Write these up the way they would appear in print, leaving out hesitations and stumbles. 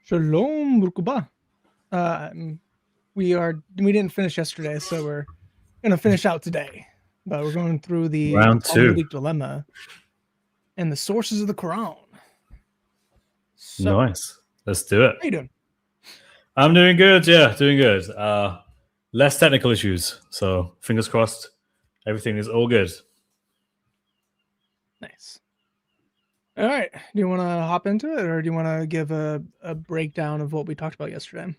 Shalom, Rukuba. We didn't finish yesterday, so we're gonna finish out today. But we're going through the Round two. Talmudic Dilemma and the sources of the Quran. So, Nice. Let's do it. how you doing? I'm doing good. Yeah, doing good. Less technical issues. So fingers crossed. Everything is all good. Nice. All right. Do you want to hop into it, or do you want to give a breakdown of what we talked about yesterday?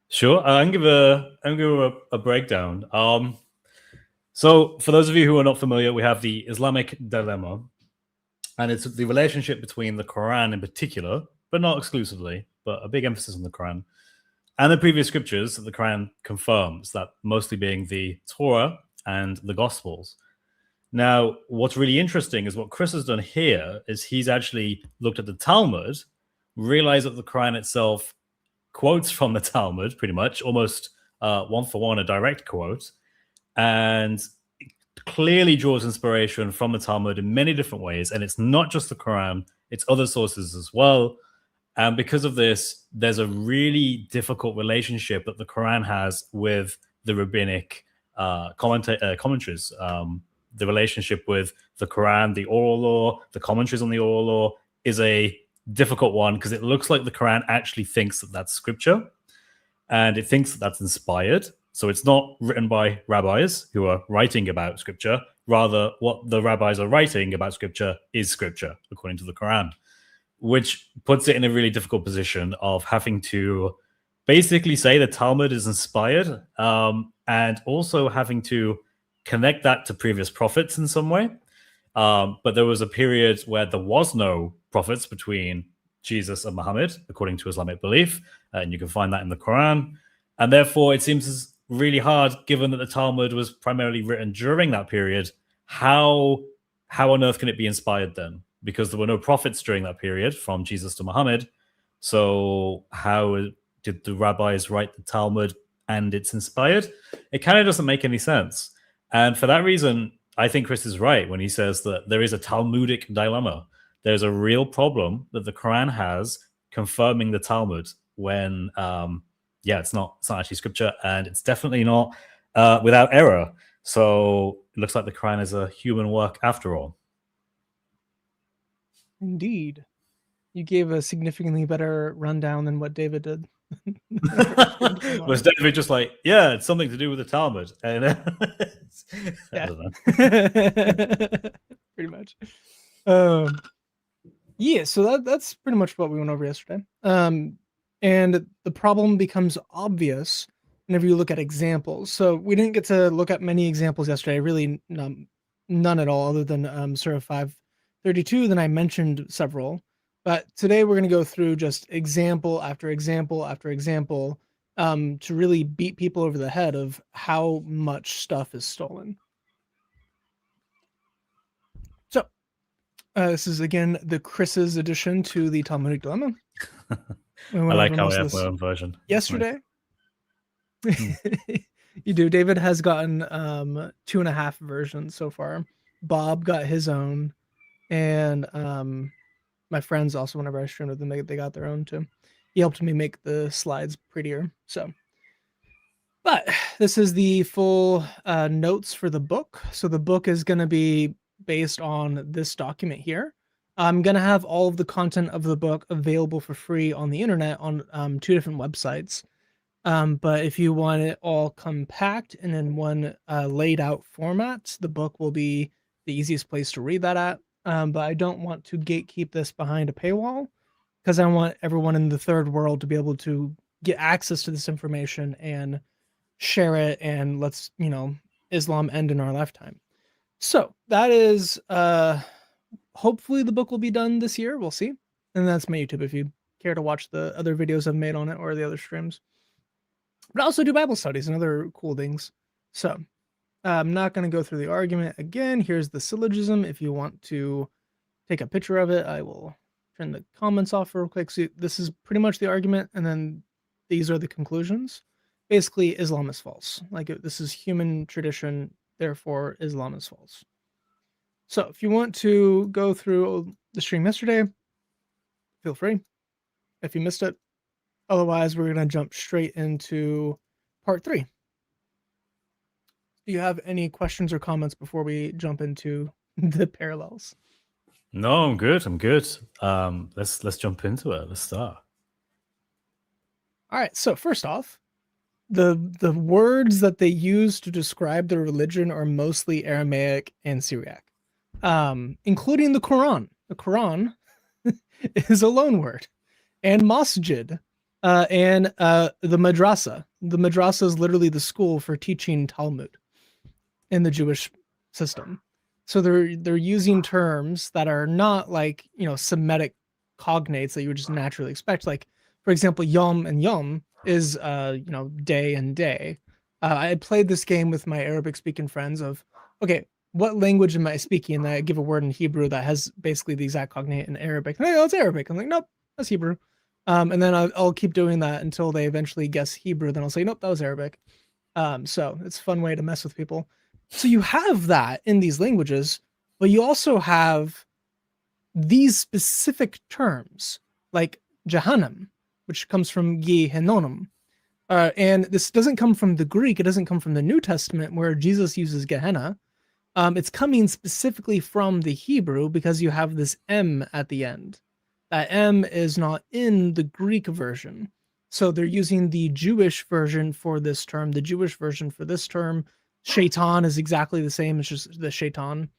Sure. I'm gonna give a breakdown. So for those of you who are not familiar, we have the Islamic Dilemma, and it's the relationship between the Quran in particular, but not exclusively, but a big emphasis on the Quran, and the previous scriptures that the Quran confirms, that mostly being the Torah and the Gospels. Now, what's really interesting is what Chris has done here is he's actually looked at the Talmud, realized that the Quran itself quotes from the Talmud, pretty much, almost one for one, a direct quote, and clearly draws inspiration from the Talmud in many different ways. And it's not just the Quran, it's other sources as well. And because of this, there's a really difficult relationship that the Quran has with the rabbinic commentaries. The relationship with the Quran, the oral law, the commentaries on the oral law is a difficult one because it looks like the Quran actually thinks that that's scripture and it thinks that that's inspired. So it's not written by rabbis who are writing about scripture. Rather, what the rabbis are writing about scripture is scripture, according to the Quran, which puts it in a really difficult position of having to basically say the Talmud is inspired, and also having to connect that to previous prophets in some way. But there was a period where there was no prophets between Jesus and Muhammad, according to Islamic belief, and you can find that in the Quran. And therefore, it seems really hard, given that the Talmud was primarily written during that period. How on earth can it be inspired then? Because there were no prophets during that period, from Jesus to Muhammad. So how did the rabbis write the Talmud and it's inspired? It kind of doesn't make any sense. And for that reason, I think Chris is right when he says that there is a Talmudic dilemma. There's a real problem that the Quran has confirming the Talmud when, it's not actually scripture, and it's definitely not without error. So it looks like the Quran is a human work after all. Indeed. You gave a significantly better rundown than what David did. Was David just like, yeah, it's something to do with the Talmud? And I don't know. Pretty much. Yeah, so that's pretty much what we went over yesterday. And the problem becomes obvious whenever you look at examples. So we didn't get to look at many examples yesterday, really none at all, other than Surah 532. Then I mentioned several. But today we're going to go through just example after example after example to really beat people over the head of how much stuff is stolen. So this is, again, the Chris's addition to the Talmudic Dilemma. I like how I have my own version. Yesterday. Nice. You do. David has gotten 2.5 versions so far. Bob got his own. And my friends also, whenever I streamed with them, they got their own too. He helped me make the slides prettier. So, but this is the full notes for the book. So the book is going to be based on this document here. I'm going to have all of the content of the book available for free on the internet on 2 different websites. But if you want it all compact and in one laid out format, the book will be the easiest place to read that at. But I don't want to gatekeep this behind a paywall because I want everyone in the third world to be able to get access to this information and share it, and let's, Islam end in our lifetime. So that is, hopefully the book will be done this year. We'll see. And that's my YouTube if you care to watch the other videos I've made on it or the other streams. But I also do Bible studies and other cool things. So I'm not going to go through the argument again. Here's the syllogism. If you want to take a picture of it, I will turn the comments off real quick. So this is pretty much the argument, and then these are the conclusions. Basically, Islam is false. This is human tradition, therefore Islam is false. So if you want to go through the stream yesterday, feel free. if you missed it. Otherwise, we're going to jump straight into part 3. Do you have any questions or comments before we jump into the parallels? No, I'm good. I'm good. Let's jump into it. Let's start. All right. So first off, the words that they use to describe their religion are mostly Aramaic and Syriac, including the Quran. The Quran is a loan word, and masjid, and the madrasa. The madrasa is literally the school for teaching Talmud in the Jewish system. So they're using terms that are not like, Semitic cognates that you would just naturally expect. Like, for example, yom and yom is day and day. I played this game with my Arabic speaking friends of, okay, what language am I speaking? And I give a word in Hebrew that has basically the exact cognate in Arabic. Hey, it's Arabic. I'm like, nope, that's Hebrew. And then I'll keep doing that until they eventually guess Hebrew. Then I'll say, nope, that was Arabic. So it's a fun way to mess with people. So you have that in these languages, but you also have these specific terms like Jahannam, which comes from Gehennom. And this doesn't come from the Greek. It doesn't come from the New Testament where Jesus uses Gehenna. It's coming specifically from the Hebrew because you have this M at the end. That M is not in the Greek version. So they're using the Jewish version for this term. The Jewish version for this term, shaitan, is exactly the same. It's just the shaitan.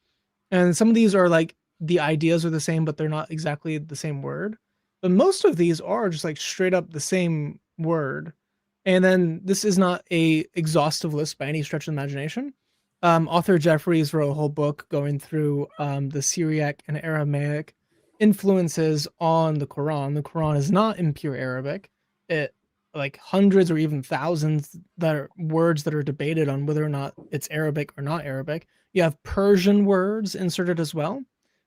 And some of these are like the ideas are the same, but they're not exactly the same word. But most of these are just like straight up the same word. And then this is not a exhaustive list by any stretch of the imagination. Author Jeffries wrote a whole book going through the Syriac and Aramaic influences on the Quran. The Quran is not in pure Arabic. It like hundreds or even thousands that are words that are debated on whether or not it's Arabic or not Arabic. You have Persian words inserted as well,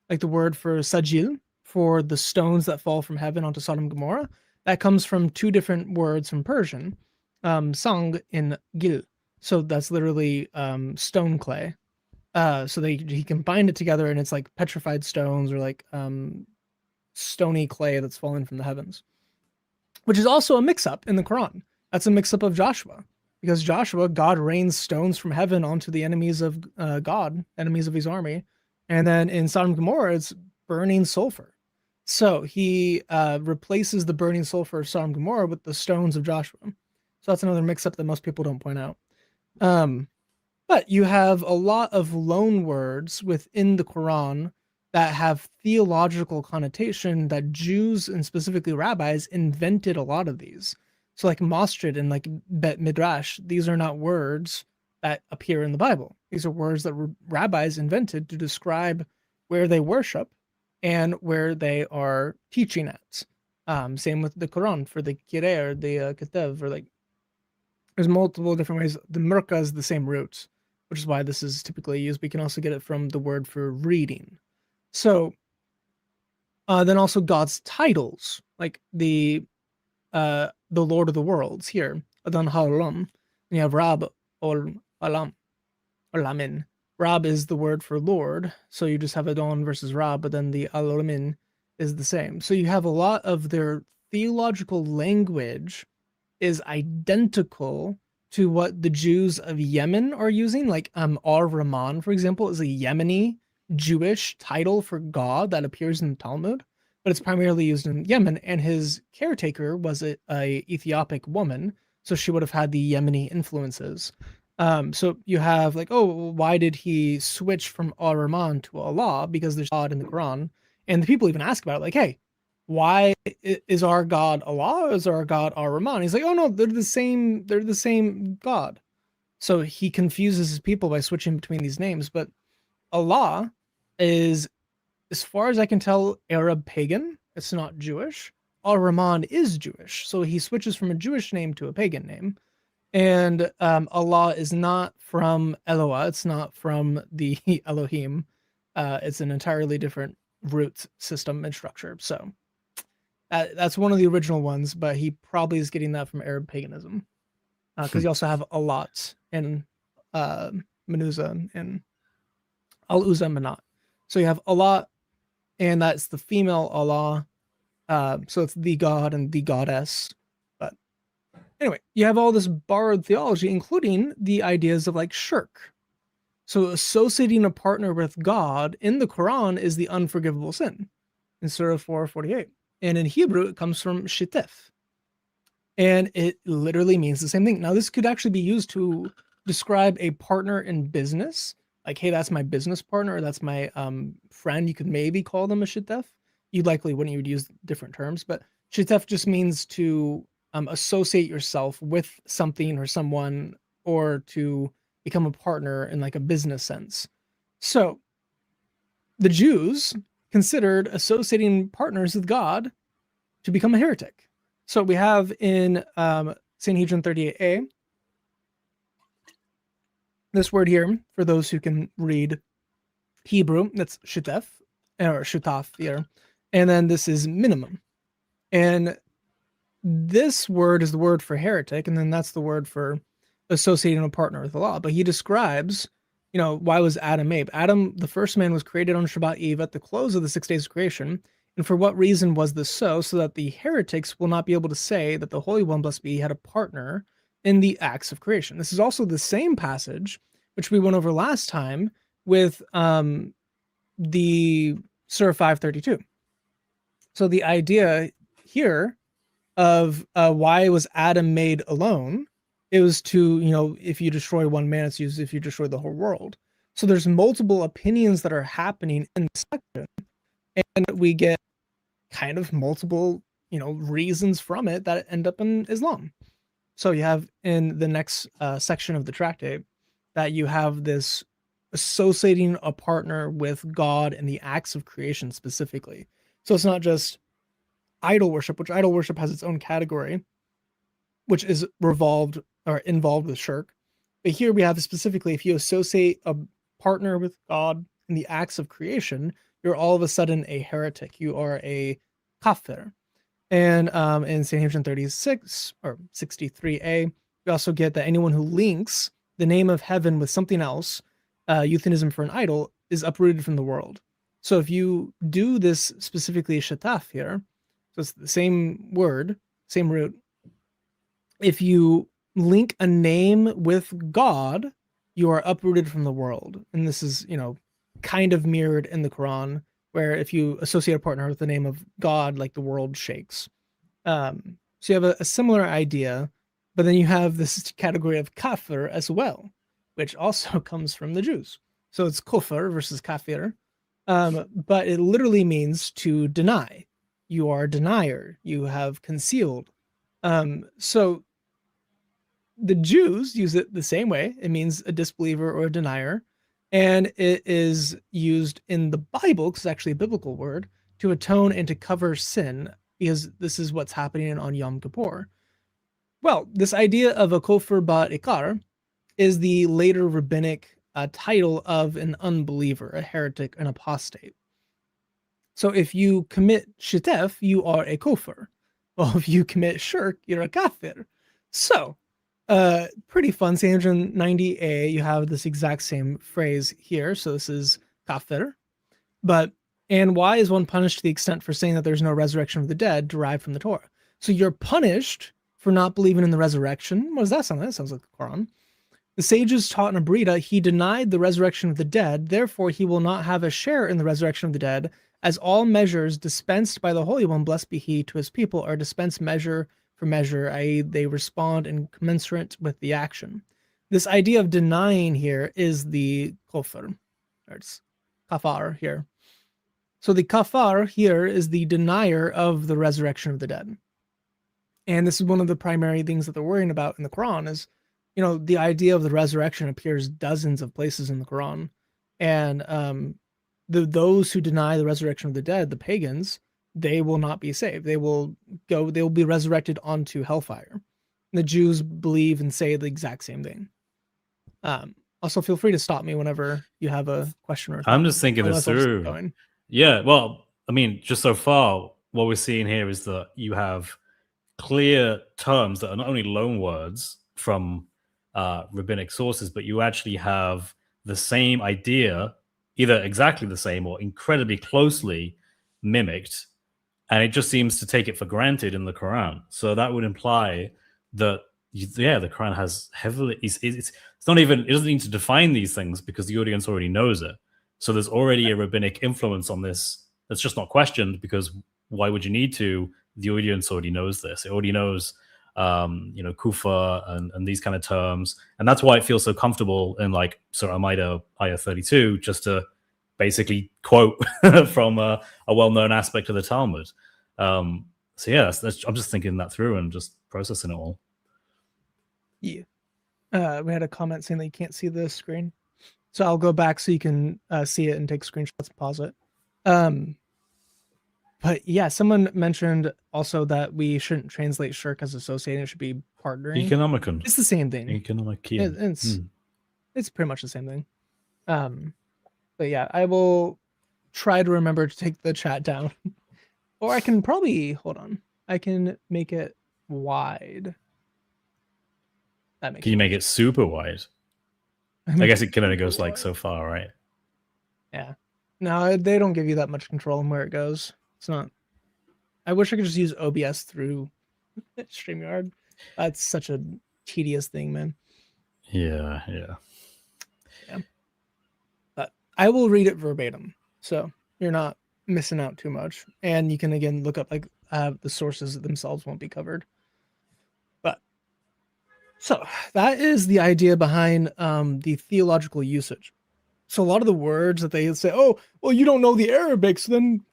like the word for sajil, for the stones that fall from heaven onto Sodom and Gomorrah. That comes from 2 different words from Persian, sang and gil. So that's literally stone clay. So he combined it together, and it's like petrified stones or like stony clay that's fallen from the heavens, which is also a mix-up in the Quran. That's a mix-up of Joshua, because Joshua, God rains stones from heaven onto the enemies of God, enemies of his army, and then in Sodom and Gomorrah, it's burning sulfur. So he replaces the burning sulfur of Sodom and Gomorrah with the stones of Joshua. So that's another mix-up that most people don't point out. But you have a lot of loan words within the Quran that have theological connotation that Jews and specifically rabbis invented a lot of these. So like masjid and like bet midrash, these are not words that appear in the Bible. These are words that rabbis invented to describe where they worship and where they are teaching at. Same with the Quran for the Kireh or the Kitav, or like there's multiple different ways. The Murka is the same root, which is why this is typically used. We can also get it from the word for reading. So then also God's titles, like the Lord of the Worlds here, Adon Ha'olam, and you have Rab or Alam, or Lamin. Rab is the word for Lord, so you just have Adon versus Rab, but then the Alamin is the same. So you have a lot of their theological language is identical to what the Jews of Yemen are using. Like Ar-Rahman, for example, is a Yemeni Jewish title for God that appears in the Talmud, but it's primarily used in Yemen, and his caretaker was a Ethiopic woman, so she would have had the Yemeni influences. So you have like, oh, why did he switch from Ar-Rahman to Allah? Because there's God in the Quran, and the people even ask about it, like, hey, why is our God Allah or is our God Ar-Rahman? He's like, oh no, they're the same God. So he confuses his people by switching between these names, but Allah is, as far as I can tell, Arab pagan. It's not Jewish. Ar-Rahman is Jewish, so he switches from a Jewish name to a pagan name. And Allah is not from Eloah. It's not from the Elohim. It's an entirely different root system and structure. So that's one of the original ones, but he probably is getting that from Arab paganism, because you also have Alat and Menuza and Al-Uzza Manat. So you have Allah, and that's the female Allah, So it's the god and the goddess. But anyway, you have all this borrowed theology, including the ideas of like shirk. So associating a partner with God in the Quran is the unforgivable sin in Surah 4:48. And in Hebrew, it comes from shitef. And it literally means the same thing. Now, this could actually be used to describe a partner in business. Like, hey, that's my business partner, or that's my friend. You could maybe call them a shitef. You likely wouldn't. You would use different terms, but shitef just means to associate yourself with something or someone, or to become a partner in like a business sense. So the Jews considered associating partners with God to become a heretic. So we have in Sanhedrin 38a, this word here, for those who can read Hebrew, that's shutef, or shutaf here. And then this is minimum. And this word is the word for heretic, and then that's the word for associating a partner with the law. But he describes, why was Adam made? Adam, the first man, was created on Shabbat Eve at the close of the 6 days of creation. And for what reason was this so? So that the heretics will not be able to say that the Holy One, blessed be, had a partner in the acts of creation. This is also the same passage which we went over last time with the Surah 5:32. So the idea here of why was Adam made alone, it was to, if you destroy one man, it's used if you destroy the whole world. So there's multiple opinions that are happening in this section, and we get kind of multiple, reasons from it that end up in Islam. So you have in the next section of the tractate that you have this associating a partner with God in the acts of creation specifically. So it's not just idol worship, which idol worship has its own category, which is involved with shirk. But here we have specifically, if you associate a partner with God in the acts of creation, you're all of a sudden a heretic. You are a kafir. And in Sanhedrin 36 or 63a, we also get that anyone who links the name of heaven with something else, euphemism for an idol, is uprooted from the world. So if you do this specifically shataf here, so it's the same word, same root. If you link a name with God, you are uprooted from the world. And this is, kind of mirrored in the Quran, where if you associate a partner with the name of God, like the world shakes. So you have a similar idea, but then you have this category of kafir as well, which also comes from the Jews. So it's kufr versus kafir, but it literally means to deny. You are a denier. You have concealed. So the Jews use it the same way. It means a disbeliever or a denier. And it is used in the Bible, because it's actually a biblical word, to atone and to cover sin, because this is what's happening on Yom Kippur. Well, this idea of a kofar ba ikar is the later rabbinic title of an unbeliever, a heretic, an apostate. So if you commit shitef, you are a kofar. Well, if you commit shirk, you're a kafir. So, pretty fun. Sanhedrin 90a, you have this exact same phrase here. So this is kafir. And why is one punished to the extent for saying that there's no resurrection of the dead derived from the Torah? So you're punished for not believing in the resurrection. What does that sound like? That sounds like the Quran. The sages taught in a Brita, he denied the resurrection of the dead, therefore he will not have a share in the resurrection of the dead, as all measures dispensed by the Holy One, blessed be he, to his people are dispensed measure for measure, i.e. they respond in commensurate with the action. This idea of denying here is the kofar, or it's kafar here. So the kafar here is the denier of the resurrection of the dead. And this is one of the primary things that they're worrying about in the Quran is, the idea of the resurrection appears dozens of places in the Quran. And those who deny the resurrection of the dead, the pagans, they will not be saved. They will be resurrected onto hellfire. And the Jews believe and say the exact same thing. Also, feel free to stop me whenever you have a question or I'm just thinking this through. Yeah, well, I mean, just so far, what we're seeing here is that you have clear terms that are not only loan words from rabbinic sources, but you actually have the same idea, either exactly the same or incredibly closely mimicked, and it just seems to take it for granted in the Quran. So that would imply that the Quran has heavily. It's not even. It doesn't need to define these things because the audience already knows it. So there's already a rabbinic influence on this that's just not questioned, because why would you need to? The audience already knows this. It already knows, kufa and these kind of terms, and that's why it feels so comfortable in like Surah Al-Ma'idah ayah 32, just to basically quote from a well-known aspect of the Talmud. So yeah, I'm just thinking that through and just processing it all. Yeah. We had a comment saying that you can't see the screen, so I'll go back so you can see it and take screenshots and pause it. But yeah, someone mentioned also that we shouldn't translate shirk as associating; it should be partnering. Economicon. It's the same thing. It's pretty much the same thing. But yeah, I will try to remember to take the chat down, or I can probably hold on. I can make it wide. Can you make it super wide? I guess it can only goes like so far, right? Yeah. No, they don't give you that much control on where it goes. It's not. I wish I could just use OBS through StreamYard. That's such a tedious thing, man. Yeah. But I will read it verbatim, so you're not missing out too much. And you can again look up like the sources themselves won't be covered. But so that is the idea behind the theological usage. So a lot of the words that they say, oh, well, you don't know the Arabic, so then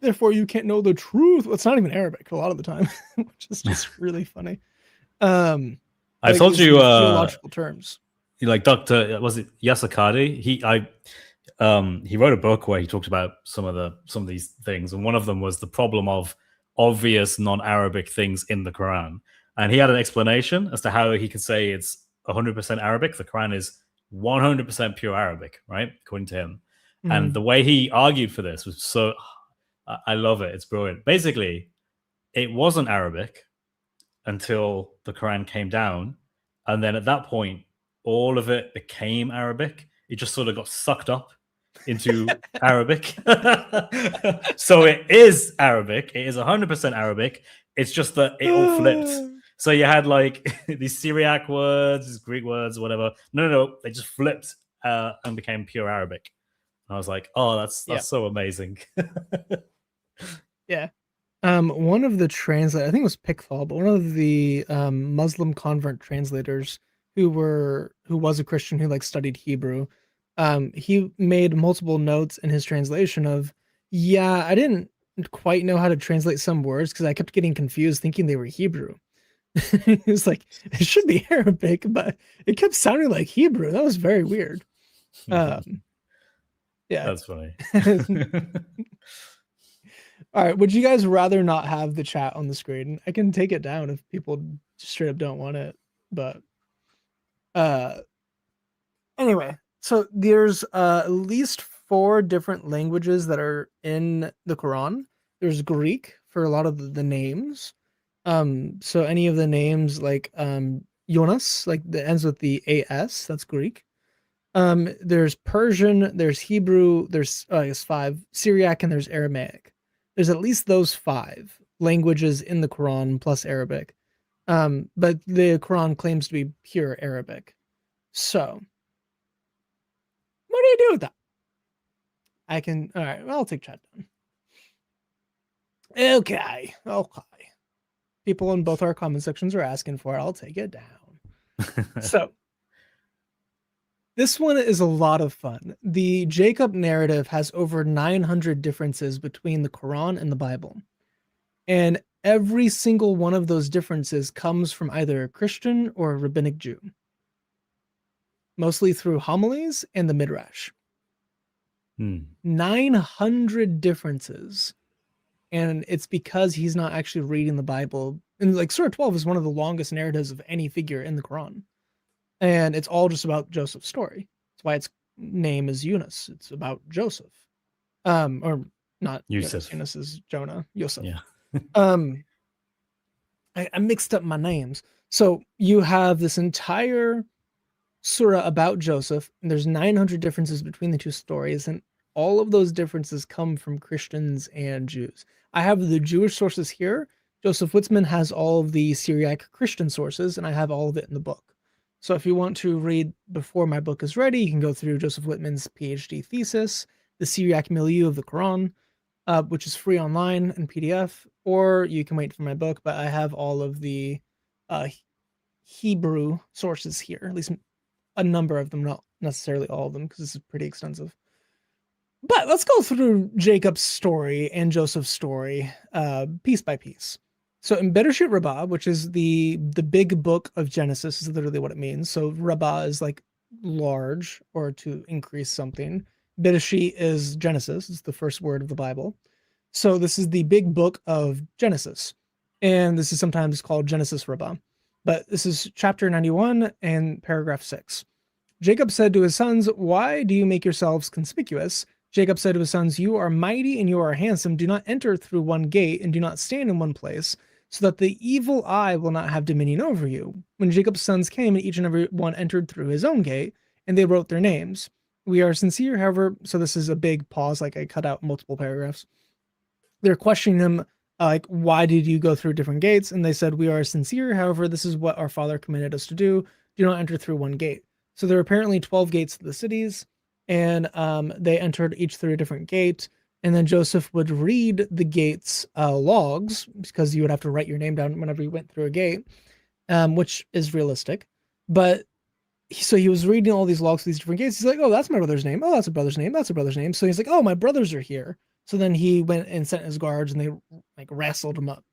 therefore you can't know the truth. Well, it's not even Arabic a lot of the time, which is just really funny. I told you theological terms. Like Dr. Was it Yasakadi? He wrote a book where he talked about some of these things, and one of them was the problem of obvious non-Arabic things in the Quran. And he had an explanation as to how he could say it's 100% Arabic. The Quran is 100% pure Arabic, right? According to him. Mm-hmm. And the way he argued for this was so, I love it. It's brilliant. Basically, it wasn't Arabic until the Quran came down. And then at that point, all of it became Arabic. It just sort of got sucked up into Arabic. So it is Arabic. It is 100% Arabic. It's just that it all flipped. So you had like these Syriac words, these Greek words, whatever. No, they just flipped and became pure Arabic. And I was like, oh, that's so amazing. Yeah. One of the translators, I think it was Pickthall, but one of the Muslim convert translators who was a Christian who like studied Hebrew, he made multiple notes in his translation of, I didn't quite know how to translate some words because I kept getting confused thinking they were Hebrew. He was like, it should be Arabic, but it kept sounding like Hebrew. That was very weird. Yeah, that's funny. All right, would you guys rather not have the chat on the screen? I can take it down if people straight up don't want it, but anyway, so there's at least 4 different languages that are in the Quran. There's Greek for a lot of the names. So any of the names like Jonas, like that ends with the AS, that's Greek. There's Persian, there's Hebrew, there's I guess 5, Syriac, and there's Aramaic. There's at least those 5 languages in the Quran plus Arabic. But the Quran claims to be pure Arabic. So what do you do with that? All right, well, I'll take chat down. Okay. People in both our comment sections are asking for it. I'll take it down. So this one is a lot of fun. The Jacob narrative has over 900 differences between the Quran and the Bible. And every single one of those differences comes from either a Christian or a rabbinic Jew. Mostly through homilies and the Midrash. 900 differences. And it's because he's not actually reading the Bible. And like Surah 12 is one of the longest narratives of any figure in the Quran. And it's all just about Joseph's story. That's why its name is Yunus. It's about Joseph. Or not Yusuf. Yunus is Jonah. Yosef. Yeah. I mixed up my names. So you have this entire surah about Joseph, and there's 900 differences between the two stories, and all of those differences come from Christians and Jews. I have the Jewish sources here. Joseph Witzman has all of the Syriac Christian sources, and I have all of it in the book. So if you want to read before my book is ready, you can go through Joseph Whitman's PhD thesis, The Syriac Milieu of the Quran, which is free online in PDF, or you can wait for my book, but I have all of the Hebrew sources here, at least a number of them, not necessarily all of them, because this is pretty extensive. But let's go through Jacob's story and Joseph's story piece by piece. So in Bereshit Rabbah, which is the big book of Genesis, is literally what it means. So Rabbah is like large or to increase something. Bereshit is Genesis. It's the first word of the Bible. So this is the big book of Genesis. And this is sometimes called Genesis Rabbah. But this is chapter 91 and paragraph 6. Jacob said to his sons, "Why do you make yourselves conspicuous?" Jacob said to his sons, "You are mighty and you are handsome. Do not enter through one gate and do not stand in one place, so that the evil eye will not have dominion over you." When Jacob's sons came, and each and every one entered through his own gate, and they wrote their names. We are sincere, however, so this is a big pause, like I cut out multiple paragraphs. They're questioning him, like, why did you go through different gates? And they said, "We are sincere, however, this is what our father commanded us to do. Do not enter through one gate." So there are apparently 12 gates to the cities, and they entered each through a different gate. And then Joseph would read the gates logs, because you would have to write your name down whenever you went through a gate, which is realistic. But so he was reading all these logs for these different gates. He's like, "Oh, that's my brother's name. Oh, that's a brother's name. That's a brother's name." So he's like, "Oh, my brothers are here." So then he went and sent his guards, and they like wrestled him up.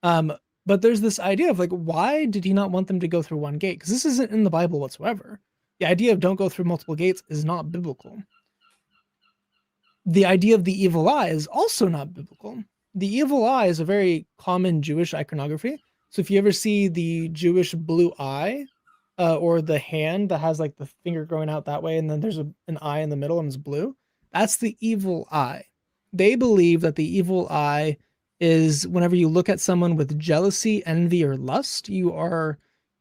But there's this idea of like, why did he not want them to go through one gate? Because this isn't in the Bible whatsoever. The idea of don't go through multiple gates is not biblical. The idea of the evil eye is also not biblical. The evil eye is a very common Jewish iconography. So if you ever see the Jewish blue eye, or the hand that has like the finger growing out that way, and then there's an eye in the middle and it's blue, that's the evil eye. They believe that the evil eye is whenever you look at someone with jealousy, envy, or lust, you are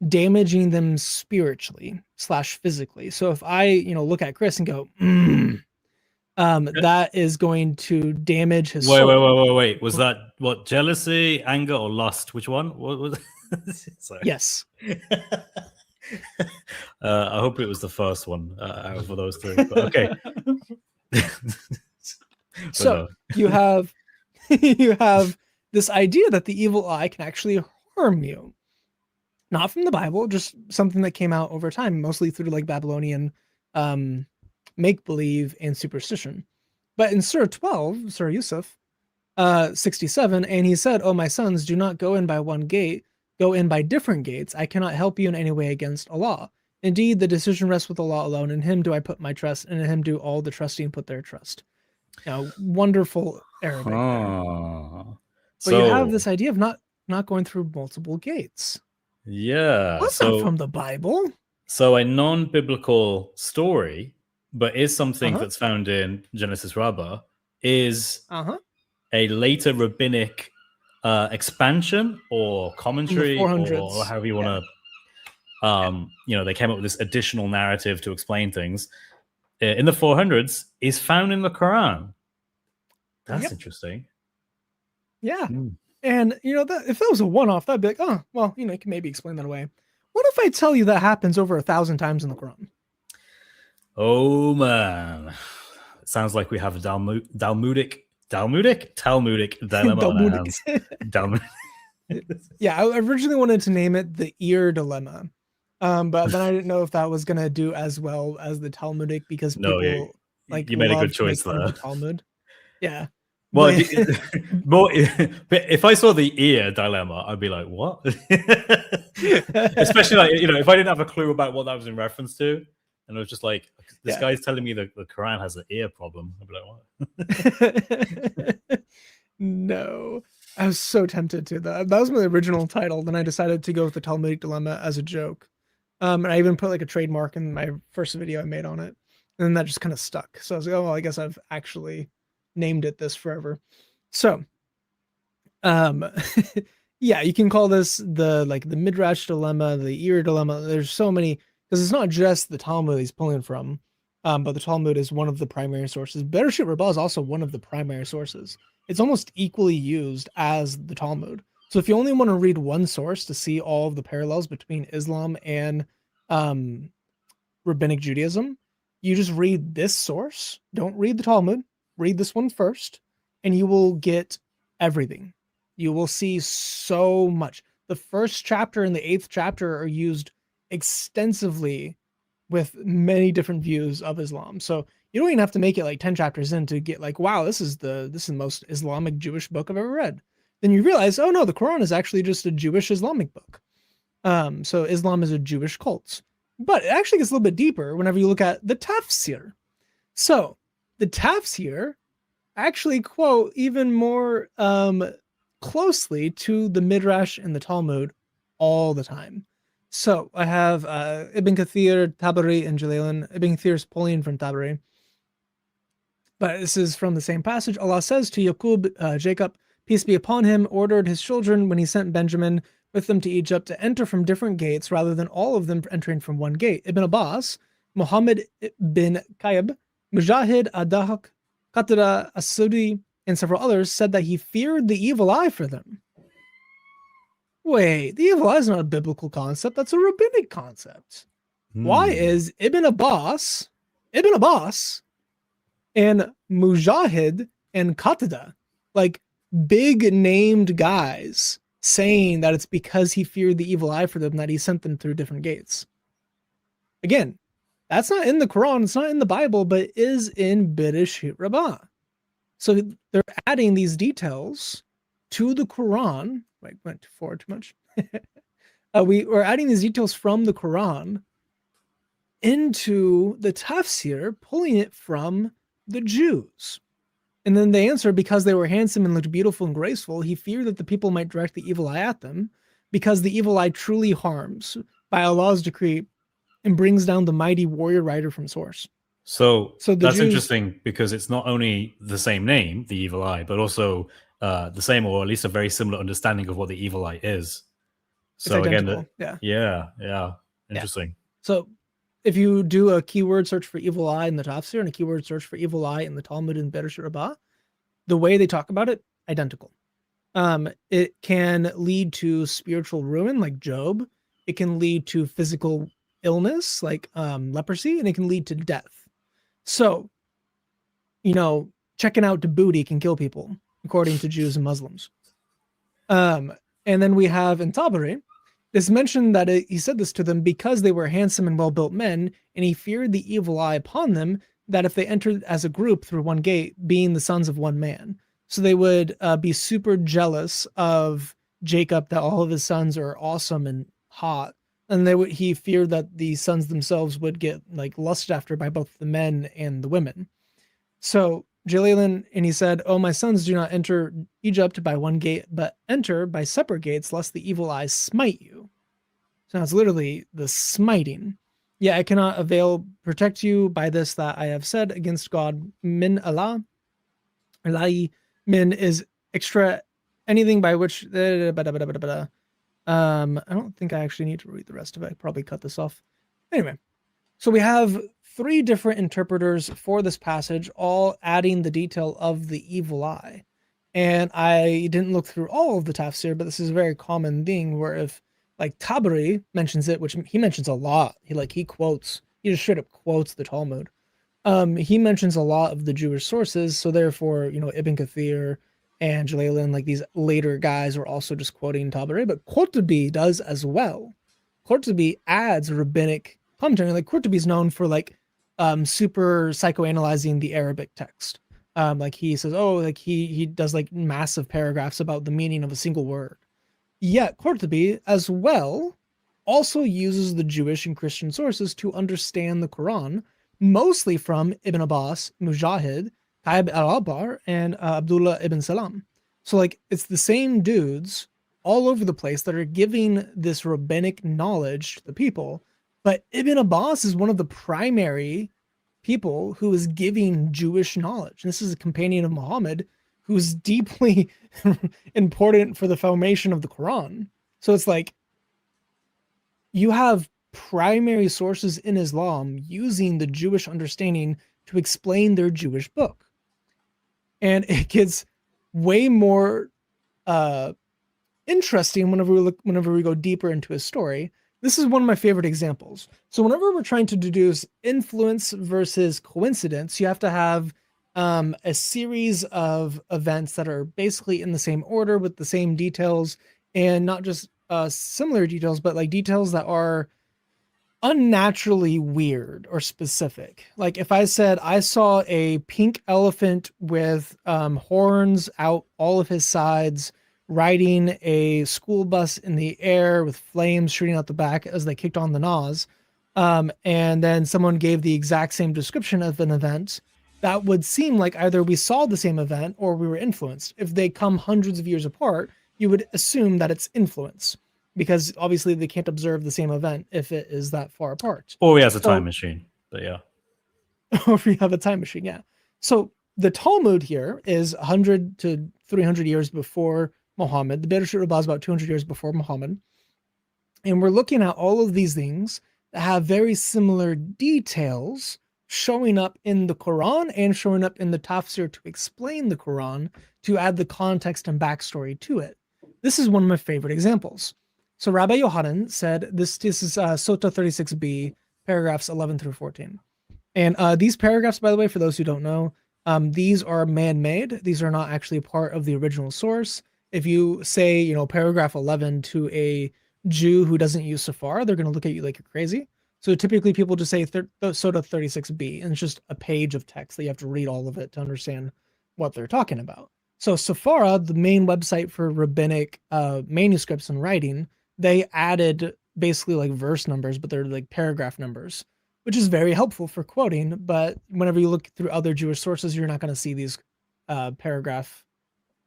damaging them spiritually / physically. So if I, look at Chris and go, that is going to damage his soul. Wait. Was that what? Jealousy, anger, or lust? Which one? What was? Sorry. Yes. I hope it was the first one out of those three. But okay. So you have this idea that the evil eye can actually harm you. Not from the Bible, just something that came out over time, mostly through like Babylonian make-believe and superstition. But in Surah 12, Surah Yusuf, 67, and he said, "Oh, my sons, do not go in by one gate, go in by different gates. I cannot help you in any way against Allah. Indeed, the decision rests with Allah alone. In him do I put my trust, and in him do all the trusting put their trust." Now, wonderful Arabic. But you have this idea of not going through multiple gates. Yeah. That's not from the Bible. So a non-biblical story, but is something that's found in Genesis Rabbah, is a later rabbinic expansion or commentary, or however you want to, they came up with this additional narrative to explain things. In the 400s, is found in the Quran. That's interesting. Yeah. And, if that was a one-off, that'd be like, oh, well, you can maybe explain that away. What if I tell you that happens over 1,000 times in the Quran? Oh, man. It sounds like we have a Talmudic dilemma on our hands. Yeah, I originally wanted to name it the ear dilemma. But then I didn't know if that was going to do as well as the Talmudic, because people you made a good choice there. The Talmud. Yeah. Well, if I saw the ear dilemma, I'd be like, what? Especially like, if I didn't have a clue about what that was in reference to, and I was just like, this guy's telling me that the Quran has an ear problem. I'd be like, what? No. I was so tempted to that. That was my original title. Then I decided to go with the Talmudic Dilemma as a joke. And I even put like a trademark in my first video I made on it. And then that just kind of stuck. So I was like, oh, well, I guess I've actually named it this forever. So, yeah, you can call this the Midrash dilemma, the ear dilemma. There's so many, because it's not just the Talmud he's pulling from. but the Talmud is one of the primary sources. Bereshit Rabbah is also one of the primary sources. It's almost equally used as the Talmud. So if you only want to read one source to see all of the parallels between Islam and rabbinic Judaism, you just read this source. Don't read the Talmud. Read this one first, and you will get everything. You will see so much. The first chapter and the 8th chapter are used extensively with many different views of Islam. So you don't even have to make it like 10 chapters in to get like, wow, this is the most Islamic Jewish book I've ever read. Then you realize, oh no, the Quran is actually just a Jewish Islamic book. So Islam is a Jewish cult. But it actually gets a little bit deeper whenever you look at the tafsir. So the tafsir actually quote even more closely to the Midrash and the Talmud all the time. So I have Ibn Kathir, Tabari, and Jalalain. Ibn Kathir is pulling from Tabari. But this is from the same passage. Allah says to Yaqub, Jacob, peace be upon him, ordered his children when he sent Benjamin with them to Egypt to enter from different gates rather than all of them entering from one gate. Ibn Abbas, Muhammad bin Qayyib, Mujahid, Adahak, Qatara, As-Sudi, and several others said that he feared the evil eye for them. Wait, the evil eye is not a biblical concept. That's a rabbinic concept. Why is Ibn Abbas, and Mujahid and Qatada, like big named guys, saying that it's because he feared the evil eye for them that he sent them through different gates? Again, that's not in the Quran, it's not in the Bible, but is in Bereshit Rabbah. So they're adding these details to the Quran. Wait, went forward too much. We're adding these details from the Quran into the tafsir, pulling it from the Jews. And then they answer, because they were handsome and looked beautiful and graceful, he feared that the people might direct the evil eye at them, because the evil eye truly harms by Allah's decree and brings down the mighty warrior rider from source. So that's Jews, interesting, because it's not only the same name, the evil eye, but also the same, or at least a very similar understanding of what the evil eye is. So again, yeah, interesting. Yeah. So if you do a keyword search for evil eye in the tafsir and a keyword search for evil eye in the Talmud and Bereshit Rabbah, the way they talk about it, identical. It can lead to spiritual ruin, like Job. It can lead to physical illness, like leprosy, and it can lead to death. So, checking out booty can kill people, according to Jews and Muslims. And then we have in Tabari, this mentioned that he said this to them because they were handsome and well-built men, and he feared the evil eye upon them, that if they entered as a group through one gate, being the sons of one man. So they would be super jealous of Jacob, that all of his sons are awesome and hot. And he feared that the sons themselves would get like lusted after by both the men and the women. So Jalalain, and he said, oh, my sons, do not enter Egypt by one gate, but enter by separate gates, lest the evil eyes smite you. So now it's literally the smiting. Yeah, I cannot protect you by this that I have said against God. Min Allah. Ilahi min is extra, anything by which. I don't think I actually need to read the rest of it. I probably cut this off. Anyway, so we have 3 different interpreters for this passage, all adding the detail of the evil eye. And I didn't look through all of the tafsir, but this is a very common thing where if like Tabari mentions it, which he mentions a lot. He just straight up quotes the Talmud. He mentions a lot of the Jewish sources. So therefore, Ibn Kathir and Jalalain, like these later guys, were also just quoting Tabari, but Qurtubi does as well. Qurtubi adds rabbinic commentary. Like Qurtubi is known for like super psychoanalyzing the Arabic text. Like he says, he does like massive paragraphs about the meaning of a single word. Yet Qurtubi as well also uses the Jewish and Christian sources to understand the Quran, mostly from Ibn Abbas, Mujahid, Qayyib al-Abar, and Abdullah ibn Salam. So like it's the same dudes all over the place that are giving this rabbinic knowledge to the people. But Ibn Abbas is one of the primary people who is giving Jewish knowledge. And this is a companion of Muhammad who's deeply important for the formation of the Quran. So it's like you have primary sources in Islam using the Jewish understanding to explain their Jewish book. And it gets way more interesting whenever we go deeper into his story. This is one of my favorite examples. So whenever we're trying to deduce influence versus coincidence, you have to have a series of events that are basically in the same order with the same details, and not just similar details, but like details that are unnaturally weird or specific. Like if I said I saw a pink elephant with horns out all of his sides riding a school bus in the air with flames shooting out the back as they kicked on the Nas, and then someone gave the exact same description of an event, that would seem like either we saw the same event or we were influenced. If they come hundreds of years apart, you would assume that it's influence, because obviously they can't observe the same event if it is that far apart. Or he has a time machine, but yeah. Or if you have a time machine, yeah. So the Talmud here is 100 to 300 years before Muhammad. The Midrash is about 200 years before Muhammad. And we're looking at all of these things that have very similar details showing up in the Quran and showing up in the tafsir to explain the Quran, to add the context and backstory to it. This is one of my favorite examples. So Rabbi Yohanan said, this is Sota 36b, paragraphs 11 through 14. And these paragraphs, by the way, for those who don't know, these are man-made. These are not actually part of the original source. If you say, paragraph 11 to a Jew who doesn't use Safar, they're going to look at you like you're crazy. So typically people just say Sota 36b, and it's just a page of text that you have to read all of it to understand what they're talking about. So Safara, the main website for rabbinic manuscripts and writing, they added basically like verse numbers, but they're like paragraph numbers, which is very helpful for quoting. But whenever you look through other Jewish sources, you're not going to see these paragraph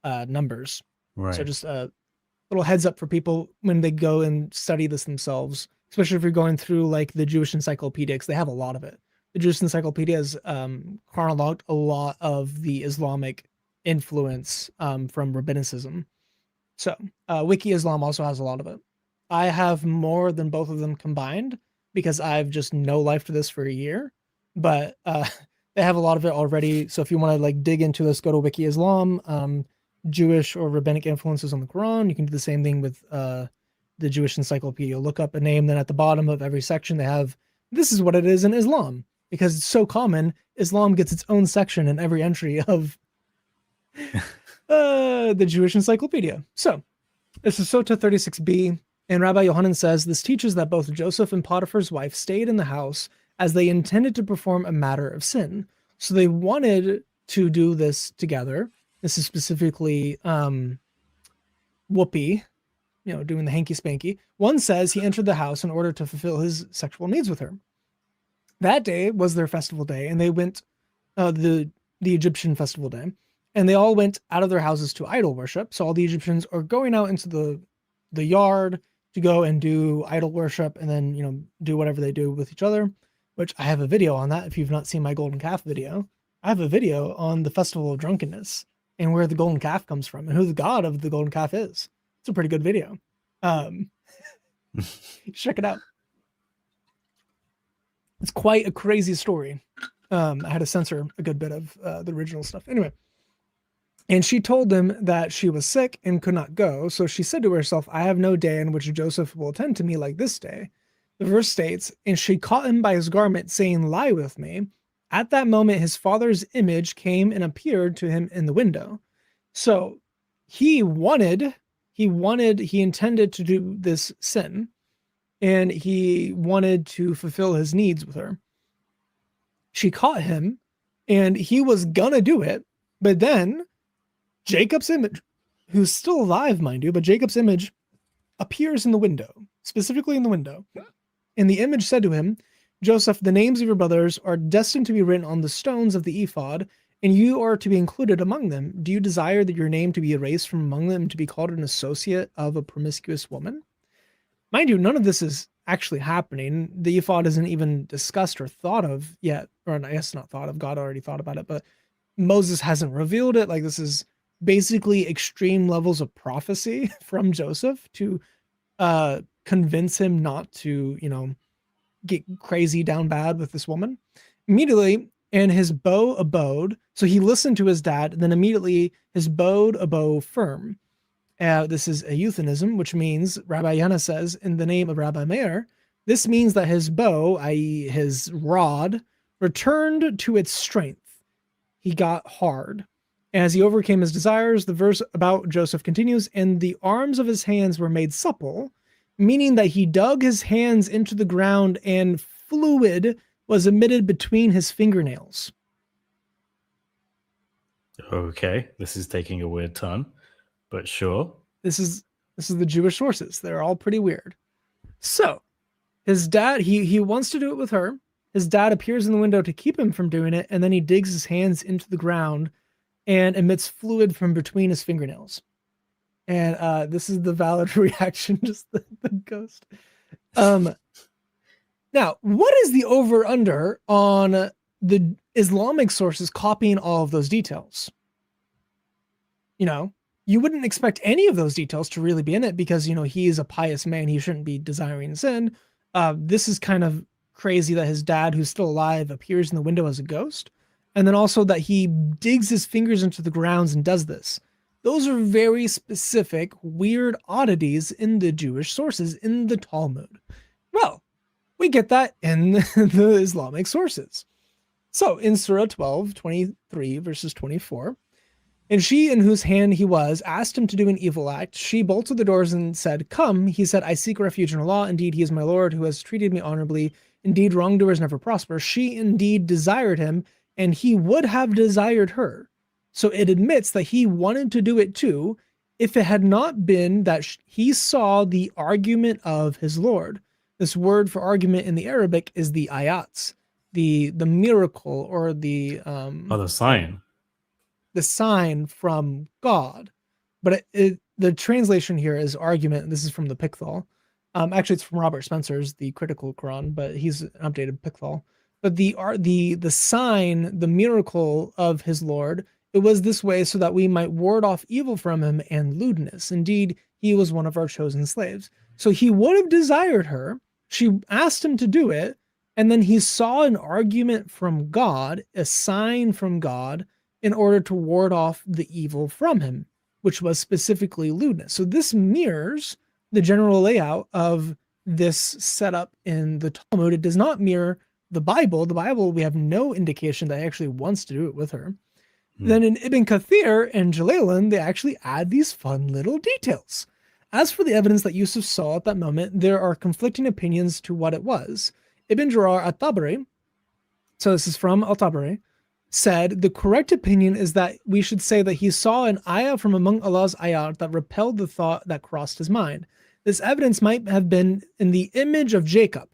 numbers. Right. So just a little heads up for people when they go and study this themselves, especially if you're going through like the Jewish encyclopedics. They have a lot of it. The Jewish encyclopedia has chronologed a lot of the Islamic influence from rabbinicism. So Wiki Islam also has a lot of it. I have more than both of them combined because I've just no life to this for a year, but they have a lot of it already. So if you want to like dig into this, go to Wiki Islam, Jewish or rabbinic influences on the Quran. You can do the same thing with the Jewish encyclopedia. Look up a name, then at the bottom of every section they have, this is what it is in Islam, because it's so common. Islam gets its own section in every entry of the Jewish encyclopedia. So this is Sota 36b. And Rabbi Yohanan says, this teaches that both Joseph and Potiphar's wife stayed in the house as they intended to perform a matter of sin. So they wanted to do this together. This is specifically Whoopi, doing the hanky spanky. One says he entered the house in order to fulfill his sexual needs with her. That day was their festival day, and they went, the Egyptian festival day, and they all went out of their houses to idol worship. So all the Egyptians are going out into the yard to go and do idol worship, and then, do whatever they do with each other, which I have a video on that. If you've not seen my golden calf video, I have a video on the festival of drunkenness and where the golden calf comes from and who the god of the golden calf is. It's a pretty good video. Check it out. It's quite a crazy story. I had to censor a good bit of the original stuff. Anyway. And she told them that she was sick and could not go. So she said to herself, I have no day in which Joseph will attend to me like this day. The verse states, and she caught him by his garment, saying, lie with me. At that moment, his father's image came and appeared to him in the window. So he intended to do this sin, and he wanted to fulfill his needs with her. She caught him, and he was gonna do it, but then Jacob's image, who's still alive, mind you, but Jacob's image appears in the window, specifically in the window. And the image said to him, Joseph, the names of your brothers are destined to be written on the stones of the ephod, and you are to be included among them. Do you desire that your name to be erased from among them and to be called an associate of a promiscuous woman? Mind you, none of this is actually happening. The ephod isn't even discussed or thought of yet, or I guess not thought of. God already thought about it, but Moses hasn't revealed it. Like, this is basically extreme levels of prophecy from Joseph to convince him not to, get crazy down bad with this woman. Immediately, and his bow abode. So he listened to his dad, and then immediately his bow abode firm. This is a euphemism, which means, Rabbi Yana says, in the name of Rabbi Meir, this means that his bow, i.e. his rod, returned to its strength. He got hard. As he overcame his desires, the verse about Joseph continues, and the arms of his hands were made supple, meaning that he dug his hands into the ground and fluid was emitted between his fingernails. Okay, this is taking a weird turn, but sure. This is the Jewish sources. They're all pretty weird. So his dad, he wants to do it with her. His dad appears in the window to keep him from doing it, and then he digs his hands into the ground and emits fluid from between his fingernails. And this is the valid reaction, just the ghost. Now, what is the over-under on the Islamic sources copying all of those details? You know, you wouldn't expect any of those details to really be in it because, you know, he is a pious man. He shouldn't be desiring sin. This is kind of crazy that his dad, who's still alive, appears in the window as a ghost. And then also that he digs his fingers into the grounds and does this. Those are very specific, weird oddities in the Jewish sources, in the Talmud. Well, we get that in the Islamic sources. So in Surah 12, 23, verses 24, and she in whose hand he was asked him to do an evil act. She bolted the doors and said, come. He said, I seek refuge in Allah. Indeed, he is my Lord who has treated me honorably. Indeed, wrongdoers never prosper. She indeed desired him, and he would have desired her. So it admits that he wanted to do it too, if it had not been that he saw the argument of his Lord. This word for argument in the Arabic is the ayats, the miracle, or the sign. The sign from God. But the translation here is argument. This is from the Pickthall. Actually, it's from Robert Spencer's The Critical Quran, but he's an updated Pickthall. But the sign, the miracle of his Lord, it was this way so that we might ward off evil from him and lewdness. Indeed, he was one of our chosen slaves. So he would have desired her. She asked him to do it. And then he saw an argument from God, a sign from God, in order to ward off the evil from him, which was specifically lewdness. So this mirrors the general layout of this setup in the Talmud. It does not mirror the Bible. The Bible, we have no indication that he actually wants to do it with her. Then in Ibn Kathir and Jalalain, they actually add these fun little details. As for the evidence that Yusuf saw at that moment, there are conflicting opinions to what it was. Ibn Jarir at-Tabari, so this is from al-Tabari, said, the correct opinion is that we should say that he saw an ayah from among Allah's ayat that repelled the thought that crossed his mind. This evidence might have been in the image of Jacob,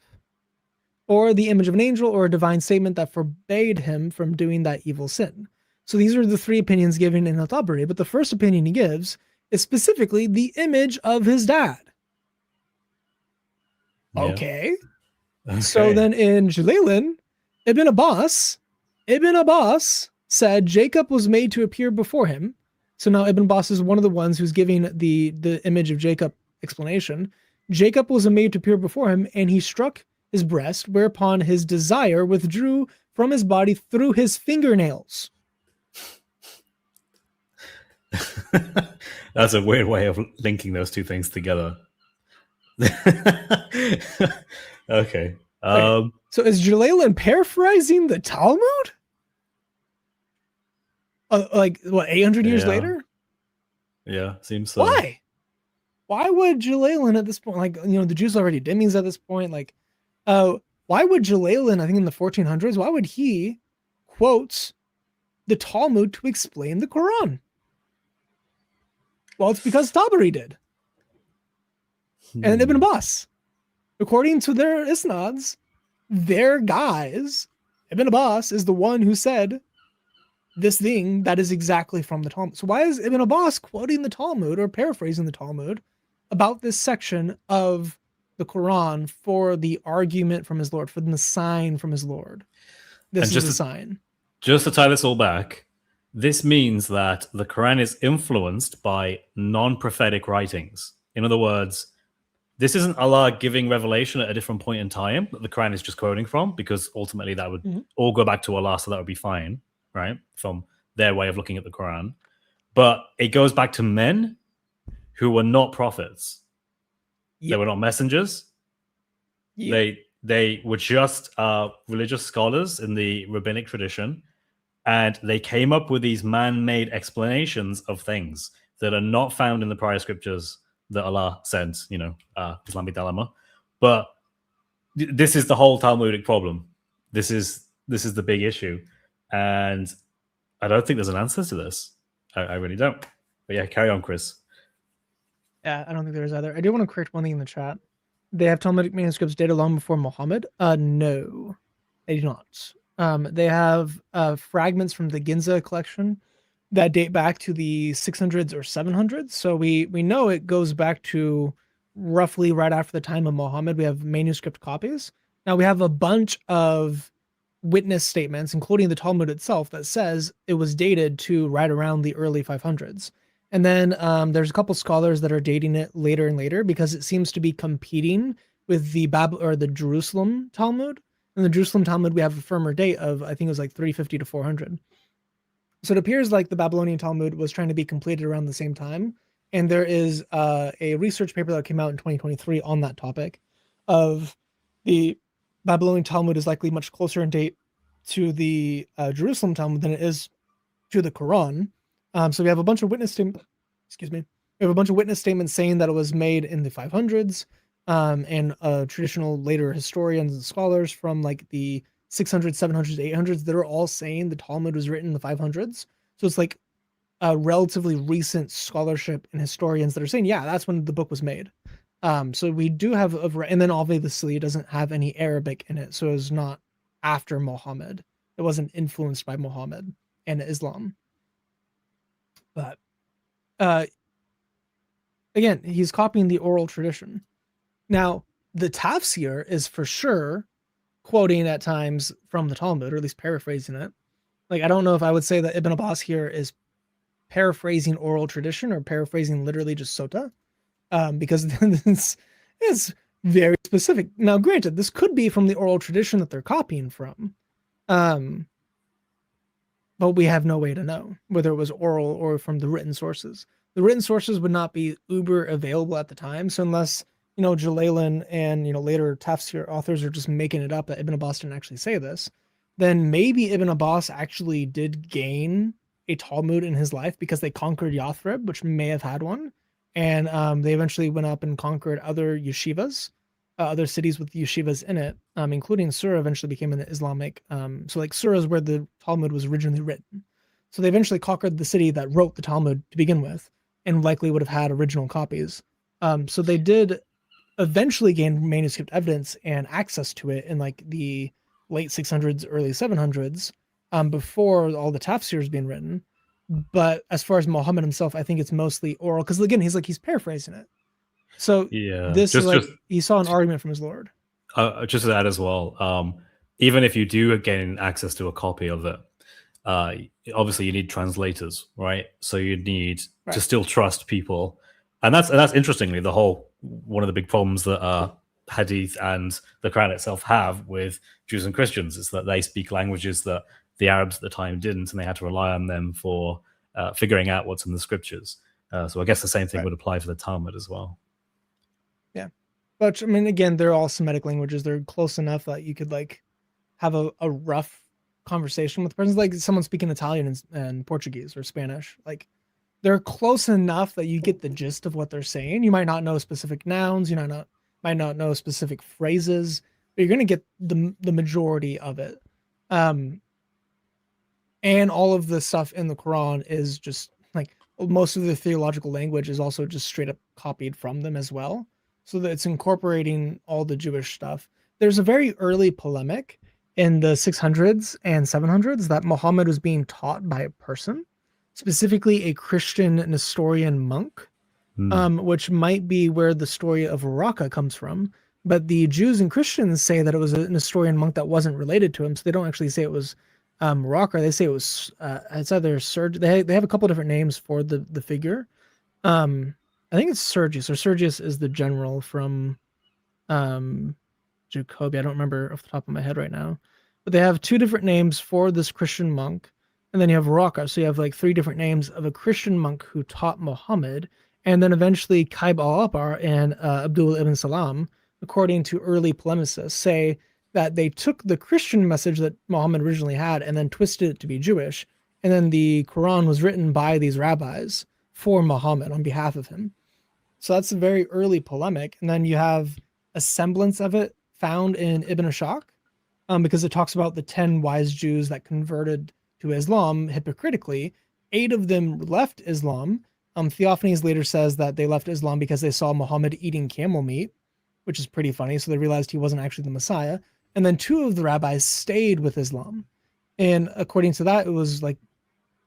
or the image of an angel, or a divine statement that forbade him from doing that evil sin. So these are the three opinions given in al-Tabari, but the first opinion he gives is specifically the image of his dad. Yeah. Okay. So then in Jalalain, Ibn Abbas said Jacob was made to appear before him. So now Ibn Abbas is one of the ones who's giving the image of Jacob explanation. Jacob was made to appear before him, and he struck his breast, whereupon his desire withdrew from his body through his fingernails. That's a weird way of linking those two things together. Okay. So is Jalalain paraphrasing the Talmud? Like, what, 800 years later? Yeah, seems so. Why? Why would Jalalain at this point, like, you know, the Jews already did means at this point, like, why would Jalalain, I think in the 1400s, why would he quote the Talmud to explain the Quran? Well, it's because Tabari did. And Ibn Abbas. According to their isnads, their guys, Ibn Abbas is the one who said this thing that is exactly from the Talmud. So why is Ibn Abbas quoting the Talmud or paraphrasing the Talmud about this section of the Quran for the argument from his Lord, for the sign from his Lord? This is the sign. Just to tie this all back, this means that the Quran is influenced by non-prophetic writings. In other words, this isn't Allah giving revelation at a different point in time that the Quran is just quoting from, because ultimately that would all go back to Allah, so that would be fine, right? From their way of looking at the Quran. But it goes back to men who were not prophets. Yep. They were not messengers. Yep. They were just religious scholars in the rabbinic tradition, and they came up with these man-made explanations of things that are not found in the prior scriptures that Allah sent, Islamic Dilemma. But this is the whole Talmudic problem. This is the big issue. And I don't think there's an answer to this. I really don't. But yeah, carry on, Chris. Yeah, I don't think there is either. I do want to correct one thing in the chat. They have Talmudic manuscripts dated long before Muhammad? No, they do not. They have fragments from the Ginza collection that date back to the 600s or 700s. So we know it goes back to roughly right after the time of Muhammad. We have manuscript copies. Now we have a bunch of witness statements, including the Talmud itself, that says it was dated to right around the early 500s. And then there's a couple scholars that are dating it later and later, because it seems to be competing with the the Jerusalem Talmud. In the Jerusalem Talmud, we have a firmer date of, I think it was like 350 to 400. So it appears like the Babylonian Talmud was trying to be completed around the same time. And there is a research paper that came out in 2023 on that topic of the Babylonian Talmud is likely much closer in date to the Jerusalem Talmud than it is to the Quran. So we have a bunch of witness statements. Excuse me. We have a bunch of witness statements saying that it was made in the 500s, and traditional later historians and scholars from like the 600s, 700s, 800s that are all saying the Talmud was written in the 500s. So it's like a relatively recent scholarship and historians that are saying, yeah, that's when the book was made. So we do have, and then obviously it doesn't have any Arabic in it, so it's not after Muhammad. It wasn't influenced by Muhammad and Islam. But again, he's copying the oral tradition. Now, the tafsir is for sure quoting at times from the Talmud, or at least paraphrasing it. Like, I don't know if I would say that Ibn Abbas here is paraphrasing oral tradition or paraphrasing literally just sota, because this is very specific. Now, granted, this could be from the oral tradition that they're copying from, but we have no way to know whether it was oral or from the written sources. The written sources would not be uber available at the time, so unless Jalalain and later tafsir authors are just making it up that Ibn Abbas didn't actually say this, then maybe Ibn Abbas actually did gain a Talmud in his life because they conquered Yathrib, which may have had one, and they eventually went up and conquered other yeshivas, other cities with yeshivas in it, including Surah eventually became an Islamic. So like Surah is where the Talmud was originally written. So they eventually conquered the city that wrote the Talmud to begin with, and likely would have had original copies. So they did eventually gain manuscript evidence and access to it in like the late 600s, early 700s, before all the tafsirs being written. But as far as Muhammad himself, I think it's mostly oral, because again, he's paraphrasing it. So yeah, this is like he saw an argument from his Lord. Just to add as well, even if you do gain access to a copy of it, obviously you need translators, right? So you need to still trust people, and that's interestingly one of the big problems that Hadith and the Quran itself have with Jews and Christians is that they speak languages that the Arabs at the time didn't, and they had to rely on them for figuring out what's in the scriptures. So I guess the same thing would apply to the Talmud as well. Yeah, but I mean, again, they're all Semitic languages. They're close enough that you could like have a rough conversation with the person, like someone speaking Italian and Portuguese or Spanish. Like, they're close enough that you get the gist of what they're saying. You might not know specific nouns, you might not know specific phrases, but you're going to get the majority of it. And all of the stuff in the Quran is just like most of the theological language is also just straight up copied from them as well. So that it's incorporating all the Jewish stuff. There's a very early polemic in the 600s and 700s that Muhammad was being taught by a person, specifically a Christian Nestorian monk, which might be where the story of Raqqa comes from. But the Jews and Christians say that it was a Nestorian monk that wasn't related to him, so they don't actually say it was Raqqa. They say it was it's either Serge. They have a couple different names for the figure. I think it's Sergius, or Sergius is the general from Jacobi. I don't remember off the top of my head right now. But they have two different names for this Christian monk. And then you have Raqqa. So you have like three different names of a Christian monk who taught Muhammad. And then eventually Qaib al-Ahbar and Abdullah ibn Salam, according to early polemicists, say that they took the Christian message that Muhammad originally had and then twisted it to be Jewish. And then the Quran was written by these rabbis for Muhammad on behalf of him. So that's a very early polemic. And then you have a semblance of it found in Ibn Ashaq, because it talks about the 10 wise Jews that converted to Islam hypocritically. 8 of them left Islam. Theophanes later says that they left Islam because they saw Muhammad eating camel meat, which is pretty funny. So they realized he wasn't actually the Messiah. And then 2 of the rabbis stayed with Islam. And according to that, it was like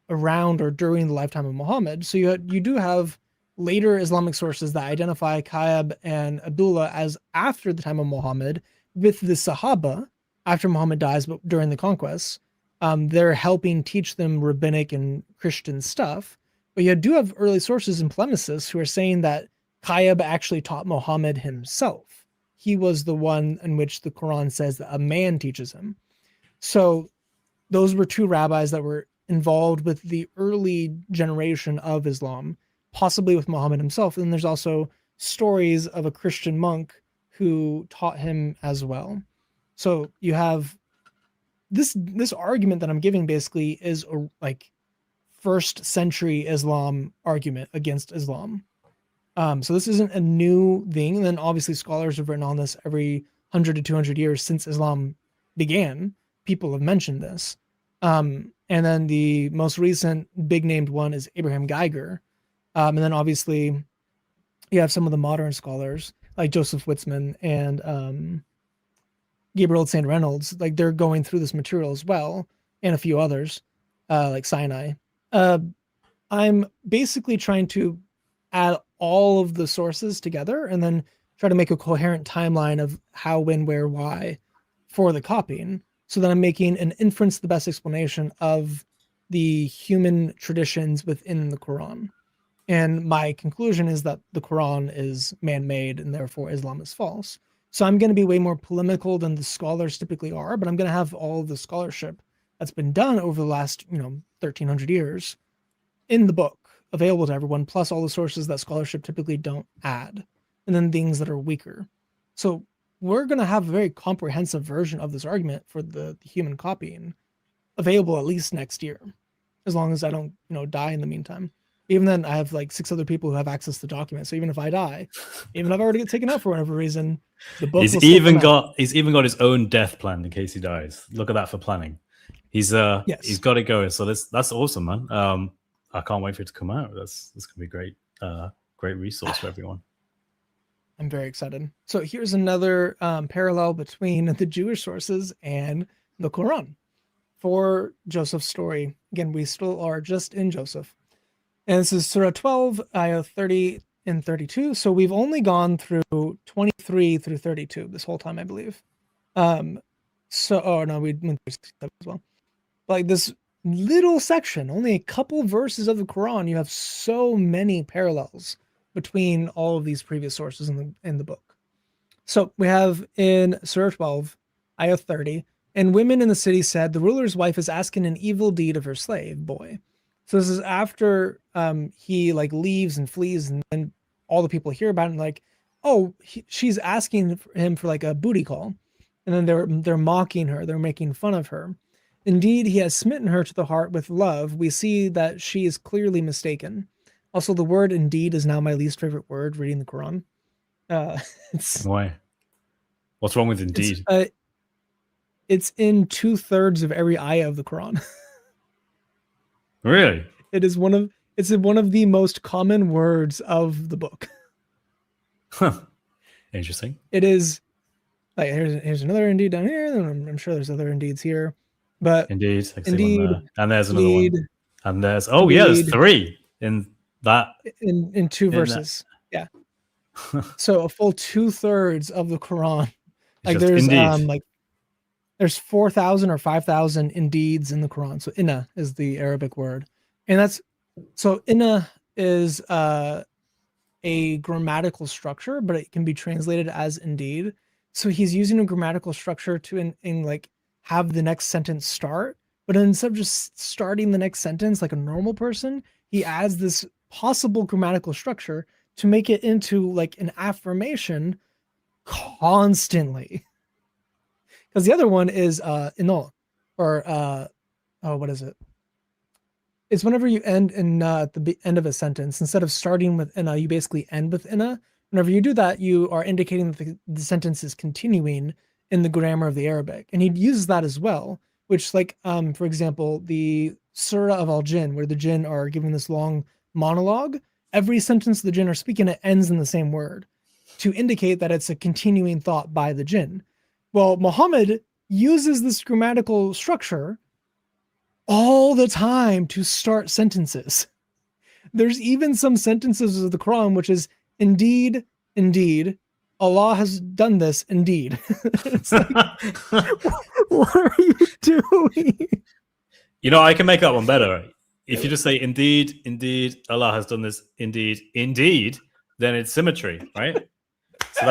around or during the lifetime of Muhammad. So you do have later Islamic sources that identify Qaib and Abdullah as after the time of Muhammad with the Sahaba after Muhammad dies, but during the conquest. They're helping teach them rabbinic and Christian stuff. But you do have early sources and polemicists who are saying that Qaib actually taught Muhammad himself. He was the one in which the Quran says that a man teaches him. So those were 2 rabbis that were involved with the early generation of Islam, possibly with Muhammad himself. And there's also stories of a Christian monk who taught him as well. So you have this argument that I'm giving basically is a like 1st century Islam argument against Islam. So this isn't a new thing. And then obviously scholars have written on this every 100 to 200 years since Islam began. People have mentioned this. And then the most recent big named one is Abraham Geiger. And then obviously you have some of the modern scholars like Joseph Witzman and Gabriel St. Reynolds. Like they're going through this material as well, and a few others like Sinai. I'm basically trying to add all of the sources together and then try to make a coherent timeline of how, when, where, why for the copying, so that I'm making an inference the best explanation of the human traditions within the Quran. And my conclusion is that the Quran is man-made and therefore Islam is false. So I'm going to be way more polemical than the scholars typically are, but I'm going to have all of the scholarship that's been done over the last, 1,300 years in the book available to everyone, plus all the sources that scholarship typically don't add, and then things that are weaker. So we're going to have a very comprehensive version of this argument for the human copying available at least next year, as long as I don't, die in the meantime. Even then, I have like 6 other people who have access to documents. So even if I die, even if I already get taken out for whatever reason, the book he's even got his own death plan in case he dies. Look at that for planning. He's got it going. So that's awesome, man. I can't wait for it to come out. That's gonna be great. Great resource for everyone. I'm very excited. So here's another parallel between the Jewish sources and the Quran for Joseph's story. Again, we still are just in Joseph. And this is Surah 12, ayah 30 and 32. So we've only gone through 23 through 32 this whole time, I believe. We went through as well. Like this little section, only a couple verses of the Quran, you have so many parallels between all of these previous sources in the book. So we have in Surah 12, ayah 30, and women in the city said, the ruler's wife is asking an evil deed of her slave boy. So this is after he like leaves and flees, and then all the people hear about it and like, oh, she's asking him for like a booty call. And then they're mocking her. They're making fun of her. Indeed, he has smitten her to the heart with love. We see that she is clearly mistaken. Also, the word indeed is now my least favorite word reading the Quran. Why? What's wrong with indeed? It's in 2/3 of every ayah of the Quran. Really? It's one of the most common words of the book. Huh. Interesting. It is like here's another indeed down here. I'm sure there's other indeeds here, but indeed, indeed, and there's another one, and there's there's 3 in that in 2 verses. Yeah. So a full 2/3 of the Quran. Like there's indeed. There's 4,000 or 5,000 indeeds in the Quran. So inna is the Arabic word. And inna is a a grammatical structure, but it can be translated as indeed. So he's using a grammatical structure to in like have the next sentence start, but instead of just starting the next sentence like a normal person, he adds this possible grammatical structure to make it into like an affirmation constantly. Because the other one is inol, or what is it? It's whenever you end in at the end of a sentence, instead of starting with ina, you basically end with ina. Whenever you do that, you are indicating that the sentence is continuing in the grammar of the Arabic. And he uses that as well, which like, for example, the Surah of al-Jinn, where the jinn are giving this long monologue, every sentence the jinn are speaking, it ends in the same word to indicate that it's a continuing thought by the jinn. Well, Muhammad uses this grammatical structure all the time to start sentences. There's even some sentences of the Quran which is indeed, indeed, Allah has done this indeed. It's like, what are you doing? You know, I can make that one better. If you just say indeed, indeed, Allah has done this indeed, indeed, then it's symmetry, right? So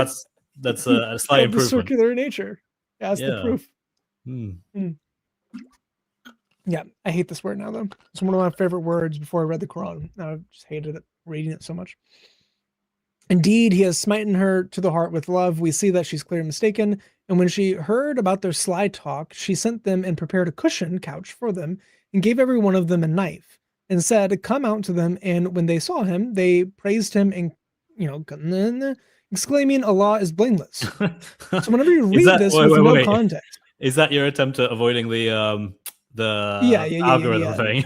that's a slight improvement. The circular nature. That's the proof. Yeah, I hate this word now, though. It's one of my favorite words before I read the Quran. I just hated it, reading it so much. Indeed, he has smitten her to the heart with love. We see that she's clearly mistaken. And when she heard about their sly talk, she sent them and prepared a cushion couch for them and gave every one of them a knife and said, come out to them. And when they saw him, they praised him and, exclaiming, Allah is blameless. So whenever you read this with no context. Is that your attempt at avoiding the algorithm thing?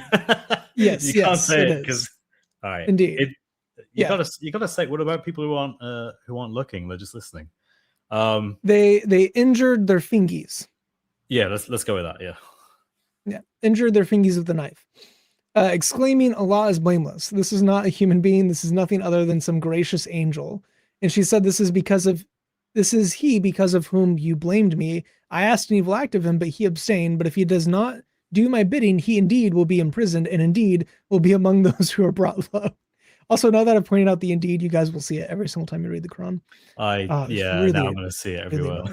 Yes, you can't say it because all right, indeed. You gotta say, what about people who aren't looking? They're just listening. They injured their fingies. Yeah, let's go with that. Yeah, injured their fingies with the knife, exclaiming, Allah is blameless. This is not a human being. This is nothing other than some gracious angel. And she said, this is he because of whom you blamed me. I asked an evil act of him, but he abstained. But if he does not do my bidding, he indeed will be imprisoned and indeed will be among those who are brought low. Also, now that I've pointed out the indeed, you guys will see it every single time you read the Quran. Really, now I'm going to see it everywhere.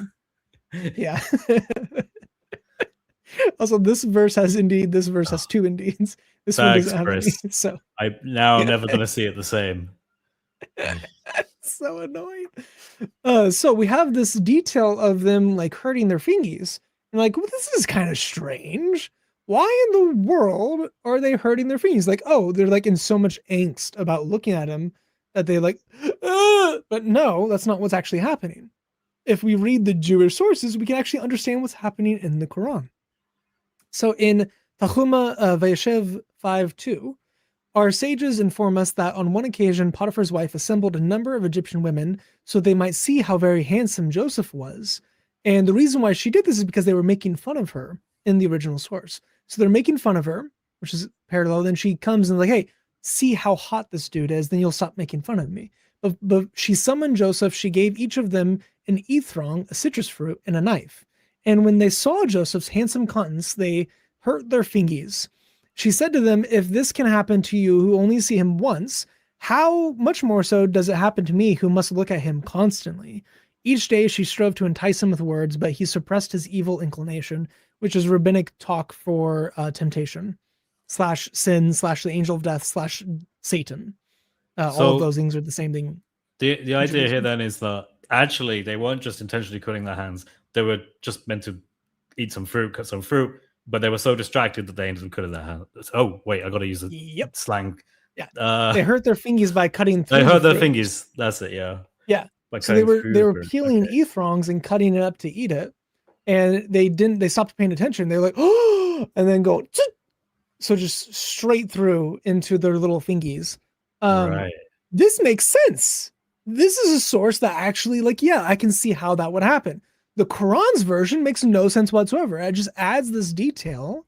Really yeah. Also, this verse has indeed. This verse has two indeeds. This one doesn't have any. So I'm never going to see it the same. So annoying. So we have this detail of them like hurting their fingies. And like, well, this is kind of strange. Why in the world are they hurting their fingies? Like, oh, they're like in so much angst about looking at him that they like, but no, that's not what's actually happening. If we read the Jewish sources, we can actually understand what's happening in the Quran. So in Tahuma Vayeshev 5:2, our sages inform us that on one occasion, Potiphar's wife assembled a number of Egyptian women so they might see how very handsome Joseph was. And the reason why she did this is because they were making fun of her in the original source. So they're making fun of her, which is parallel. Then she comes and like, hey, see how hot this dude is, then you'll stop making fun of me. But she summoned Joseph. She gave each of them an ethrong, a citrus fruit, and a knife. And when they saw Joseph's handsome countenance, they hurt their fingies. She said to them, if this can happen to you who only see him once, how much more so does it happen to me who must look at him constantly? Each day she strove to entice him with words, but he suppressed his evil inclination, which is rabbinic talk for temptation / sin / the angel of death / Satan. All of those things are the same thing. The idea here then is that actually they weren't just intentionally cutting their hands. They were just meant to eat some fruit, cut some fruit, but they were so distracted that they ended up cutting their hands. Oh, wait, I got to use the slang. Yeah. They hurt their fingies by cutting through. They hurt their fingies. That's it, yeah. Yeah. So they were peeling ethrongs and cutting it up to eat it. And they stopped paying attention. They're like, oh, and then go, so just straight through into their little fingies. Right. This makes sense. This is a source that actually, like, yeah, I can see how that would happen. The Quran's version makes no sense whatsoever. It just adds this detail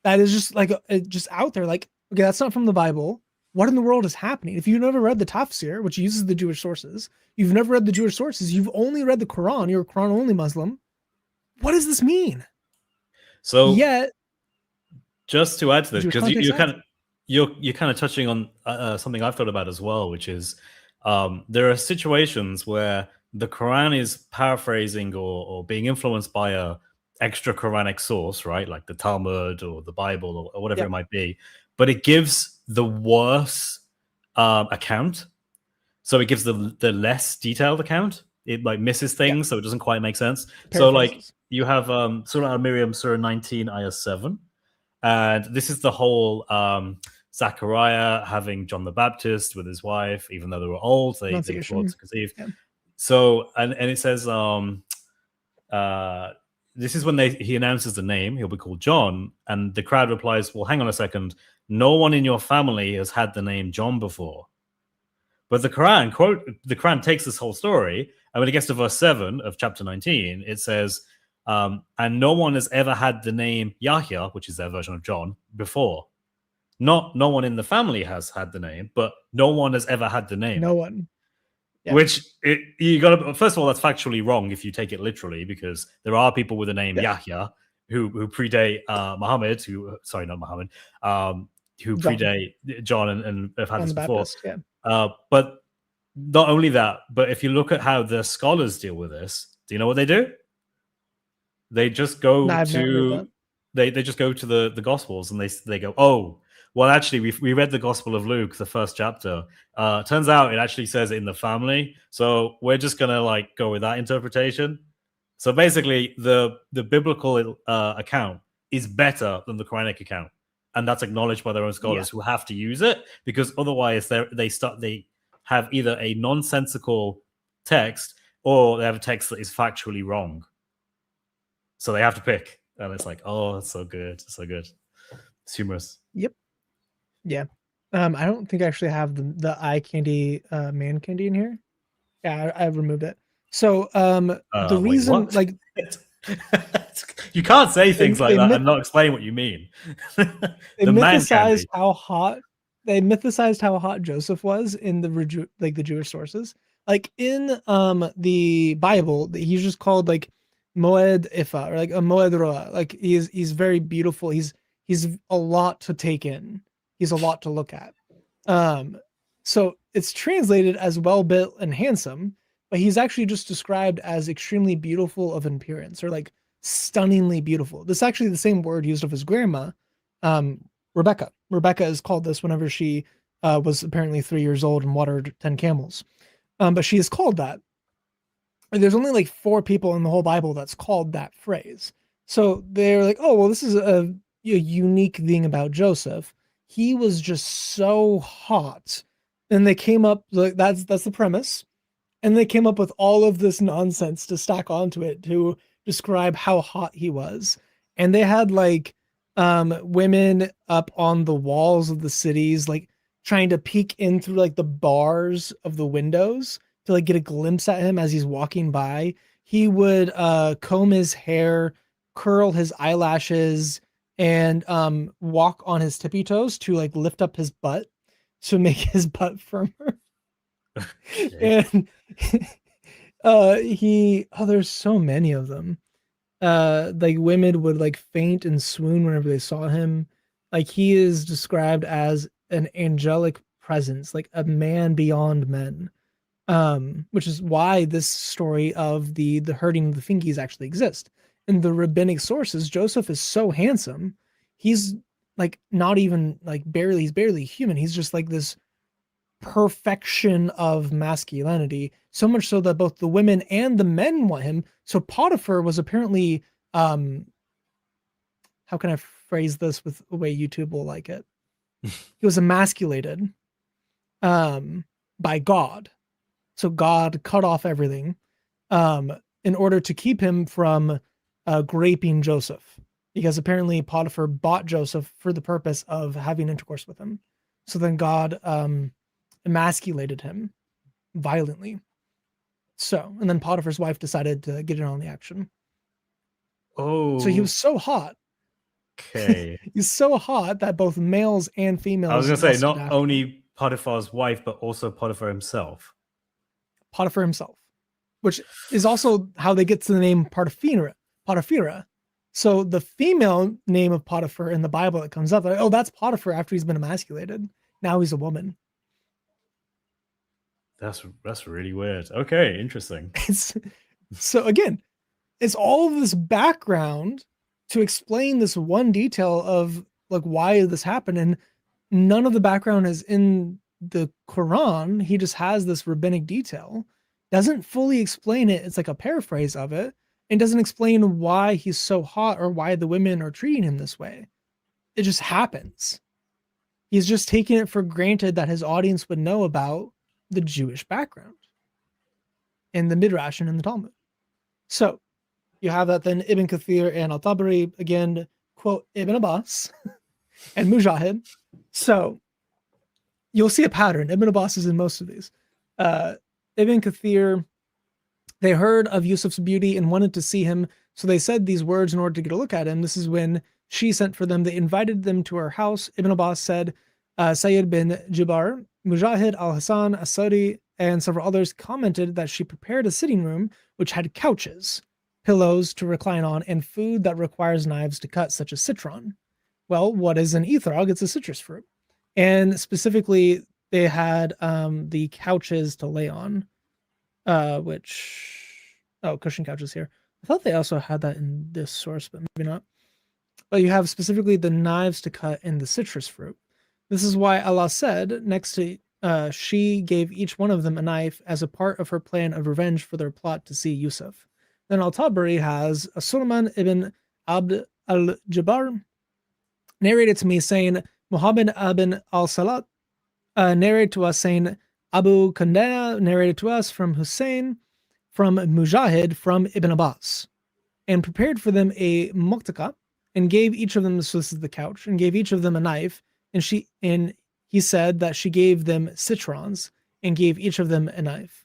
that is just like, just out there. Like, okay, that's not from the Bible. What in the world is happening? If you've never read the Tafsir, which uses the Jewish sources, you've never read the Jewish sources, you've only read the Quran, you're a Quran only Muslim. What does this mean? So yet, just to add to this, because you're kind of touching on something I've thought about as well, which is there are situations where the Quran is paraphrasing or being influenced by a extra Quranic source, right? Like the Talmud or the Bible or whatever it might be, but it gives the worse account. So it gives the less detailed account. It like misses things, so it doesn't quite make sense. So like you have Surah Al-Miriam, Surah 19, Ayah 7. And this is the whole Zachariah having John the Baptist with his wife, even though they were old, they were to conceive. Yeah. So, and it says, this is when he announces the name, he'll be called John, and the crowd replies, well, hang on a second, no one in your family has had the name John before. But the Quran takes this whole story, and when it gets to verse 7 of chapter 19, it says, and no one has ever had the name Yahya, which is their version of John, before. No one in the family has had the name, but no one has ever had the name. No one. Yeah. Which you got to, first of all, that's factually wrong if you take it literally, because there are people with the name Yahya who predate Muhammad, who predate John and have had this before. But not only that, but if you look at how the scholars deal with this, do you know what they do? They just go to they just go to the Gospels and they go, oh, well, actually, we read the Gospel of Luke, the first chapter. Turns out it actually says in the family, so we're just gonna like go with that interpretation. So basically, the biblical account is better than the Quranic account, and that's acknowledged by their own scholars who have to use it, because otherwise they have either a nonsensical text or they have a text that is factually wrong. So they have to pick, and it's like, oh, it's so good, it's so good. It's humorous. Yep. Yeah. I don't think I actually have the eye candy man candy in here. Yeah, I removed it. So the reason like you can't say things like that and not explain what you mean. They mythicized how hot Joseph was in the Jewish sources. Like in the Bible, he's just called like Moed Ifa, or like a Moed Roa. Like he's very beautiful. He's a lot to take in. He's a lot to look at. So it's translated as well built and handsome, but he's actually just described as extremely beautiful of appearance, or like stunningly beautiful. This is actually the same word used of his grandma, Rebecca. Rebecca is called this whenever she was apparently 3 years old and watered 10 camels. But she is called that. There's only like 4 people in the whole Bible that's called that phrase. So they're like, oh, well, this is a unique thing about Joseph. He was just so hot. And they came up, like that's the premise. And they came up with all of this nonsense to stack onto it to describe how hot he was. And they had like women up on the walls of the cities, like trying to peek in through like the bars of the windows to like get a glimpse at him as he's walking by. He would comb his hair, curl his eyelashes, and walk on his tippy toes to like lift up his butt to make his butt firmer. And there's so many of them. Like women would like faint and swoon whenever they saw him. Like he is described as an angelic presence, like a man beyond men. Which is why this story of the hurting of the fingies actually exists. In the rabbinic sources, Joseph is so handsome. He's like not even like he's barely human. He's just like this perfection of masculinity, so much so that both the women and the men want him. So Potiphar was apparently how can I phrase this with the way YouTube will like it? He was emasculated by God. So God cut off everything in order to keep him from graping Joseph, because apparently Potiphar bought Joseph for the purpose of having intercourse with him. So then God emasculated him violently. So, and then Potiphar's wife decided to get in on the action. Oh, so he was so hot. Okay. He's so hot that both males and females. I was going to say, not only Potiphar's wife, but also Potiphar himself. Potiphar himself, which is also how they get to the name Potipharah. So the female name of Potiphar in the Bible that comes up, like, oh, that's Potiphar after he's been emasculated. Now he's a woman. That's really weird. Okay, interesting. So again, it's all of this background to explain this one detail of like why this happened, and none of the background is in the Quran. He just has this rabbinic detail, doesn't fully explain it. It's like a paraphrase of it, and doesn't explain why he's so hot or why the women are treating him this way. It just happens. He's just taking it for granted that his audience would know about the Jewish background in the Midrash and in the Talmud. So you have that then Ibn Kathir and al-Tabari, again, quote Ibn Abbas and Mujahid. So you'll see a pattern. Ibn Abbas is in most of these. Ibn Kathir, they heard of Yusuf's beauty and wanted to see him, so they said these words in order to get a look at him. This is when she sent for them. They invited them to her house. Ibn Abbas said, Sayyid bin Jubar, Mujahid, al-Hasan, Asadi, and several others commented that she prepared a sitting room which had couches, pillows to recline on, and food that requires knives to cut, such as citron. Well, what is an ethrog? It's a citrus fruit. And specifically, they had the couches to lay on, cushion couches here. I thought they also had that in this source, but maybe not. But you have specifically the knives to cut and the citrus fruit. This is why Allah said, next to she gave each one of them a knife as a part of her plan of revenge for their plot to see Yusuf. Then al-Tabari has a Sulaiman ibn Abd al-Jabbar narrated to me saying, Muhammad ibn al-Salat narrated to us saying, Abu Kandana narrated to us from Hussein, from Mujahid, from Ibn Abbas, and prepared for them a muqtaka, and gave each of them, so this is the couch, and gave each of them a knife, and he said that she gave them citrons, and gave each of them a knife.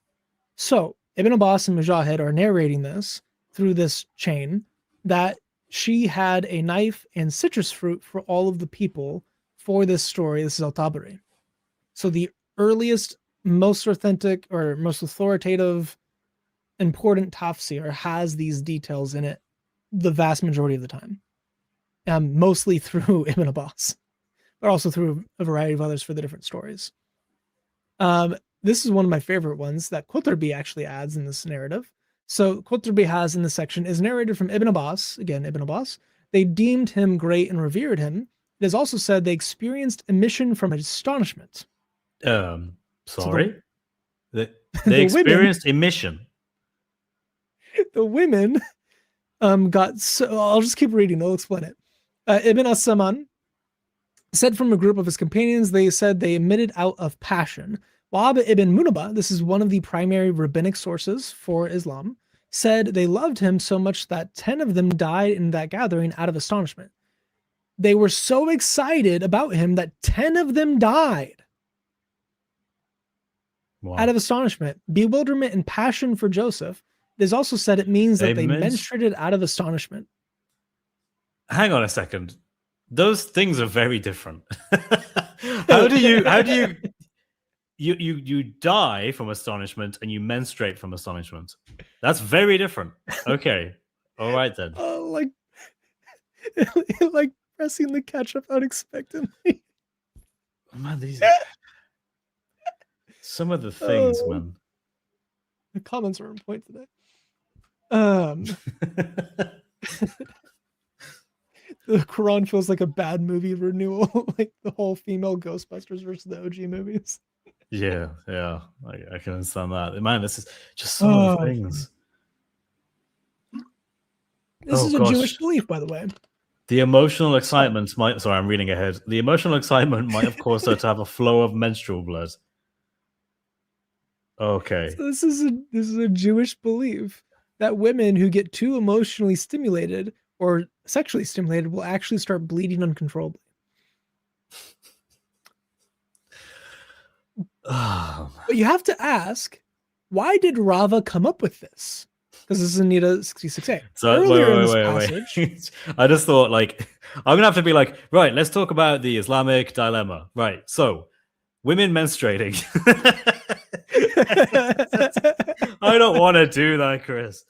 So Ibn Abbas and Mujahid are narrating this through this chain, that she had a knife and citrus fruit for all of the people for this story. This is al-Tabari. So the earliest, most authentic, or most authoritative, important tafsir has these details in it the vast majority of the time. Mostly through Ibn Abbas, but also through a variety of others for the different stories. This is one of my favorite ones that Qurtubi actually adds in this narrative. So Qurtubi has in this section is narrated from Ibn Abbas, again, Ibn Abbas. They deemed him great and revered him. It is also said they experienced emission from astonishment. Sorry? So they the experienced emission. The women got so, I'll just keep reading, I'll explain it. Ibn as-Saman said from a group of his companions, they said they emitted out of passion. Wahab ibn Munabba, this is one of the primary rabbinic sources for Islam, said they loved him so much that 10 of them died in that gathering out of astonishment. They were so excited about him that 10 of them died. Wow. Out of astonishment, bewilderment, and passion for Joseph. It is also said it means that they menstruated out of astonishment. Hang on a second. Those things are very different. How do you die from astonishment and you menstruate from astonishment? That's very different. Okay. All right then. Like pressing the ketchup unexpectedly. Man, these some of the things, man. The comments are on point today. The Quran feels like a bad movie renewal, like the whole female Ghostbusters versus the OG movies. Yeah, I can understand that. Man, this is just some of the things. This is a Jewish belief, by the way. The emotional excitement might. Sorry, I'm reading ahead. The emotional excitement might have caused her to have a flow of menstrual blood. Okay. So this is a Jewish belief that women who get too emotionally stimulated or sexually stimulated will actually start bleeding uncontrollably. But you have to ask, why did Rava come up with this? Because this is Anita 66a. So earlier in this passage, I just thought, like, I'm gonna have to be like, right, let's talk about the Islamic dilemma. Right. So women menstruating. I don't want to do that, Chris.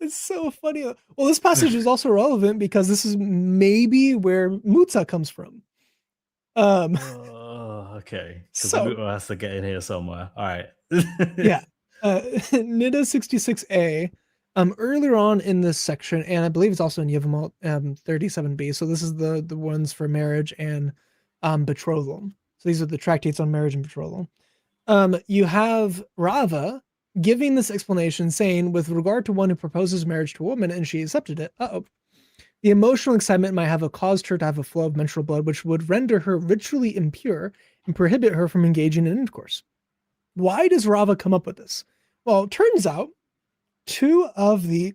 It's so funny. Well, this passage is also relevant because this is maybe where Mutza comes from. Okay, because the So Muto has to get in here somewhere. All right. yeah, NIDA 66A. Earlier on in this section, and I believe it's also in Yevamot 37b. So this is the ones for marriage and betrothal. So these are the tractates on marriage and betrothal. You have Rava giving this explanation, saying, with regard to one who proposes marriage to a woman and she accepted it, the emotional excitement might have caused her to have a flow of menstrual blood, which would render her ritually impure and prohibit her from engaging in intercourse. Why does Rava come up with this? Well, it turns out two of the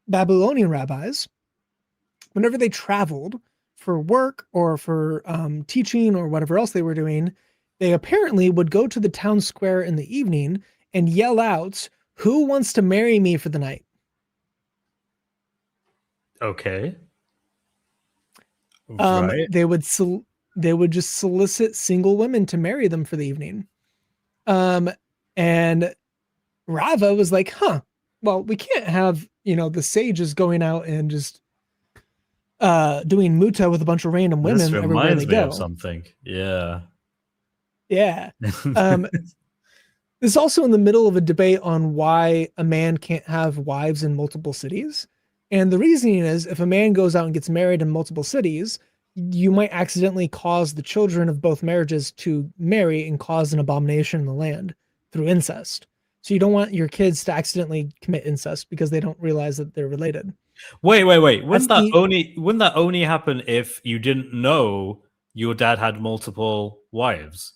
Babylonian rabbis, whenever they traveled for work or for teaching or whatever else they were doing, they apparently would go to the town square in the evening and yell out, "Who wants to marry me for the night?" Okay. Right. They would just solicit single women to marry them for the evening. And Rava was like, well, we can't have, the sages going out and just doing muta with a bunch of random women This everywhere reminds they me go. of something. Yeah. Yeah. This is also in the middle of a debate on why a man can't have wives in multiple cities. And the reasoning is, if a man goes out and gets married in multiple cities, you might accidentally cause the children of both marriages to marry and cause an abomination in the land through incest. So you don't want your kids to accidentally commit incest because they don't realize that they're related. Wait. Wouldn't that only happen if you didn't know your dad had multiple wives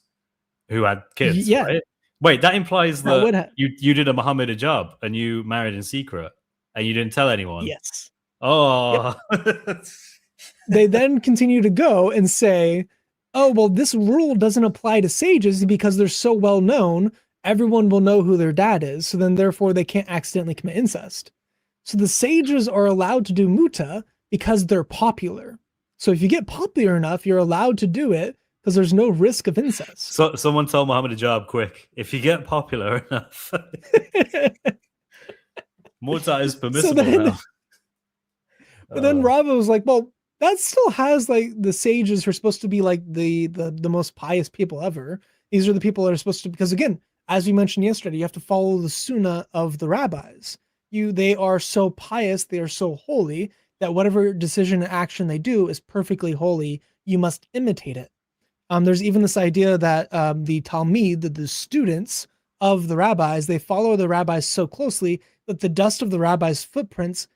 who had kids, Yeah, right? Wait, that implies that would that you did a Muhammad job and you married in secret and you didn't tell anyone. yes. Oh. Yep. They then continue to go and say, oh, well, this rule doesn't apply to sages because they're so well known. Everyone will know who their dad is. So then therefore they can't accidentally commit incest. So the sages are allowed to do muta because they're popular. So if you get popular enough, you're allowed to do it because there's no risk of incest. So someone tell Muhammad a job quick. If you get popular enough, muta is permissible now. But then Rava was like, well, that still has like the sages who are supposed to be like the most pious people ever. These are the people that are supposed to, because again, as we mentioned yesterday, you have to follow the sunnah of the rabbis. They are so pious, they are so holy that whatever decision and action they do is perfectly holy. You must imitate it. There's even this idea that the Talmud, the students of the rabbis, they follow the rabbis so closely that the dust of the rabbis' footprints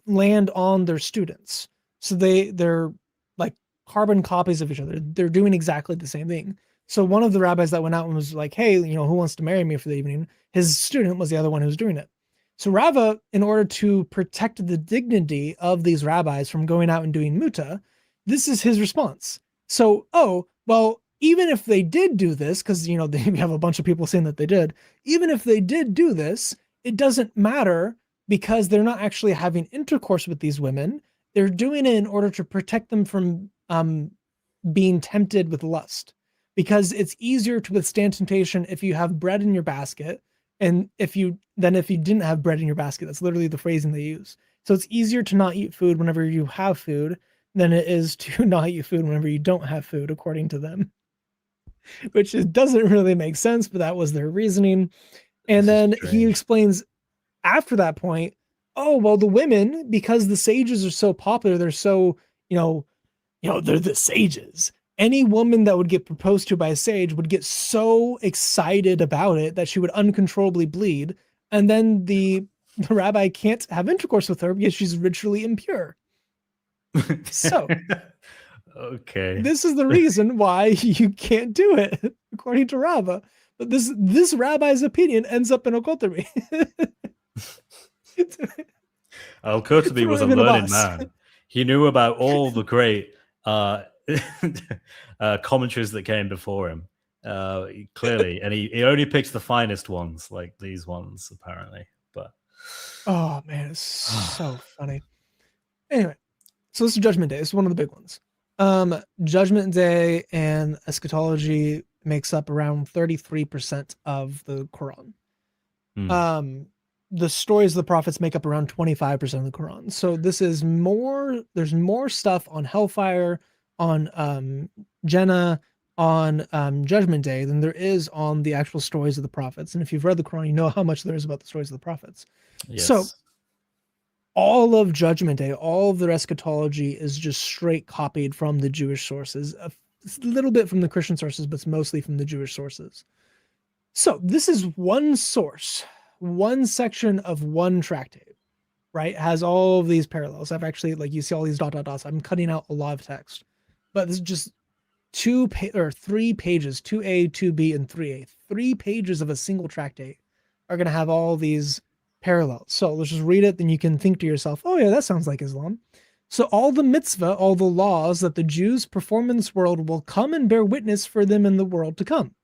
land on their students. So they're like carbon copies of each other. They're doing exactly the same thing. So one of the rabbis that went out and was like, hey, who wants to marry me for the evening? His student was the other one who was doing it. So Rava, in order to protect the dignity of these rabbis from going out and doing muta, this is his response. So, well, even if they did do this, because, they have a bunch of people saying that they did, even if they did do this, it doesn't matter because they're not actually having intercourse with these women. They're doing it in order to protect them from being tempted with lust, because it's easier to withstand temptation if you have bread in your basket and if you didn't have bread in your basket. That's literally the phrasing they use. So it's easier to not eat food whenever you have food than it is to not eat food whenever you don't have food, according to them, which doesn't really make sense, but that was their reasoning. And then he explains after that point, oh, well, the women, because the sages are so popular, they're so, they're the sages. Any woman that would get proposed to by a sage would get so excited about it that she would uncontrollably bleed. And then the rabbi can't have intercourse with her because she's ritually impure. So, okay, this is the reason why you can't do it, according to Rava. But this rabbi's opinion ends up in Okotomi. Al-Qurtubi was a learned man. He knew about all the great commentaries that came before him, clearly, and he only picks the finest ones, like these ones, apparently. But oh man, it's so funny. Anyway, so this is Judgment Day. This is one of the big ones. Judgment Day and eschatology makes up around 33% of the Quran. The stories of the prophets make up around 25% of the Quran. So this is more, there's more stuff on hellfire, on Jannah, on Judgment Day than there is on the actual stories of the prophets. And if you've read the Quran, you know how much there is about the stories of the prophets. Yes. So all of Judgment Day, all of their eschatology is just straight copied from the Jewish sources, a little bit from the Christian sources, but it's mostly from the Jewish sources. So this is one source, one section of one tractate, right? Has all of these parallels. I've actually, like, you see all these dot dot dots. I'm cutting out a lot of text, but this is just 3 pages, 2a, 2b, and 3a. 3 pages of a single tractate are going to have all these parallels. So let's just read it, then you can think to yourself, oh yeah, that sounds like Islam. So all the mitzvah, all the laws that the Jews perform in this world will come and bear witness for them in the world to come.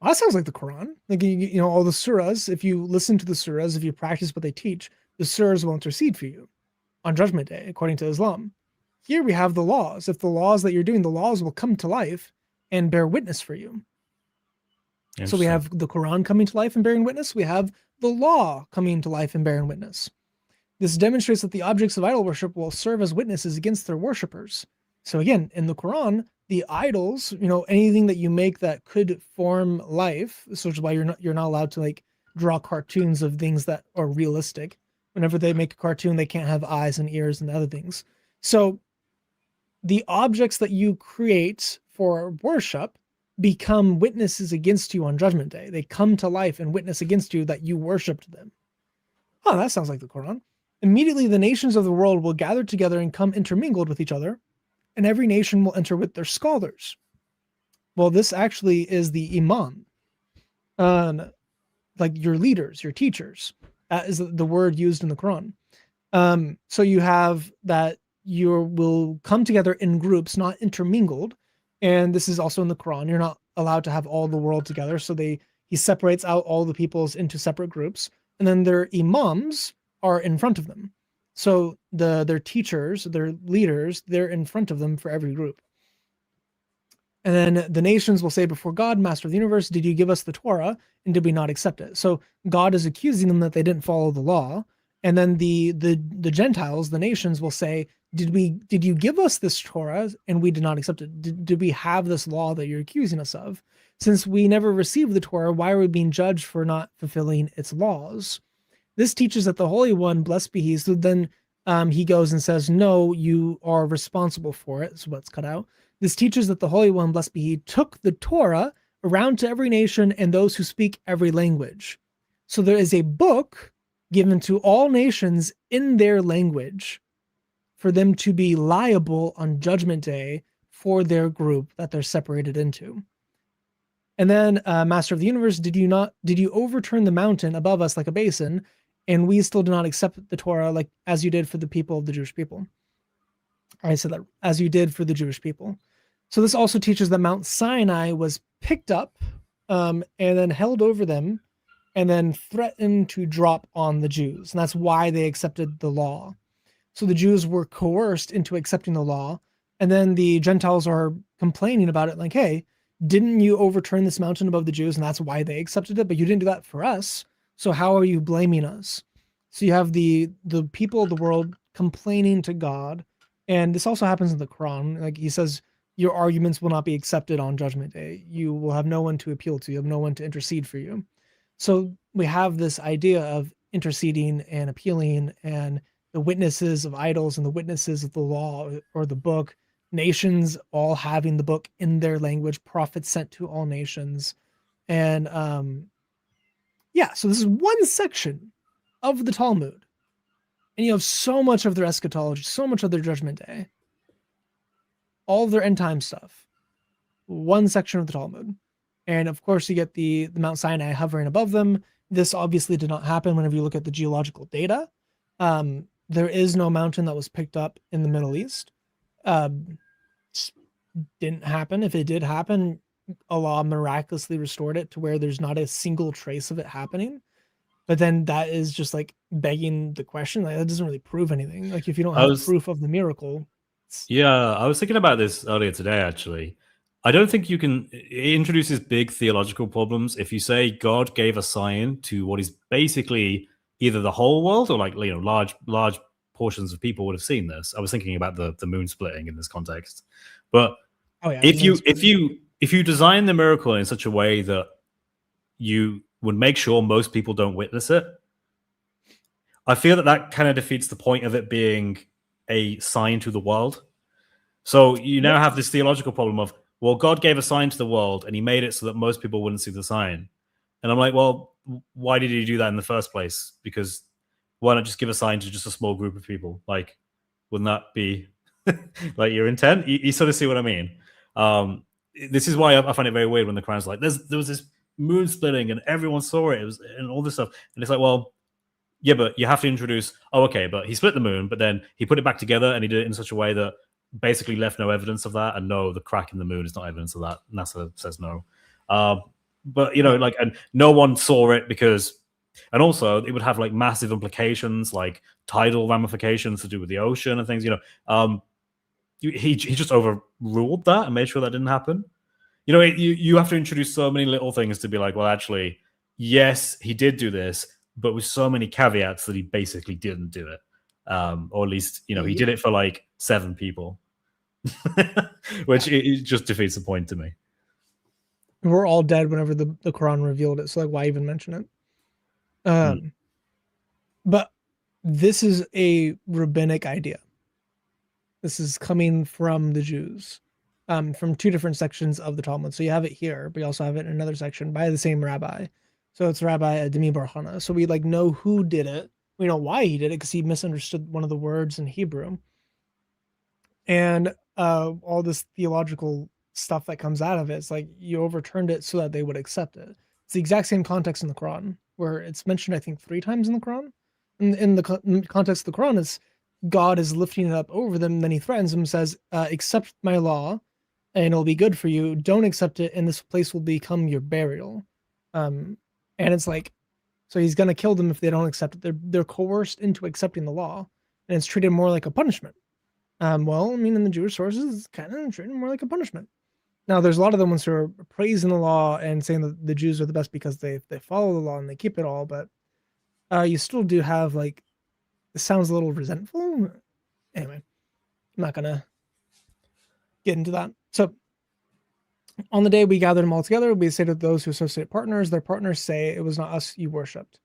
Well, that sounds like the Quran. Like, you know, all the surahs, if you listen to the surahs, if you practice what they teach, the surahs will intercede for you on Judgment Day, according to Islam. Here we have the laws. If the laws that you're doing, the laws will come to life and bear witness for you. So we have the Quran coming to life and bearing witness. We have the law coming to life and bearing witness. This demonstrates that the objects of idol worship will serve as witnesses against their worshippers. So again, in the Quran, the idols, you know, anything that you make that could form life, so which is why you're not allowed to like draw cartoons of things that are realistic. Whenever they make a cartoon, they can't have eyes and ears and other things. So the objects that you create for worship become witnesses against you on Judgment Day. They come to life and witness against you that you worshipped them. Oh, that sounds like the Quran. Immediately the nations of the world will gather together and come intermingled with each other, and every nation will enter with their scholars. Well, this actually is the imam, like your leaders, your teachers. That is the word used in the Quran. So you have that you will come together in groups, not intermingled. And this is also in the Quran. You're not allowed to have all the world together. So he separates out all the peoples into separate groups. And then their imams are in front of them. So their teachers, their leaders, they're in front of them for every group. And then the nations will say before God, Master of the universe, did you give us the Torah and did we not accept it? So God is accusing them that they didn't follow the law. And then the Gentiles, the nations will say, did you give us this Torah and we did not accept it? Did we have this law that you're accusing us of? Since we never received the Torah, why are we being judged for not fulfilling its laws? This teaches that the Holy One, blessed be he, so then he goes and says, no, you are responsible for it. So what's cut out. This teaches that the Holy One, blessed be he, took the Torah around to every nation and those who speak every language. So there is a book given to all nations in their language for them to be liable on Judgment Day for their group that they're separated into. And then, Master of the universe, did you overturn the mountain above us like a basin, and we still do not accept the Torah like as you did for the people of the Jewish people? I said that, as you did for the Jewish people. So this also teaches that Mount Sinai was picked up and then held over them and then threatened to drop on the Jews. And that's why they accepted the law. So the Jews were coerced into accepting the law. And then the Gentiles are complaining about it like, hey, didn't you overturn this mountain above the Jews? And that's why they accepted it, but you didn't do that for us. So how are you blaming us? So you have the people of the world complaining to God. And this also happens in the Quran. Like he says, your arguments will not be accepted on Judgment Day. You will have no one to appeal to. You have no one to intercede for you. So we have this idea of interceding and appealing, and the witnesses of idols and the witnesses of the law or the book, nations all having the book in their language, prophets sent to all nations. And so this is one section of the Talmud. And you have so much of their eschatology, so much of their Judgment Day, all of their end time stuff, one section of the Talmud. And of course, you get the Mount Sinai hovering above them. This obviously did not happen whenever you look at the geological data. There is no mountain that was picked up in the Middle East. Didn't happen. If it did happen, Allah miraculously restored it to where there's not a single trace of it happening. But then that is just like begging the question. Like, that doesn't really prove anything. Like if you don't have proof of the miracle. Yeah, I was thinking about this earlier today, actually. I don't think you can. It introduces big theological problems if you say God gave a sign to what is basically either the whole world or like large portions of people would have seen this. I was thinking about the moon splitting in this context, but if you design the miracle in such a way that you would make sure most people don't witness it, I feel that kind of defeats the point of it being a sign to the world. So you now have this theological problem of, well, God gave a sign to the world and he made it so that most people wouldn't see the sign. And I'm like, well, why did he do that in the first place? Because why not just give a sign to just a small group of people? Like, wouldn't that be like your intent? You sort of see what I mean? This is why I find it very weird when the Quran's like, there was this moon splitting and everyone saw it. It was, and all this stuff. And it's like, well, yeah, but you have to introduce, okay, but he split the moon, but then he put it back together and he did it in such a way that basically left no evidence of that. And no, the crack in the moon is not evidence of that. NASA says no. But, like, and no one saw it because, and also it would have like massive implications, like tidal ramifications to do with the ocean and things, he just overruled that and made sure that didn't happen. You have to introduce so many little things to be like, well, actually, yes, he did do this, but with so many caveats that he basically didn't do it. Or at least, he did it for like 7 people, which it just defeats the point to me. We're all dead whenever the Quran revealed it. So like, why even mention it? But this is a rabbinic idea. This is coming from the Jews, from 2 different sections of the Talmud. So you have it here, but you also have it in another section by the same rabbi. So it's Rabbi Demi Bar Hana. So we like know who did it. We know why he did it because he misunderstood one of the words in Hebrew. And all this theological stuff that comes out of it, it's like you overturned it so that they would accept it. It's the exact same context in the Quran, where it's mentioned, I think, 3 times in the Quran. In the context of the Quran, it's God is lifting it up over them, and then he threatens them and says, accept my law, and it'll be good for you. Don't accept it, and this place will become your burial. And it's like, so he's going to kill them if they don't accept it. They're coerced into accepting the law, and it's treated more like a punishment. Well, I mean, in the Jewish sources, it's kind of treated more like a punishment. Now, there's a lot of the ones who are praising the law and saying that the Jews are the best because they follow the law and they keep it all, but you still do have, like, it sounds a little resentful. Anyway, I'm not going to get into that. So, on the day we gathered them all together, we say to those who associate partners, their partners say, it was not us you worshipped.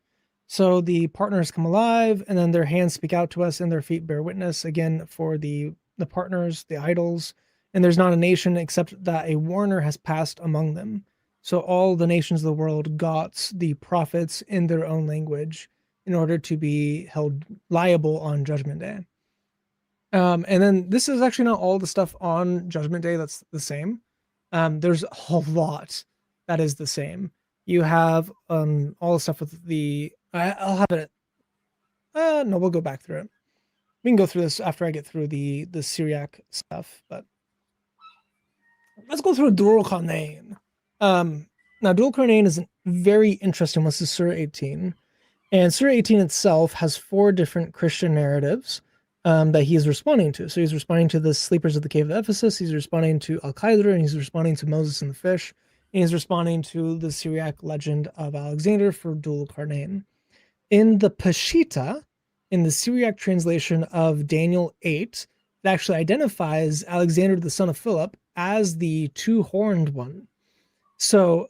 So the partners come alive, and then their hands speak out to us, and their feet bear witness, again, for the partners, the idols. And there's not a nation except that a warner has passed among them. So all the nations of the world got the prophets in their own language in order to be held liable on Judgment Day. And then this is actually not all the stuff on Judgment Day that's the same. There's a lot that is the same. You have all the stuff with the... I'll have it... no, we'll go back through it. We can go through this after I get through the Syriac stuff, but... Let's go through Dhul Qarnayn. Now, Dhul Qarnayn is a very interesting one. This is Surah 18. And Surah 18 itself has 4 different Christian narratives that he is responding to. So he's responding to the sleepers of the cave of Ephesus. He's responding to Al-Qaeda, and he's responding to Moses and the fish. And he's responding to the Syriac legend of Alexander for Dhul Qarnayn. In the Peshitta, in the Syriac translation of Daniel 8, it actually identifies Alexander, the son of Philip, as the 2-horned one. So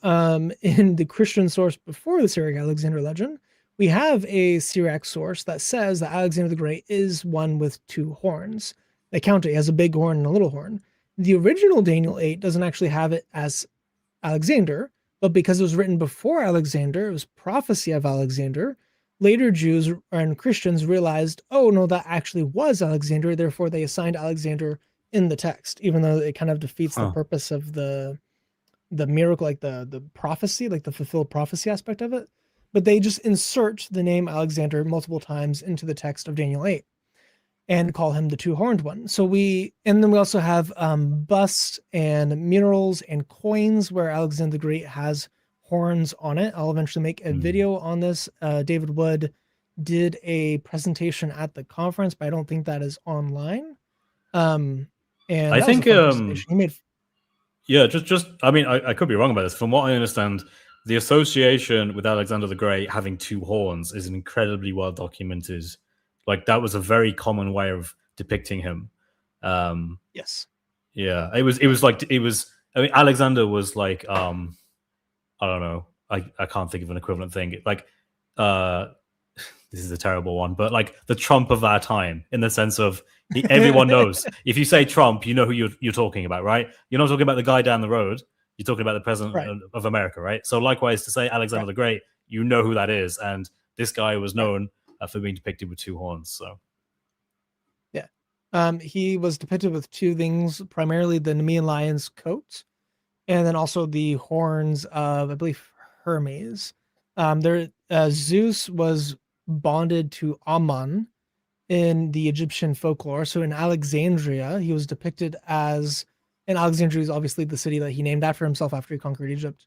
in the Christian source before the Syriac Alexander legend, we have a Syriac source that says that Alexander the Great is one with 2 horns. They count it. He has a big horn and a little horn. The original Daniel 8 doesn't actually have it as Alexander, but because it was written before Alexander, it was prophecy of Alexander. Later Jews and Christians realized, oh no, that actually was Alexander. Therefore, they assigned Alexander in the text, even though it kind of defeats the purpose of the miracle, like the prophecy, like the fulfilled prophecy aspect of it. But they just insert the name Alexander multiple times into the text of Daniel 8 and call him the 2-horned one. And then we also have busts and murals and coins where Alexander the Great has horns on it. I'll eventually make a video on this. David Wood did a presentation at the conference, but I don't think that is online. And I think he made... yeah, I mean, I could be wrong about this. From what I understand, the association with Alexander the Great having 2 horns is an incredibly well documented Like that was a very common way of depicting him. Yes. Yeah, it was like it was. I mean, Alexander was like I don't know. I can't think of an equivalent thing. Like this is a terrible one, but like the Trump of our time, in the sense of everyone knows. If you say Trump, you know who you're talking about, right? You're not talking about the guy down the road. You're talking about the president of America, right? So likewise, to say Alexander the Great, you know who that is, and this guy was known for being depicted with 2 horns. So yeah, he was depicted with 2 things, primarily the Nemean lion's coat, and then also the horns of, I believe, Hermes. Zeus was bonded to Ammon in the Egyptian folklore. So in Alexandria, he was depicted as, and Alexandria is obviously the city that he named after himself after he conquered Egypt.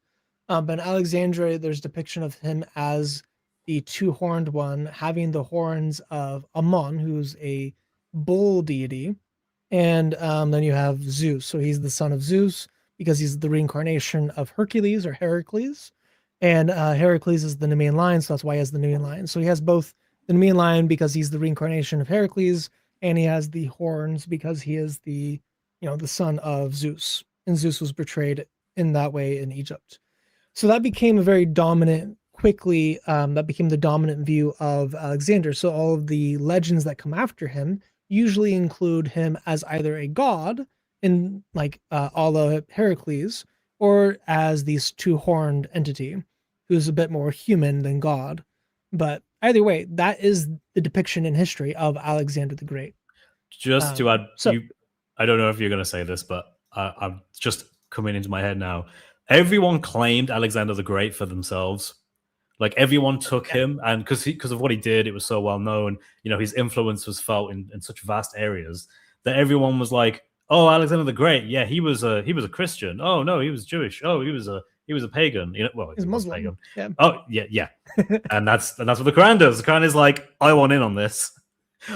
But in Alexandria, there's depiction of him as the 2-horned one, having the horns of Ammon, who's a bull deity. And then you have Zeus. So he's the son of Zeus because he's the reincarnation of Hercules or Heracles. And Heracles is the Nemean lion, so that's why he has the Nemean lion. So he has both the Nemean lion because he's the reincarnation of Heracles, and he has the horns because he is the son of Zeus. And Zeus was portrayed in that way in Egypt. So that became a very dominant, quickly, that became the dominant view of Alexander. So all of the legends that come after him usually include him as either a god, in like a la Heracles, or as these 2-horned entity who's a bit more human than God. But either way, that is the depiction in history of Alexander the Great. Just to add, I don't know if you're going to say this, but I'm just coming into my head now. Everyone claimed Alexander the Great for themselves. Like everyone took him, and because of what he did, it was so well known. His influence was felt in such vast areas that everyone was like, "Oh, Alexander the Great, yeah, he was a Christian. Oh no, he was Jewish. Oh, he was a pagan. Well, he was pagan. Yeah. Oh yeah. and that's what the Quran does. The Quran is like, I want in on this.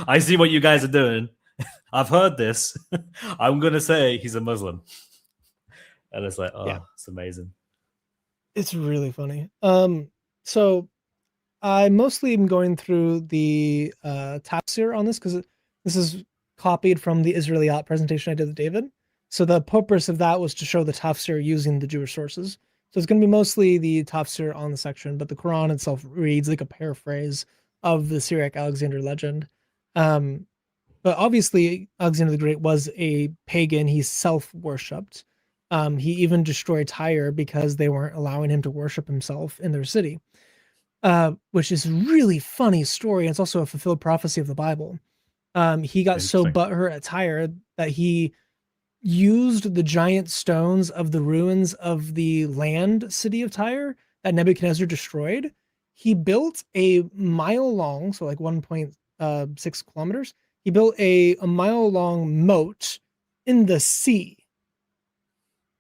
I see what you guys are doing. I've heard this. I'm gonna say he's a Muslim. And it's like, it's amazing. It's really funny. So I mostly am going through the tafsir on this because this is copied from the Israelite presentation I did with David. So the purpose of that was to show the tafsir using the Jewish sources. So it's going to be mostly the tafsir on the section, but the Quran itself reads like a paraphrase of the Syriac Alexander legend. But obviously, Alexander the Great was a pagan. He self-worshipped. He even destroyed Tyre because they weren't allowing him to worship himself in their city, which is a really funny story. It's also a fulfilled prophecy of the Bible. He got so butthurt at Tyre that he used the giant stones of the ruins of the land city of Tyre that Nebuchadnezzar destroyed. He built a mile long, so like 1.6 kilometers. He built a mile long moat in the sea,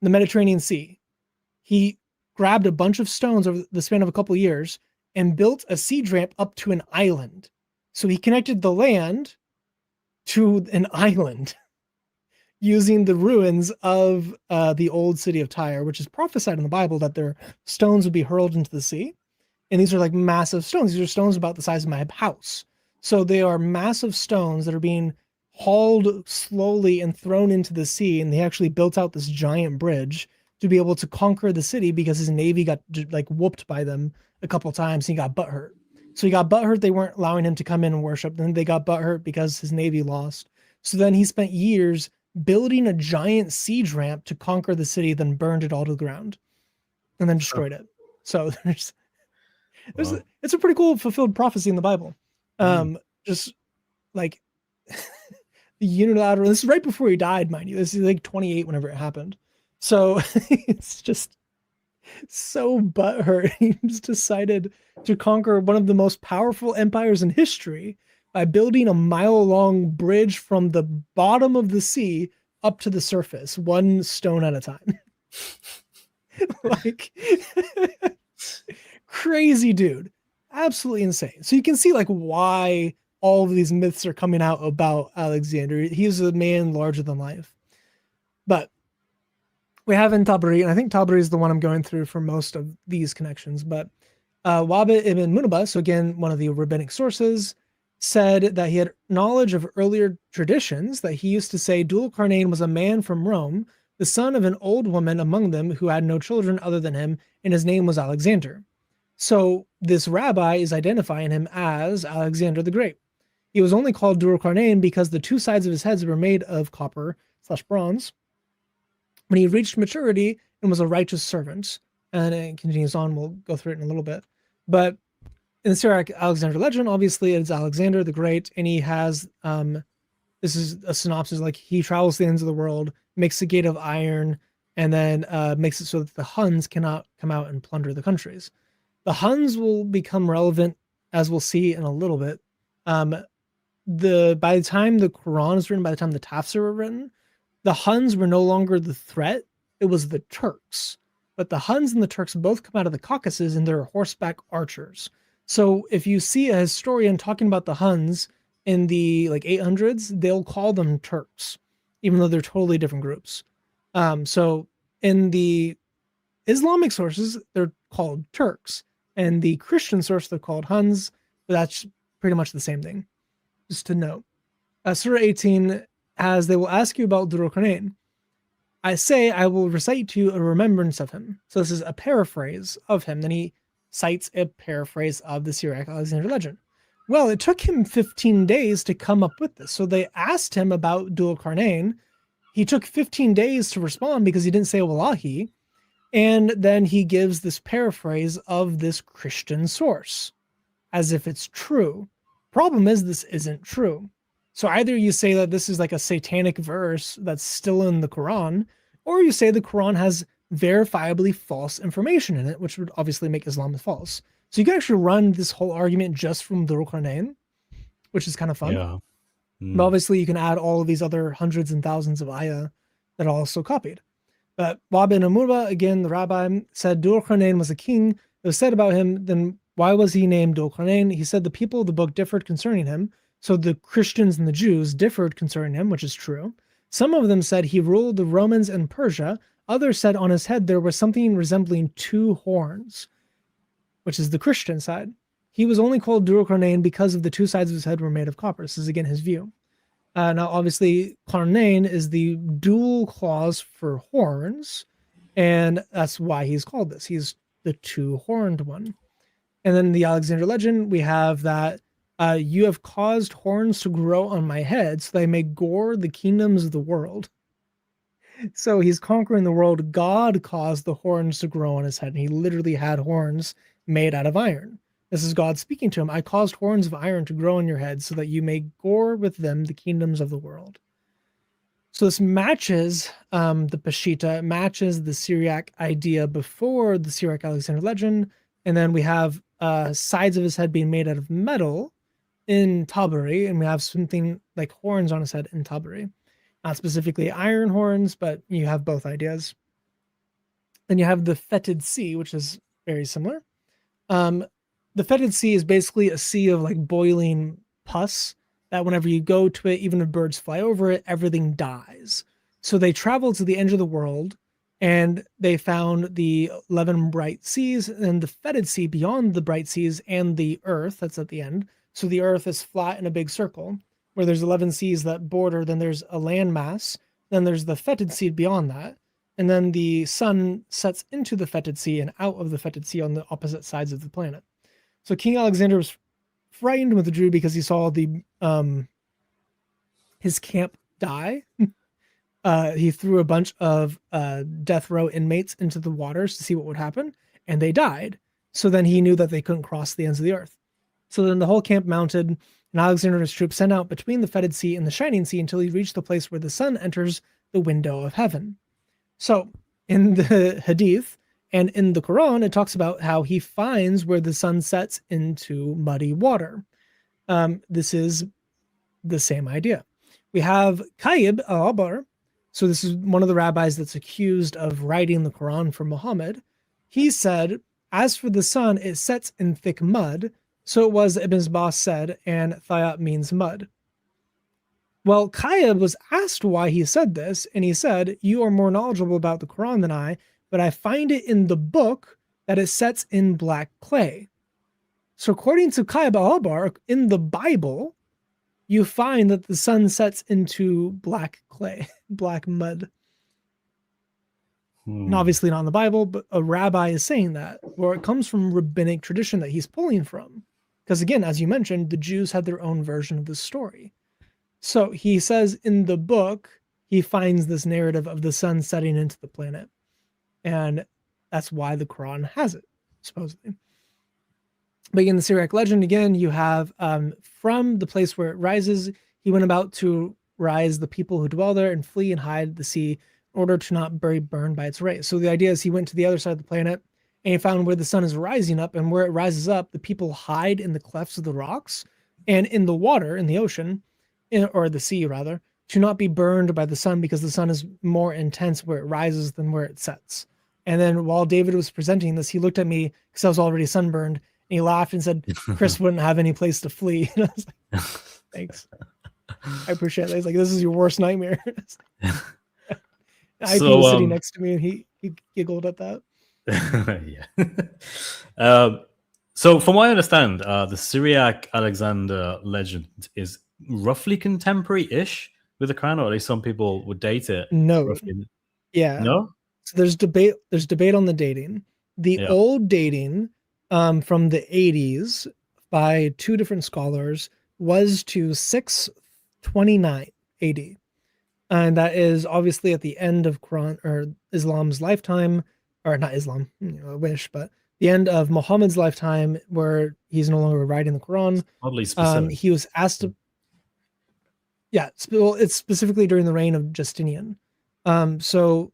the Mediterranean Sea. He grabbed a bunch of stones over the span of a couple of years and built a siege ramp up to an island. So he connected the land to an island using the ruins of the old city of Tyre, which is prophesied in the Bible that their stones would be hurled into the sea. And these are like massive stones. These are stones about the size of my house. So they are massive stones that are being hauled slowly and thrown into the sea. And they actually built out this giant bridge to be able to conquer the city because his navy got like whooped by them a couple times. And he got butthurt. So he got butthurt. They weren't allowing him to come in and worship. Then they got butthurt because his navy lost. So then he spent years building a giant siege ramp to conquer the city, then burned it all to the ground and then destroyed it. So it's a pretty cool fulfilled prophecy in the Bible. Just like the unilateral, this is right before he died, mind you. This is like 28 whenever it happened. So it's just so butthurt. He just decided to conquer one of the most powerful empires in history by building a mile-long bridge from the bottom of the sea up to the surface, one stone at a time. Like, crazy dude. Absolutely insane. So you can see like why all of these myths are coming out about Alexander. He's a man larger than life. But we have in Tabari, and I think Tabari is the one I'm going through for most of these connections, but Wabit ibn Munabba, so again, one of the rabbinic sources, said that he had knowledge of earlier traditions, that he used to say Dul-Qarnayn was a man from Rome, the son of an old woman among them who had no children other than him, and his name was Alexander. So this rabbi is identifying him as Alexander the Great. He was only called Dul-Qarnayn because the two sides of his heads were made of copper/bronze. When he reached maturity and was a righteous servant, and it continues on, we'll go through it in a little bit. But in the Syriac Alexander legend, obviously it's Alexander the Great, and he has, this is a synopsis, like he travels to the ends of the world, makes a gate of iron, and then makes it so that the Huns cannot come out and plunder the countries. The Huns will become relevant, as we'll see in a little bit. By the time the Quran is written, by the time the Tafsir were written, the Huns were no longer the threat, it was the Turks. But the Huns and the Turks both come out of the Caucasus, and they're horseback archers. So if you see a historian talking about the Huns in the 800s, they'll call them Turks, even though they're totally different groups. So in the Islamic sources, they're called Turks, and the Christian source, they're called Huns, but that's pretty much the same thing, just to note. Surah 18 has, they will ask you about Dul-Qarnayn. I say, I will recite to you a remembrance of him. So this is a paraphrase of him. Then he cites a paraphrase of the Syriac Alexander legend. Well, it took him 15 days to come up with this. So they asked him about Dul-Qarnayn. He took 15 days to respond because he didn't say Wallahi. And then he gives this paraphrase of this Christian source as if it's true. Problem is, this isn't true. So either you say that this is like a satanic verse that's still in the Quran, or you say the Quran has verifiably false information in it, which would obviously make Islam false. So you can actually run this whole argument just from Dul-Qarnayn, which is kind of fun. Yeah. But obviously you can add all of these other hundreds and thousands of ayah that are also copied. But Wahb bin Amurba, again, the rabbi, said Dul-Qarnayn was a king. It was said about him, then why was he named Dul-Qarnayn? He said the people of the book differed concerning him. So the Christians and the Jews differed concerning him, which is true. Some of them said he ruled the Romans and Persia. Others said on his head there was something resembling two horns, which is the Christian side. He was only called Dul-Qarnayn because of the two sides of his head were made of copper. This is, again, his view. Now, obviously, Qarnayn is the dual clause for horns, and that's why he's called this. He's the two-horned one. And then the Alexander legend, we have that you have caused horns to grow on my head so they may gore the kingdoms of the world. So he's conquering the world. God caused the horns to grow on his head, and he literally had horns made out of iron. This is God speaking to him. I caused horns of iron to grow on your head so that you may gore with them the kingdoms of the world. So this matches the Peshitta, matches the Syriac idea before the Syriac Alexander legend. And then we have sides of his head being made out of metal in Tabari, and we have something like horns on his head in Tabari. Not specifically iron horns, but you have both ideas. Then you have the fetid sea, which is very similar. The fetid sea is basically a sea of like boiling pus that whenever you go to it, even if birds fly over it, everything dies. So they traveled to the end of the world, and they found the 11 bright seas and the fetid sea beyond the bright seas and the earth that's at the end. So the earth is flat in a big circle where there's 11 seas that border, then there's a land mass, then there's the fetid sea beyond that. And then the sun sets into the fetid sea and out of the fetid sea on the opposite sides of the planet. So King Alexander was frightened and withdrew because he saw the his camp die. He threw a bunch of death row inmates into the waters to see what would happen, and they died. So then he knew that they couldn't cross the ends of the earth. So then the whole camp mounted, and Alexander and his troops sent out between the fetid sea and the shining sea until he reached the place where the sun enters the window of heaven. So in the Hadith and in the Quran, it talks about how he finds where the sun sets into muddy water. This is the same idea. We have Qayyib al-Abar. So this is one of the rabbis that's accused of writing the Quran for Muhammad. He said, as for the sun, it sets in thick mud. So it was, Ibn Abbas said, and Thayat means mud. Well, Qayyib was asked why he said this, and he said, you are more knowledgeable about the Quran than I, but I find it in the book that it sets in black clay. So according to Kaib al-Ahbar, in the Bible, you find that the sun sets into black clay, black mud. And obviously not in the Bible, but a rabbi is saying that, or it comes from rabbinic tradition that he's pulling from. Because again, as you mentioned, the Jews had their own version of the story. So he says in the book, he finds this narrative of the sun setting into the planet. And that's why the Quran has it, supposedly. But in the Syriac legend, again, you have from the place where it rises, he went about to rise the people who dwell there and flee and hide the sea in order to not be burned by its rays. So the idea is he went to the other side of the planet and he found where the sun is rising up, and where it rises up, the people hide in the clefts of the rocks and in the water, in the ocean, or the sea rather, to not be burned by the sun, because the sun is more intense where it rises than where it sets. And then while David was presenting this, he looked at me because I was already sunburned, and he laughed and said, Chris wouldn't have any place to flee. And I was like, thanks. I appreciate it. He's like, this is your worst nightmare. IP was sitting next to me, and he giggled at that. Yeah. So from what I understand, the Syriac Alexander legend is roughly contemporary-ish with the Quran, or at least some people would date it. No. Roughly. Yeah. No? So there's debate on the dating. The old dating from the 80s by two different scholars was to 629 AD. And that is obviously at the end of Quran or Islam's lifetime, or not Islam, I wish, but the end of Muhammad's lifetime, where he's no longer writing the Quran. Oddly specific. He was asked to, it's specifically during the reign of Justinian. So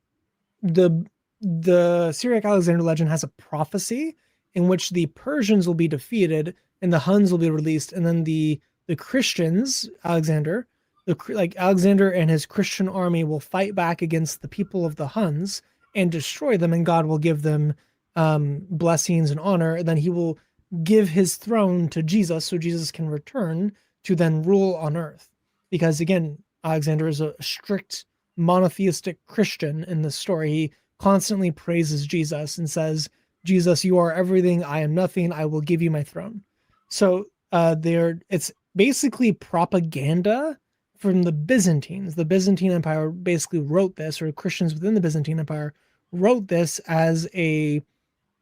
the Syriac Alexander legend has a prophecy in which the Persians will be defeated and the Huns will be released, and then the Christians, Alexander and his Christian army will fight back against the people of the Huns and destroy them, and God will give them blessings and honor, and then he will give his throne to Jesus so Jesus can return to then rule on earth. Because again, Alexander is a strict monotheistic Christian in this story. He constantly praises Jesus and says, Jesus, you are everything, I am nothing, I will give you my throne. So it's basically propaganda from the Byzantines. The Byzantine Empire basically wrote this, or Christians within the Byzantine Empire wrote this as a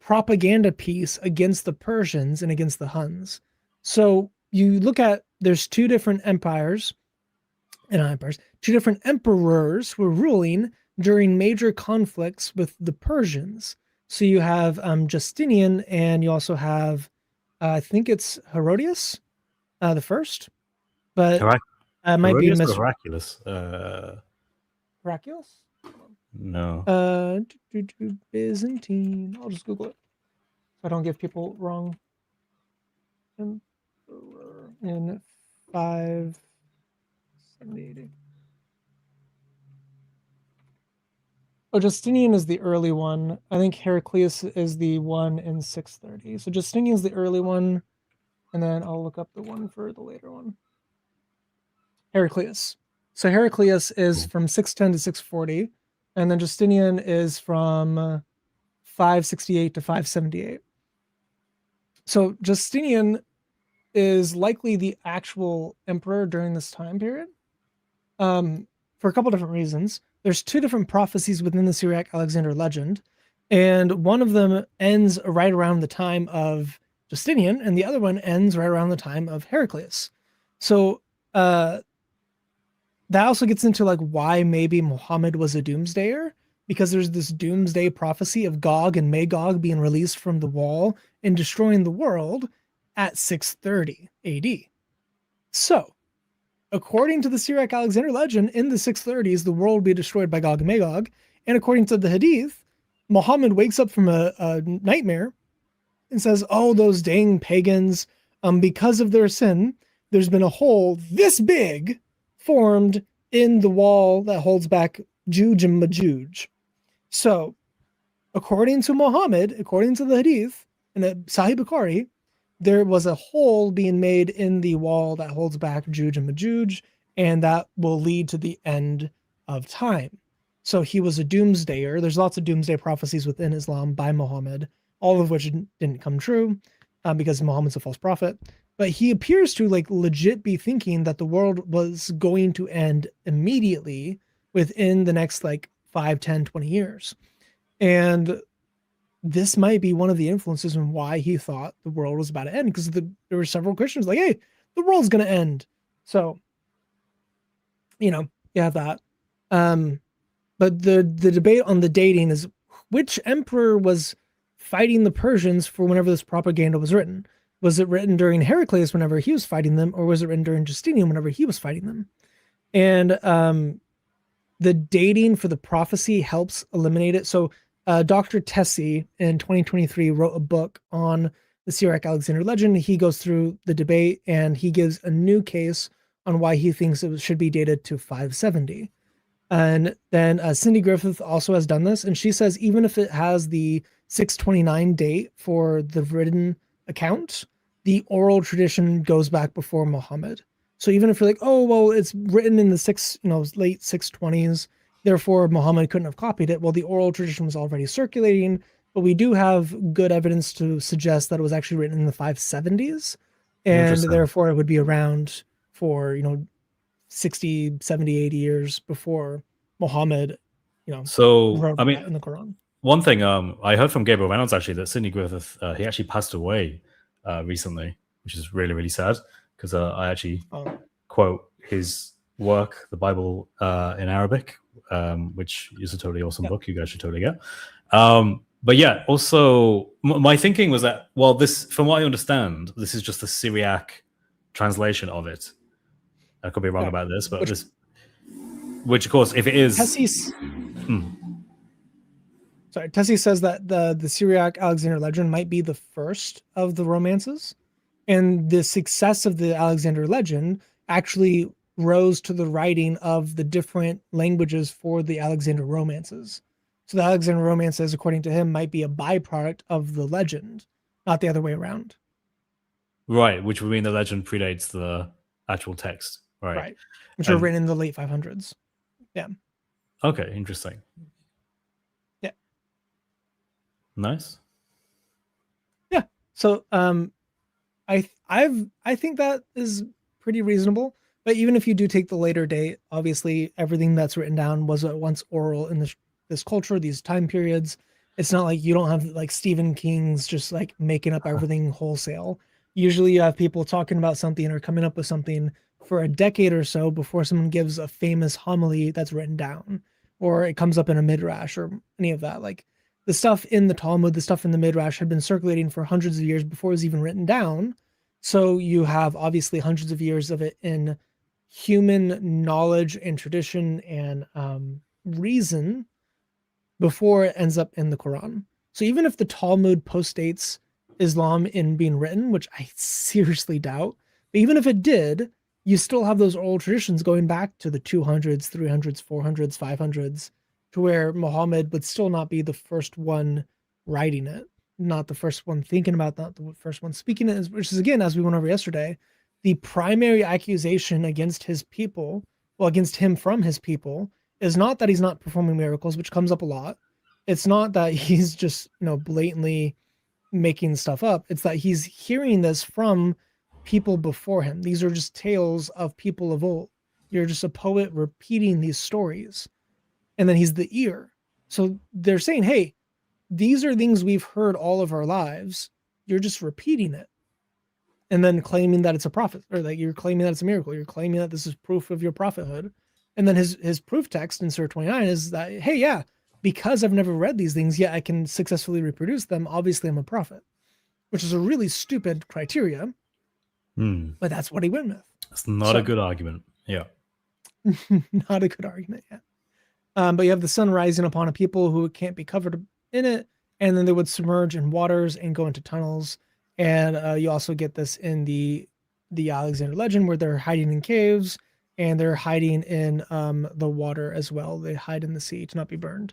propaganda piece against the Persians and against the Huns. So you look at, there's two different empires, two different emperors who were ruling during major conflicts with the Persians. So you have Justinian, and you also have, I think it's Herodias, the first, but might be Miraculous. Miraculous? No. Byzantine. I'll just Google it so I don't give people wrong. In 570. Justinian is the early one. I think Heraclius is the one in 630. So Justinian is the early one, and then I'll look up the one for the later one. Heraclius. So Heraclius is from 610 to 640, and then Justinian is from 568 to 578. So Justinian is likely the actual emperor during this time period, for a couple different reasons. There's two different prophecies within the Syriac Alexander legend, and one of them ends right around the time of Justinian, and the other one ends right around the time of Heraclius. So that also gets into like why maybe Muhammad was a doomsdayer, because there's this doomsday prophecy of Gog and Magog being released from the wall and destroying the world at 630 AD. So according to the Syriac Alexander legend, in the 630s, the world will be destroyed by Gog and Magog. And according to the Hadith, Muhammad wakes up from a nightmare and says, oh, those dang pagans, because of their sin, there's been a hole this big formed in the wall that holds back Juj and Majuj. So according to Muhammad, according to the Hadith, in the Sahih Bukhari, there was a hole being made in the wall that holds back Juj and Majuj, and that will lead to the end of time. So he was a doomsdayer. There's lots of doomsday prophecies within Islam by Muhammad, all of which didn't come true. because Muhammad's a false prophet. But he appears to like legit be thinking that the world was going to end immediately within the next like 5, 10, 20 years. And this might be one of the influences in why he thought the world was about to end, because there were several Christians like, hey, the world's going to end. So, you have that. But the debate on the dating is which emperor was fighting the Persians for whenever this propaganda was written. Was it written during Heraclius whenever he was fighting them, or was it written during Justinian whenever he was fighting them? And the dating for the prophecy helps eliminate it. So Dr. Tessie in 2023 wrote a book on the Syriac-Alexander legend. He goes through the debate and he gives a new case on why he thinks it should be dated to 570. And then Cindy Griffith also has done this, and she says even if it has the 629 date for the written account, the oral tradition goes back before Muhammad. So even if you're like, oh, well, it's written in the late 620s, therefore Muhammad couldn't have copied it. Well, the oral tradition was already circulating, but we do have good evidence to suggest that it was actually written in the 570s, and therefore it would be around for, 60, 70, 80 years before Muhammad, wrote in the Quran. One thing I heard from Gabriel Reynolds actually that Sidney Griffith, he actually passed away recently, which is really, really sad, because I actually quote his work, the Bible in Arabic, which is a totally awesome book. You guys should totally get. But yeah, also my thinking was that, well, this, from what I understand, this is just the Syriac translation of it. I could be wrong about this, but which of course, if it is, Tessie says that the Syriac-Alexander legend might be the first of the romances, and the success of the Alexander legend actually rose to the writing of the different languages for the Alexander romances. So the Alexander romances, according to him, might be a byproduct of the legend, not the other way around. Right, which would mean the legend predates the actual text. Right. Which were written in the late 500s. Yeah. Okay, interesting. Yeah. Nice. Yeah. So I think that is pretty reasonable. But even if you do take the later date, obviously everything that's written down was at once oral in this culture, these time periods. It's not like you don't have like Stephen King's just like making up everything wholesale. Usually you have people talking about something or coming up with something for a decade or so before someone gives a famous homily that's written down, or it comes up in a Midrash or any of that. Like the stuff in the Talmud, the stuff in the Midrash had been circulating for hundreds of years before it was even written down. So you have obviously hundreds of years of it in human knowledge and tradition and reason before it ends up in the Quran. So even if the Talmud postdates Islam in being written, which I seriously doubt, but even if it did, you still have those oral traditions going back to the 200s, 300s, 400s, 500s, to where Muhammad would still not be the first one writing it, not the first one thinking about that, the first one speaking it, which is, again, as we went over yesterday, the primary accusation against his people, against him from his people, is not that he's not performing miracles, which comes up a lot. It's not that he's just, blatantly making stuff up. It's that he's hearing this from people before him. These are just tales of people of old. You're just a poet repeating these stories. And then he's the ear. So they're saying, hey, these are things we've heard all of our lives. You're just repeating it. And then claiming that it's a prophet, or that you're claiming that it's a miracle. You're claiming that this is proof of your prophethood. And then his proof text in Surah 29 is that, hey, yeah, because I've never read these things, yet I can successfully reproduce them. Obviously, I'm a prophet, which is a really stupid criteria. But that's what he went with. That's not a good argument. Yeah. Not a good argument, yeah. But you have the sun rising upon a people who can't be covered in it, and then they would submerge in waters and go into tunnels. And you also get this in the Alexander legend, where they're hiding in caves and they're hiding in the water as well. They hide in the sea to not be burned.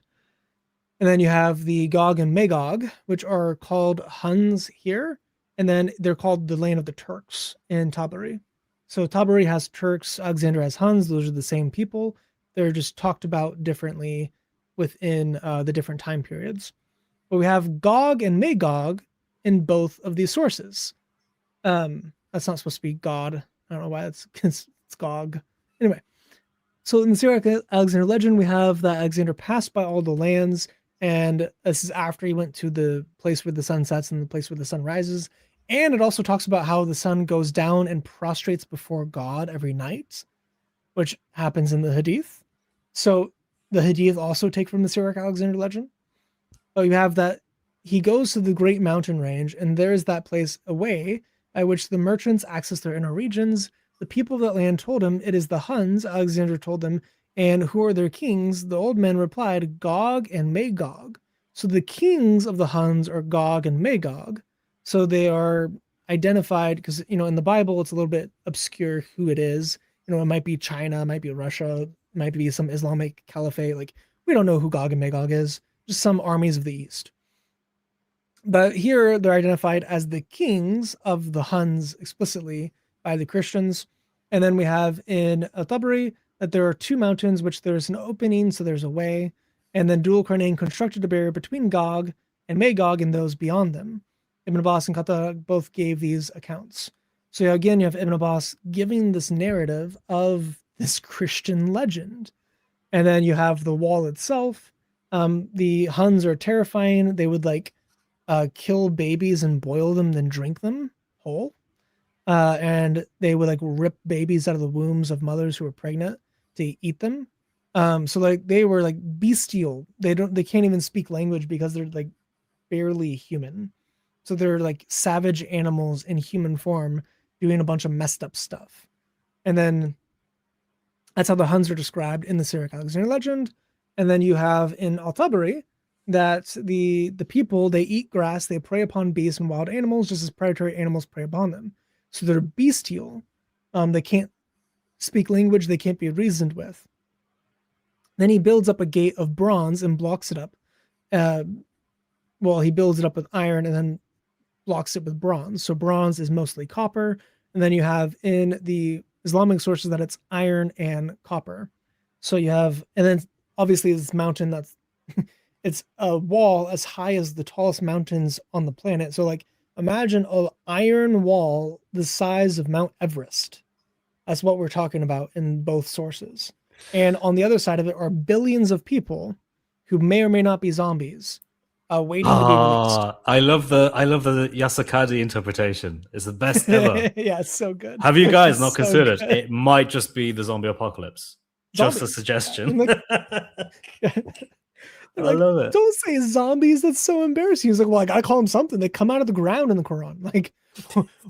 And then you have the Gog and Magog, which are called Huns here. And then they're called the land of the Turks in Tabari. So Tabari has Turks, Alexander has Huns. Those are the same people. They're just talked about differently within the different time periods. But we have Gog and Magog in both of these sources. That's not supposed to be God. I don't know why it's Gog. Anyway, so in the Syro-Alexander legend, we have that Alexander passed by all the lands, and this is after he went to the place where the sun sets and the place where the sun rises. And it also talks about how the sun goes down and prostrates before God every night, which happens in the Hadith. So the Hadith also take from the Syro-Alexander legend. But you have that he goes to the great mountain range, and there is that place away by which the merchants access their inner regions. The people of that land told him, it is the Huns, Alexander told them, and who are their kings? The old men replied, Gog and Magog. So the kings of the Huns are Gog and Magog. So they are identified because, in the Bible, it's a little bit obscure who it is. It might be China, it might be Russia, it might be some Islamic caliphate. Like, we don't know who Gog and Magog is, just some armies of the East. But here they're identified as the kings of the Huns explicitly by the Christians. And then we have in al-Tabari that there are two mountains, which there's an opening, so there's a way. And then Dul Qarnayn constructed a barrier between Gog and Magog and those beyond them. Ibn Abbas and Qatada both gave these accounts. So again, you have Ibn Abbas giving this narrative of this Christian legend. And then you have the wall itself. The Huns are terrifying. They would kill babies and boil them, then drink them whole. And they would rip babies out of the wombs of mothers who were pregnant to eat them. So they were bestial. They can't even speak language because they're barely human. So they're savage animals in human form doing a bunch of messed up stuff. And then that's how the Huns are described in the Syro-Alexander legend. And then you have in al-Tabari that the people, they eat grass, they prey upon beasts and wild animals, just as predatory animals prey upon them. So they're bestial. They can't speak language, they can't be reasoned with. Then he builds up a gate of bronze and blocks it up. He builds it up with iron and then blocks it with bronze. So bronze is mostly copper. And then you have in the Islamic sources that it's iron and copper. So you have, and then obviously this mountain that's, it's a wall as high as the tallest mountains on the planet. So imagine an iron wall the size of Mount Everest. That's what we're talking about in both sources. And on the other side of it are billions of people who may or may not be zombies, waiting to be released. I love the Yasakadi interpretation. It's the best ever. Yeah, it's so good. Have you guys not considered it might just be the zombie apocalypse? Just a suggestion. I love it. Don't say zombies. That's so embarrassing. He's I gotta call them something. They come out of the ground in the Quran.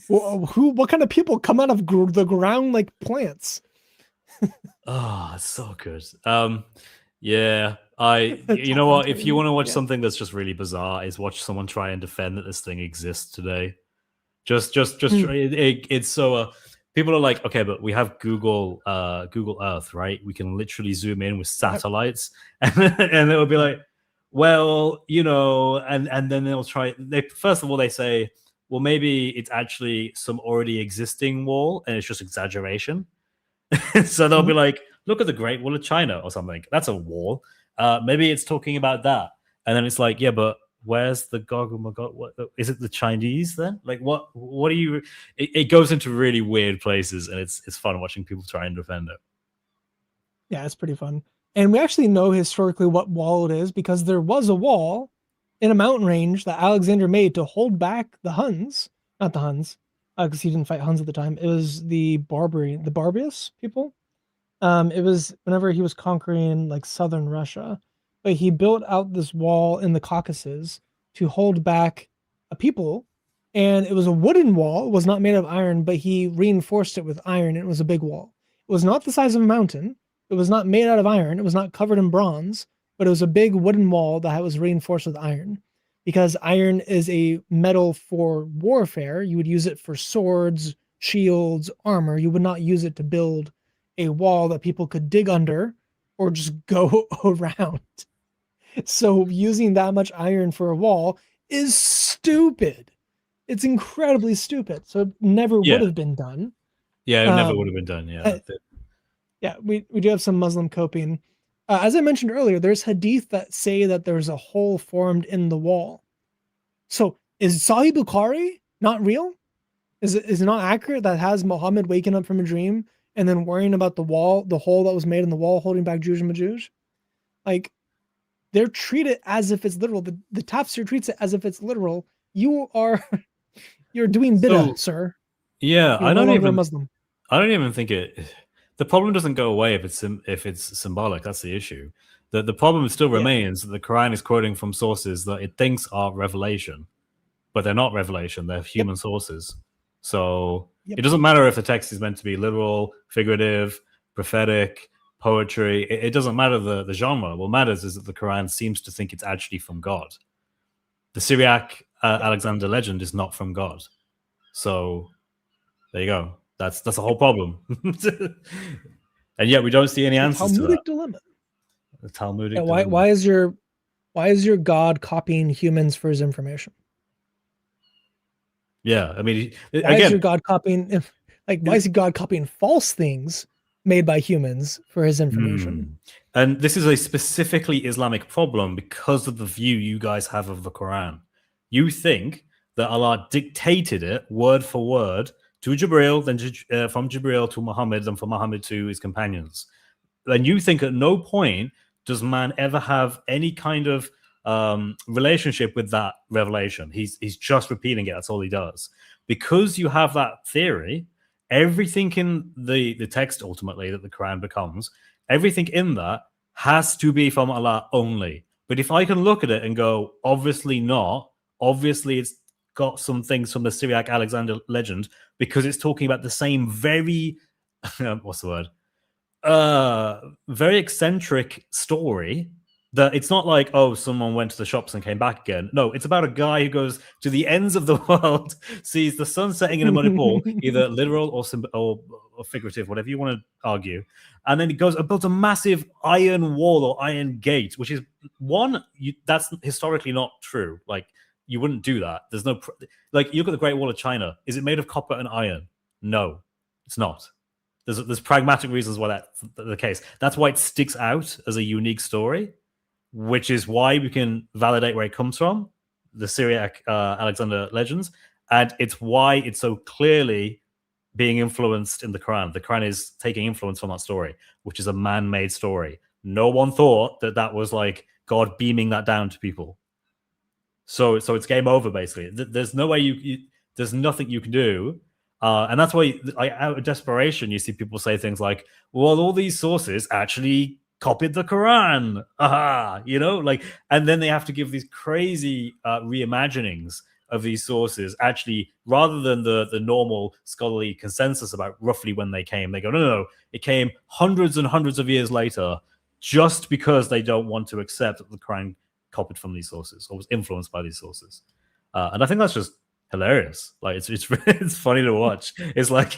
What kind of people come out of the ground like plants? Oh, it's so good. Yeah. You know what? If you want to watch something that's just really bizarre, is watch someone try and defend that this thing exists today. It's so. People are like, okay, but we have Google Earth, right? We can literally zoom in with satellites, and it will be like, well, and then they'll try. First of all, they say, well, maybe it's actually some already existing wall, and it's just exaggeration. So they'll be like, look at the Great Wall of China or something. That's a wall. Maybe it's talking about that. And then it's like, yeah, but where's the Gog and Magog? What is it? The Chinese then? What are you? It goes into really weird places, and it's fun watching people try and defend it. Yeah, it's pretty fun. And we actually know historically what wall it is because there was a wall in a mountain range that Alexander made to hold back the Huns. Not the Huns, because he didn't fight Huns at the time. It was the Barbarous people. It was whenever he was conquering southern Russia, but he built out this wall in the Caucasus to hold back a people, and it was a wooden wall. It was not made of iron, but he reinforced it with iron, and it was a big wall. It was not the size of a mountain. It was not made out of iron. It was not covered in bronze, but it was a big wooden wall that was reinforced with iron, because iron is a metal for warfare. You would use it for swords, shields, armor. You would not use it to build a wall that people could dig under or just go around. So using that much iron for a wall is stupid. It's incredibly stupid. So it never would have been done. Yeah, it never would have been done. Yeah. Yeah, we do have some Muslim coping. As I mentioned earlier, there's hadith that say that there's a hole formed in the wall. So Is Sahih Bukhari not real? Is it not accurate that has Muhammad waking up from a dream and then worrying about the wall, the hole that was made in the wall holding back Jews and Majus? Like, they're treated as if it's literal. The tafsir treats it as if it's literal. You're doing bid'ah, sir. Yeah, You're no longer a Muslim. I don't even think it. The problem doesn't go away if it's symbolic. That's the issue. The problem still remains that the Quran is quoting from sources that it thinks are revelation, but they're not revelation. They're human sources. So it doesn't matter if the text is meant to be literal, figurative, prophetic, poetry. It doesn't matter the genre. What matters is that the Quran seems to think it's actually from God. The Syriac Alexander legend is not from God. So there you go. That's the whole problem. And yet we don't see any answers to that. Talmudic dilemma. The Talmudic dilemma. Why is your God copying humans for his information? Yeah, I mean, why is your God copying? Why is God copying false things made by humans for his information? And this is a specifically Islamic problem because of the view you guys have of the Quran. You think that Allah dictated it word for word to Jibril, then from Jibril to Muhammad, then from Muhammad to his companions. And you think at no point does man ever have any kind of relationship with that revelation. He's just repeating it. That's all he does. Because you have that theory, everything in the text ultimately that the Quran becomes, everything in that has to be from Allah only. But if I can look at it and go, obviously not, obviously it's got some things from the Syriac Alexander legend because it's talking about the same very, what's the word? Very eccentric story that it's not like, oh, someone went to the shops and came back again. No, it's about a guy who goes to the ends of the world, sees the sun setting in a muddy pool, either literal or figurative, whatever you want to argue. And then he goes and builds a massive iron wall or iron gate, which is that's historically not true. Like, you wouldn't do that. There's no, like, you look at the Great Wall of China. Is it made of copper and iron? No, it's not. There's pragmatic reasons why that's the case. That's why it sticks out as a unique story, which is why we can validate where it comes from, the Syriac Alexander legends, and it's why it's so clearly being influenced in the Quran. The Quran is taking influence from that story, which is a man-made story. No one thought that was like God beaming that down to people. So it's game over, basically. There's no way there's nothing you can do. And that's why, out of desperation, you see people say things like, well, all these sources actually copied the Quran. Aha! And then they have to give these crazy reimaginings of these sources. Actually, rather than the normal scholarly consensus about roughly when they came, they go, no, it came hundreds and hundreds of years later, just because they don't want to accept that the Quran copied from these sources or was influenced by these sources. And I think that's just hilarious. Like, it's funny to watch. It's like,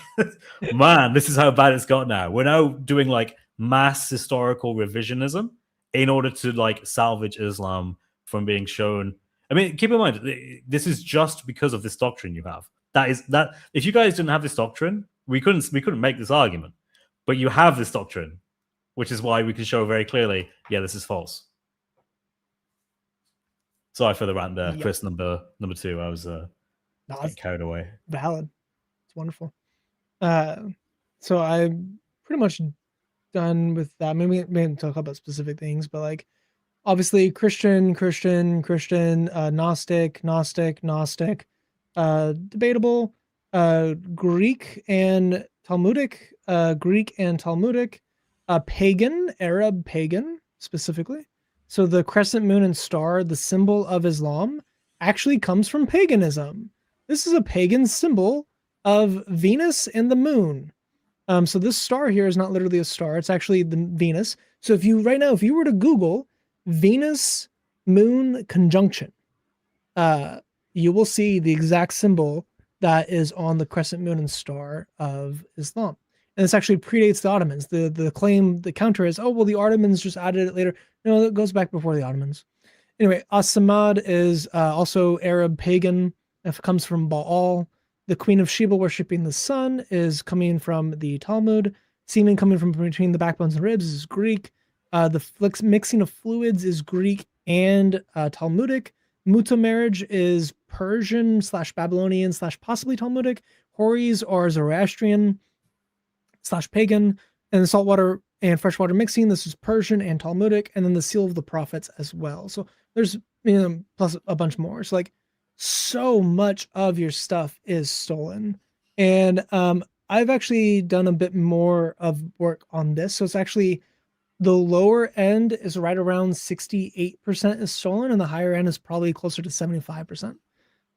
man, this is how bad it's got now. We're now doing like mass historical revisionism in order to like salvage Islam from being shown. I mean, keep in mind, this is just because of this doctrine you have. That if you guys didn't have this doctrine, we couldn't make this argument. But you have this doctrine, which is why we can show very clearly, yeah, this is false. Sorry for the rant there, yep. Chris, number 2. I was carried away. Valid. It's wonderful. So I'm pretty much done with that. Maybe talk about specific things, but like obviously Christian, Gnostic, debatable, Greek and Talmudic, pagan, Arab pagan specifically. So the crescent moon and star, the symbol of Islam, actually comes from paganism. This is a pagan symbol of Venus and the moon. So this star here is not literally a star. It's actually the Venus. So if you were to Google Venus moon conjunction, you will see the exact symbol that is on the crescent moon and star of Islam. And this actually predates the Ottomans. The counter is, oh, well, the Ottomans just added it later. No, it goes back before the Ottomans. Anyway, As-Samad is also Arab pagan. It comes from Baal. The Queen of Sheba worshiping the sun is coming from the Talmud. Semen coming from between the backbones and ribs is Greek. The mixing of fluids is Greek and Talmudic. Muta marriage is Persian / Babylonian / possibly Talmudic. Houris are Zoroastrian / pagan. And the saltwater and freshwater mixing, this is Persian and Talmudic. And then the seal of the prophets as well. So there's, plus a bunch more. So like, so much of your stuff is stolen. And I've actually done a bit more of work on this. So it's actually the lower end is right around 68% is stolen, and the higher end is probably closer to 75%.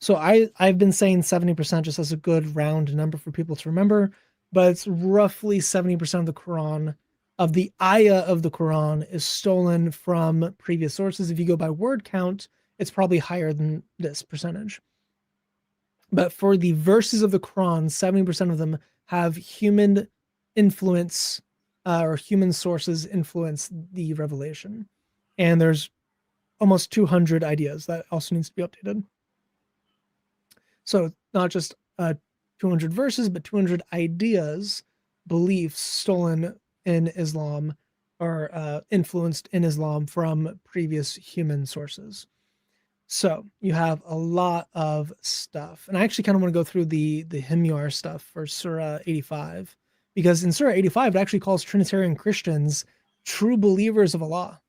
So I've been saying 70% just as a good round number for people to remember, but it's roughly 70% of the Quran, of the ayah of the Quran, is stolen from previous sources. If you go by word count, it's probably higher than this percentage. But for the verses of the Quran, 70% of them have human influence or human sources influence the revelation. And there's almost 200 ideas that also needs to be updated. So not just 200 verses, but 200 ideas, beliefs stolen in Islam or influenced in Islam from previous human sources. So you have a lot of stuff. And I actually kind of want to go through the Himyar stuff for Surah 85, because in Surah 85, it actually calls Trinitarian Christians true believers of Allah.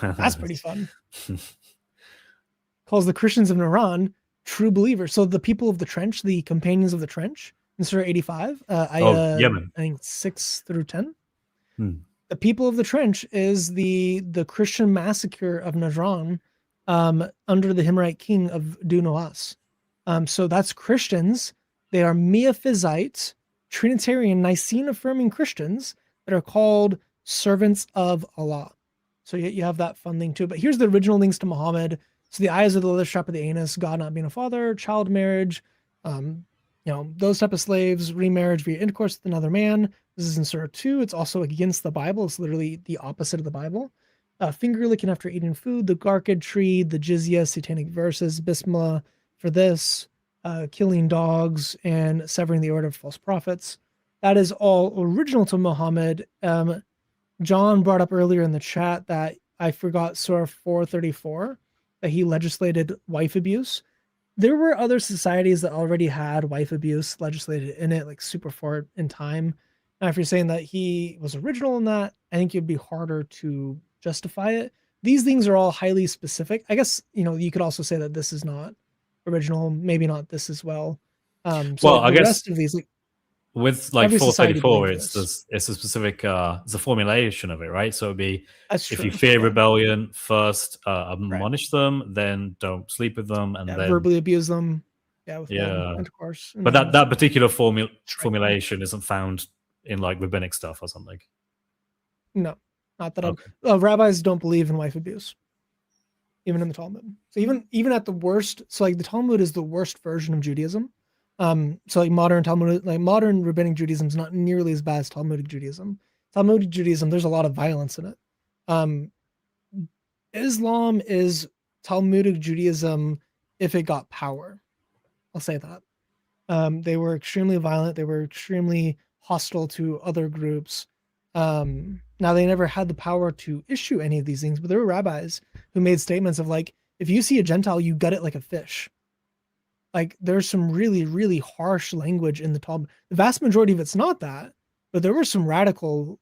That's pretty fun. Calls the Christians of Iran true believers. So the people of the trench, the companions of the trench in Surah 85, Yemen. I think 6 through 10. The people of the trench is the Christian massacre of Najran under the Himmerite king of Dunawas. So that's Christians. They are Miaphysite, Trinitarian, Nicene-affirming Christians that are called servants of Allah. So you have that fun thing too. But here's the original links to Muhammad. So the eyes of the leather strap of the anus, God not being a father, child marriage, those type of slaves, remarriage via intercourse with another man. This is in Surah 2. It's also against the Bible. It's literally the opposite of the Bible. Finger licking after eating food, the Garkid tree, the Jizya, satanic verses, Bismillah for this, killing dogs, and severing the order of false prophets. That is all original to Muhammad. John brought up earlier in the chat that I forgot Surah 434, that he legislated wife abuse. There were other societies that already had wife abuse legislated in it, like super far in time. Now, if you're saying that he was original in that, I think it'd be harder to justify it. These things are all highly specific. I guess, you could also say that this is not original, maybe not this as well. Well, I guess rest of these, with like 434, it's a specific, it's a formulation of it, right? So it'd be, if you fear rebellion, first admonish them, then don't sleep with them, and then verbally abuse them. With intercourse. But that particular formulation isn't found in like rabbinic stuff or something. No, not that. Rabbis don't believe in wife abuse, even in the Talmud. So even at the worst, so like the Talmud is the worst version of Judaism. So like modern Talmud, like modern rabbinic Judaism is not nearly as bad as Talmudic Judaism. Talmudic Judaism, there's a lot of violence in it. Islam is Talmudic Judaism if it got power. I'll say that. They were extremely violent. They were extremely hostile to other groups. Now they never had the power to issue any of these things, but there were rabbis who made statements of like, if you see a Gentile, you gut it like a fish. Like there's some really, really harsh language in the Talmud. The vast majority of it's not that, but there were some radical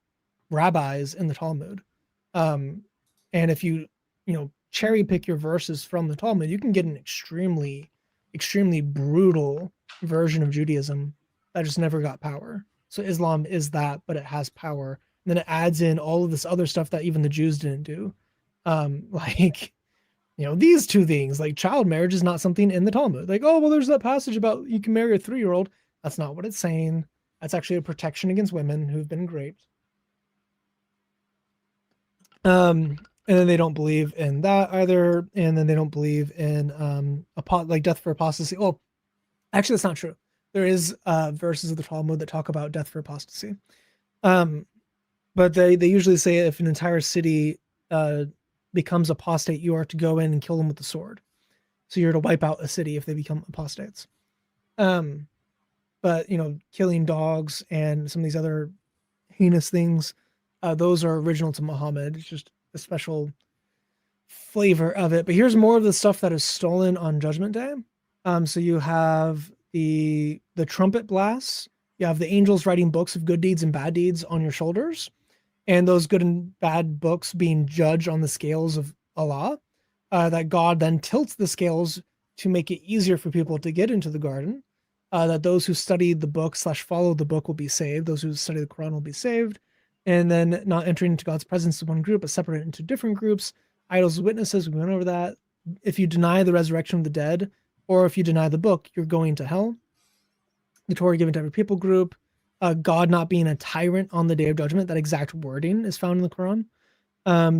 rabbis in the Talmud. And if you cherry pick your verses from the Talmud, you can get an extremely, extremely brutal version of Judaism that just never got power. So Islam is that, but it has power. And then it adds in all of this other stuff that even the Jews didn't do. These two things, like child marriage is not something in the Talmud. Like, oh, well, there's that passage about you can marry a 3-year-old. That's not what it's saying. That's actually a protection against women who've been raped. And then they don't believe in that either. And then they don't believe in like death for apostasy. Oh, actually, that's not true. There is verses of the Talmud that talk about death for apostasy. But they usually say if an entire city becomes apostate, you are to go in and kill them with the sword. So you're to wipe out a city if they become apostates. But killing dogs and some of these other heinous things, those are original to Muhammad. It's just a special flavor of it. But here's more of the stuff that is stolen on Judgment Day. So you have the trumpet blasts. You have the angels writing books of good deeds and bad deeds on your shoulders, and those good and bad books being judged on the scales of Allah. That God then tilts the scales to make it easier for people to get into the garden. That those who study the book / follow the book will be saved. Those who study the Quran will be saved. And then not entering into God's presence in one group, but separated into different groups. Idols of witnesses, we went over that. If you deny the resurrection of the dead, or if you deny the book, you're going to hell. The Torah given to every people group. God not being a tyrant on the day of judgment. That exact wording is found in the Quran.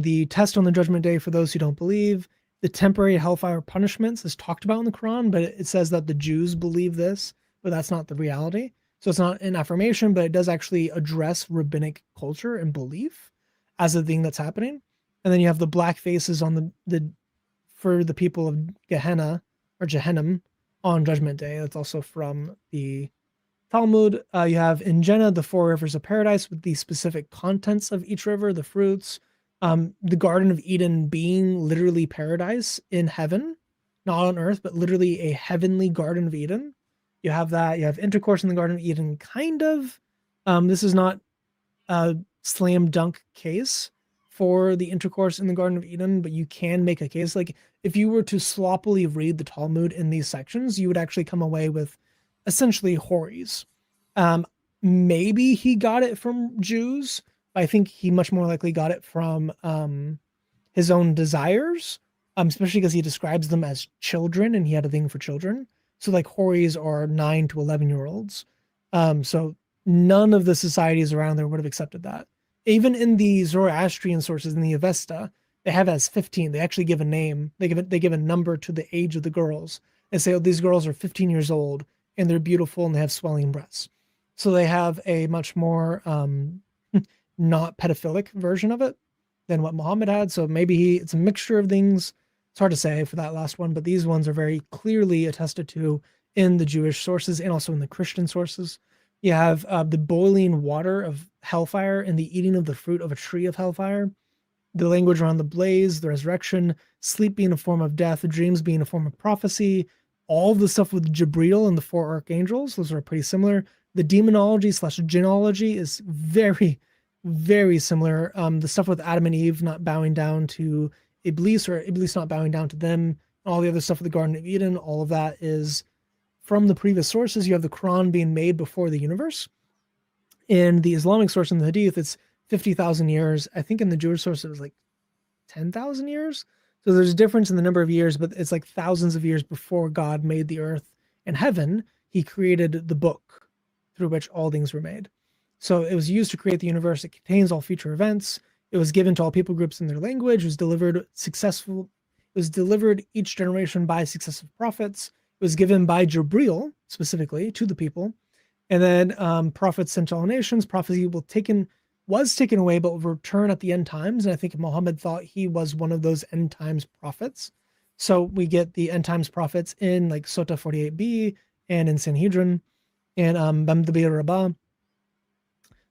The test on the judgment day for those who don't believe. The temporary hellfire punishments is talked about in the Quran, but it says that the Jews believe this, but that's not the reality. So it's not an affirmation, but it does actually address rabbinic culture and belief as a thing that's happening. And then you have the black faces on for the people of Gehenna or Jehannam on Judgment Day. That's also from the Talmud. You have in Jannah the 4 rivers of paradise with the specific contents of each river, the fruits. The Garden of Eden being literally paradise in heaven, not on earth, but literally a heavenly Garden of Eden. You have that. You have intercourse in the Garden of Eden, kind of. This is not a slam dunk case for the intercourse in the Garden of Eden, but you can make a case. Like if you were to sloppily read the Talmud in these sections, you would actually come away with essentially hories. Maybe he got it from Jews. I think he much more likely got it from his own desires, especially because he describes them as children and he had a thing for children. So like hories are 9 to 11-year-olds. So none of the societies around there would have accepted that. Even in the Zoroastrian sources in the Avesta, they have it as 15. They actually give a name. They give a number to the age of the girls and say, oh, these girls are 15 years old and they're beautiful and they have swelling breasts. So they have a much more not pedophilic version of it than what Muhammad had. So maybe it's a mixture of things. It's hard to say for that last one, but these ones are very clearly attested to in the Jewish sources and also in the Christian sources. You have the boiling water of hellfire and the eating of the fruit of a tree of hellfire. The language around the blaze, the resurrection, sleep being a form of death, dreams being a form of prophecy, all the stuff with Jibril and the 4 archangels, those are pretty similar. The demonology / genealogy is very, very similar. The stuff with Adam and Eve not bowing down to Iblis or Iblis not bowing down to them, all the other stuff with the Garden of Eden, all of that is from the previous sources. You have the Quran being made before the universe. In the Islamic source in the Hadith, it's 50,000 years. I think in the Jewish source, it was like 10,000 years. So there's a difference in the number of years, but it's like thousands of years before God made the earth and heaven. He created the book through which all things were made. So it was used to create the universe. It contains all future events. It was given to all people groups in their language. It was delivered each generation by successive prophets. It was given by Jibril specifically to the people. And then prophets sent to all nations. Prophecy was taken away, but will return at the end times. And I think Muhammad thought he was one of those end times prophets. So we get the end times prophets in like Sota 48b and in Sanhedrin and Bamdabi Rabbah.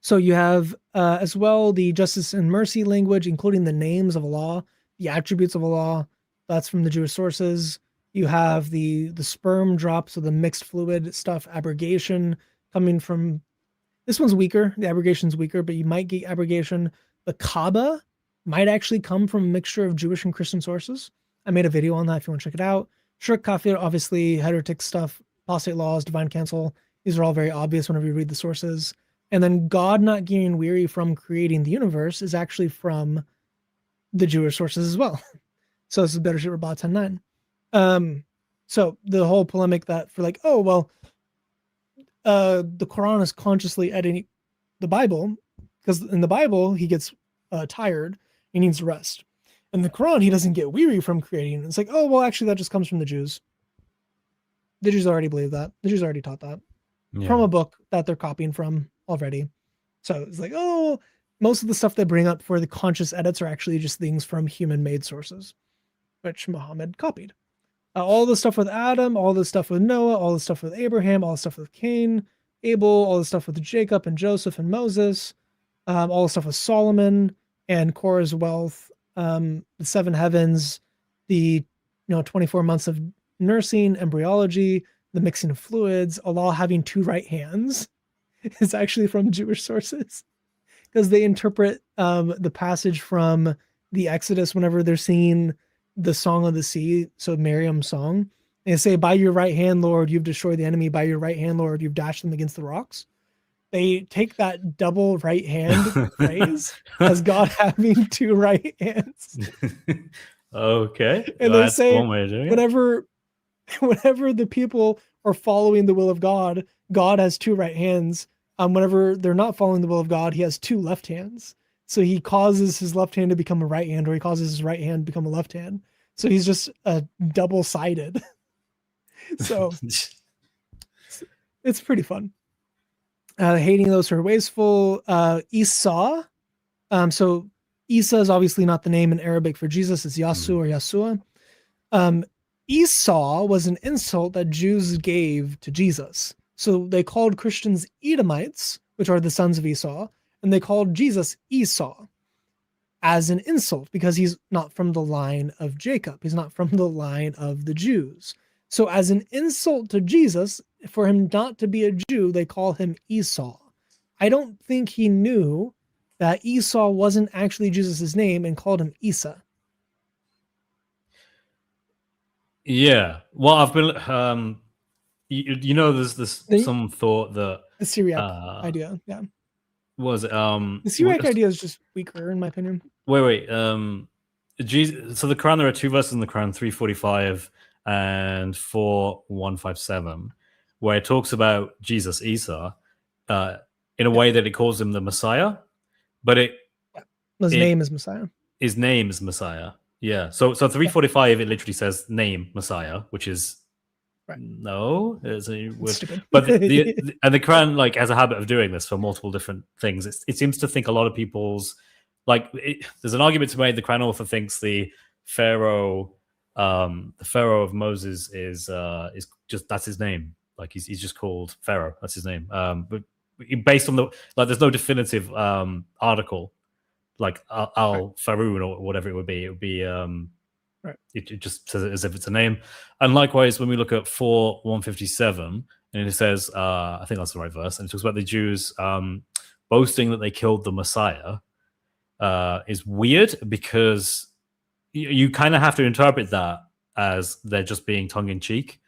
So you have as well the justice and mercy language, including the names of Allah, the attributes of Allah. That's from the Jewish sources. You have the sperm drop, so the mixed fluid stuff, abrogation coming from, this one's weaker. The abrogation's weaker, but you might get abrogation. The Kaaba might actually come from a mixture of Jewish and Christian sources. I made a video on that if you want to check it out. Shirk, kafir, obviously, heretic stuff, apostate laws, divine cancel. These are all very obvious whenever you read the sources. And then God not getting weary from creating the universe is actually from the Jewish sources as well. So this is better shit Rabbah 10.9. So the whole polemic that for like, oh, well, the Quran is consciously editing the Bible because in the Bible, he gets tired. He needs rest. In the Quran, he doesn't get weary from creating. It's like, oh, well, actually, that just comes from the Jews. The Jews already believe that. The Jews already taught that from a book that they're copying from already. So it's like, oh, most of the stuff they bring up for the conscious edits are actually just things from human-made sources, which Muhammad copied. All the stuff with Adam, all the stuff with Noah, all the stuff with Abraham, all the stuff with Cain, Abel, all the stuff with Jacob and Joseph and Moses, all the stuff with Solomon and Korah's wealth, the 7 heavens, the 24 months of nursing, embryology, the mixing of fluids, Allah having 2 right hands is actually from Jewish sources, because they interpret the passage from the Exodus whenever they're singing the Song of the Sea, so Miriam's song, and they say, by your right hand, Lord, you've destroyed the enemy. By your right hand, Lord, you've dashed them against the rocks. They take that double right hand phrase as God having 2 right hands. Okay. And That's they say one way of doing it. whenever the people are following the will of God, God has 2 right hands. Whenever they're not following the will of God, he has 2 left hands. So he causes his left hand to become a right hand, or he causes his right hand to become a left hand. So he's just double-sided. So it's pretty fun. Hating those who are wasteful. Isa. So Isa is obviously not the name in Arabic for Jesus. It's Yasu or Yasua. Esau was an insult that Jews gave to Jesus. So they called Christians Edomites, which are the sons of Esau, and they called Jesus Esau as an insult because he's not from the line of Jacob. He's not from the line of the Jews. So as an insult to Jesus, for him not to be a Jew, they call him Esau. I don't think he knew that Esau wasn't actually Jesus' name and called him Isa. Yeah. Well, I've been, there's this some thought that the Syriac idea. Yeah. Was it, the Syriac idea is just weaker in my opinion. Wait. Jesus, so the Quran, there are 2 verses in the Quran, 345 and 4157, where it talks about Jesus, Isa, in a way that it calls him the Messiah, but his name is Messiah. His name is Messiah. Yeah. So 345, it literally says name Messiah, which is no, but the Quran like has a habit of doing this for multiple different things. It seems to think a lot of people's there's an argument to be made. The Quran author thinks the Pharaoh of Moses is just, that's his name. Like he's just called Pharaoh. That's his name. But based on there's no definitive article like Al-Faroon or whatever it would be. It would be it just says it as if it's a name. And likewise, when we look at 4:157, and it says, I think that's the right verse, and it talks about the Jews boasting that they killed the Messiah, is weird because you kind of have to interpret that as they're just being tongue-in-cheek.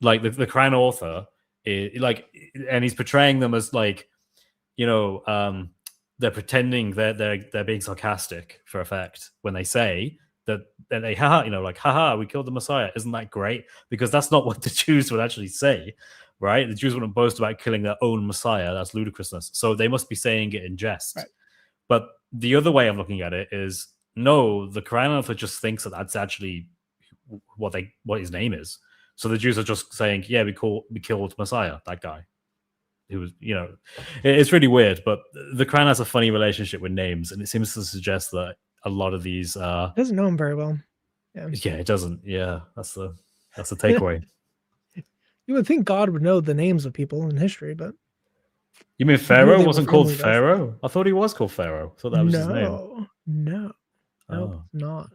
Like the Quran author and he's portraying them as they're pretending they're being sarcastic for effect when they say that they haha, we killed the Messiah. Isn't that great? Because that's not what the Jews would actually say, right? The Jews wouldn't boast about killing their own Messiah. That's ludicrousness. So they must be saying it in jest. Right. But the other way I'm looking at it is, no, the Quran author just thinks that that's actually what his name is. So the Jews are just saying, yeah, we killed Messiah, that guy. Who was, it's really weird, but the Quran has a funny relationship with names, and it seems to suggest that a lot of these doesn't know him very well. Yeah, it doesn't. Yeah, that's the takeaway. You would think God would know the names of people in history, but you mean Pharaoh wasn't called Pharaoh? I thought he was called Pharaoh. I thought that was his name. No, not.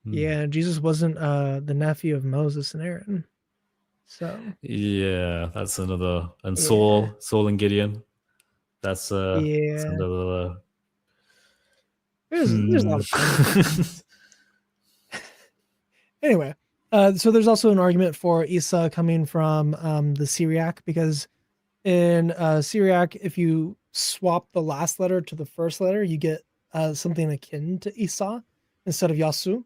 Yeah, Jesus wasn't the nephew of Moses and Aaron. So yeah, that's another. And Saul and Gideon. That's another. There's a lot of fun. Anyway, so there's also an argument for Isa coming from the Syriac, because in Syriac, if you swap the last letter to the first letter, you get something akin to Isa instead of Yasu.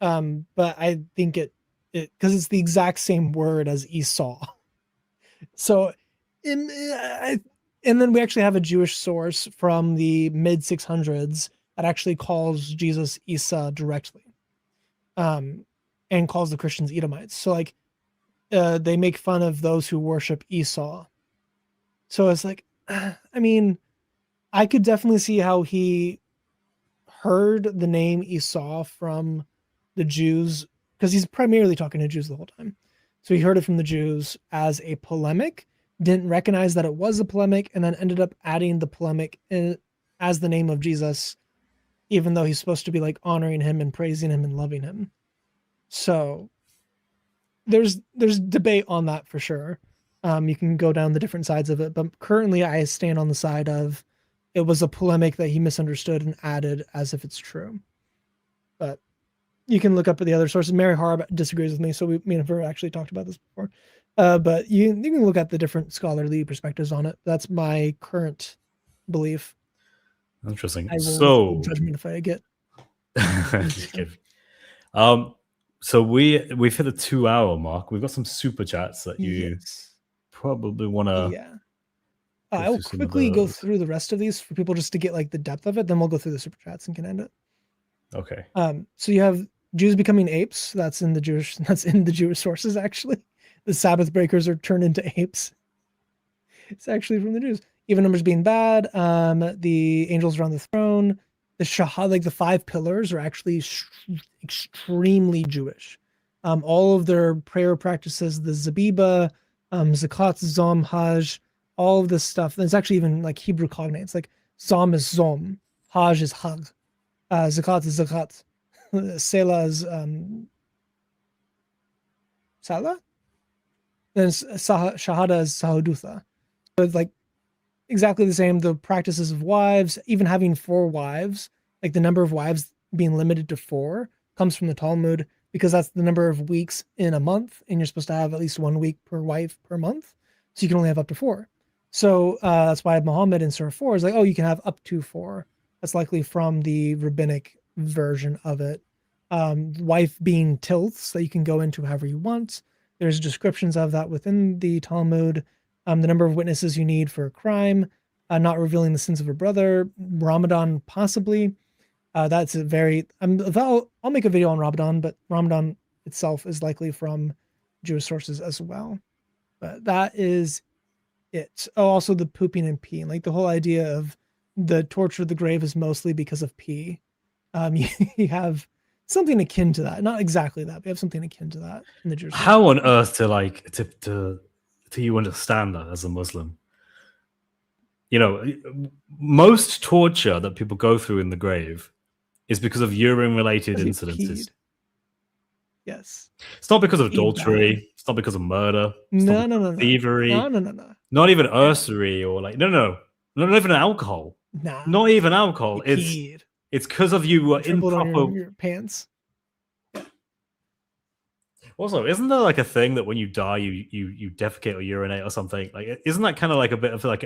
But I think it because it's the exact same word as Esau. So, and then we actually have a Jewish source from the mid 600s that actually calls Jesus Isa directly, and calls the Christians Edomites. So they make fun of those who worship Esau. So it's I mean, I could definitely see how he heard the name Esau from the Jews, because he's primarily talking to Jews the whole time. So he heard it from the Jews as a polemic, didn't recognize that it was a polemic, and then ended up adding the polemic as the name of Jesus even though he's supposed to be like honoring him and praising him and loving him. So there's debate on that for sure. You can go down the different sides of it, but currently I stand on the side of it was a polemic that he misunderstood and added as if it's true. But you can look up at the other sources. Mary Harb disagrees with me, so me and her actually talked about this before. But you can look at the different scholarly perspectives on it. That's my current belief. Interesting. I will So judge me if I get. So we've hit the 2-hour mark. We've got some super chats that you probably want to. Yeah. I will quickly go through the rest of these for people just to get like the depth of it. Then we'll go through the super chats and can end it. Okay. So you have Jews becoming apes. That's in the Jewish sources actually. The Sabbath breakers are turned into apes. It's actually from the Jews. Even numbers being bad. The angels around the throne. The Shahad, like the 5 pillars, are actually extremely Jewish. All of their prayer practices, the Zabiba, Zakat, Zom, Hajj, all of this stuff. There's actually even like Hebrew cognates, like Zom is Zom, Hajj is Hag, Zakat is Zakat, Selah is Salah, then Shahada is Sahadutha. So it's like exactly the same. The practices of wives, even having 4 wives, like the number of wives being limited to 4, comes from the Talmud because that's the number of weeks in a month, and you're supposed to have at least 1 week per wife per month, so you can only have up to 4. So that's why Muhammad in Surah 4 is like, oh, you can have up to 4. That's likely from the rabbinic version of it. Wife being tilths that you can go into however you want. There's descriptions of that within the Talmud. The number of witnesses you need for a crime, not revealing the sins of a brother, Ramadan possibly. That's a very. I'll make a video on Ramadan, but Ramadan itself is likely from Jewish sources as well. But that is it. Oh, also the pooping and peeing, like the whole idea of the torture of the grave is mostly because of pee. You have something akin to that, not exactly that, but you have something akin to that in the Jewish. How on earth to you understand that as a Muslim? You know, most torture that people go through in the grave is because of urine-related incidences. Yes. It's not because of adultery. It's not because of murder. No. Thievery. No. Not even usury or like not even alcohol. Nah. Not even alcohol. It's because of you improper on your pants. Also, isn't there like a thing that when you die, you defecate or urinate or something? Like, isn't that kind of like a bit of like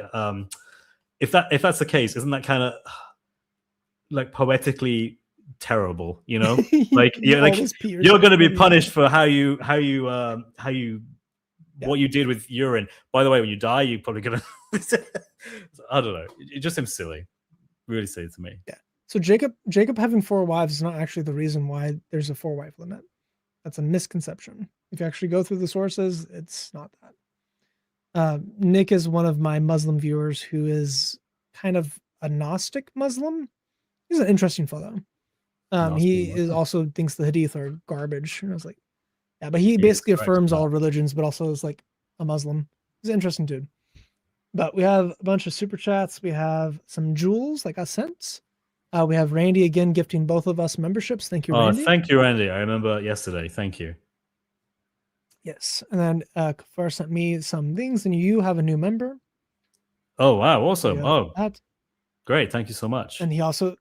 if that's the case, isn't that kind of like poetically terrible? You know, like you're going to be punished for how you what you did with urine. By the way, when you die, you're probably gonna I don't know. It just seems silly, really silly to me. Yeah. So Jacob having 4 wives is not actually the reason why there's a 4-wife limit. That's a misconception. If you actually go through the sources, it's not that. Nick is one of my Muslim viewers who is kind of a Gnostic Muslim. He's an interesting fellow. He also thinks the Hadith are garbage. And I was like, yeah, but he basically affirms all religions, but also is like a Muslim. He's an interesting dude. But we have a bunch of super chats. We have some jewels, like cents. We have Randy again gifting both of us memberships. Thank you, Randy. Thank you, Randy. I remember yesterday. Thank you. Yes. And then Kafar sent me some things, and you have a new member. Oh, wow. Awesome. Oh, that. Great. Thank you so much. And he also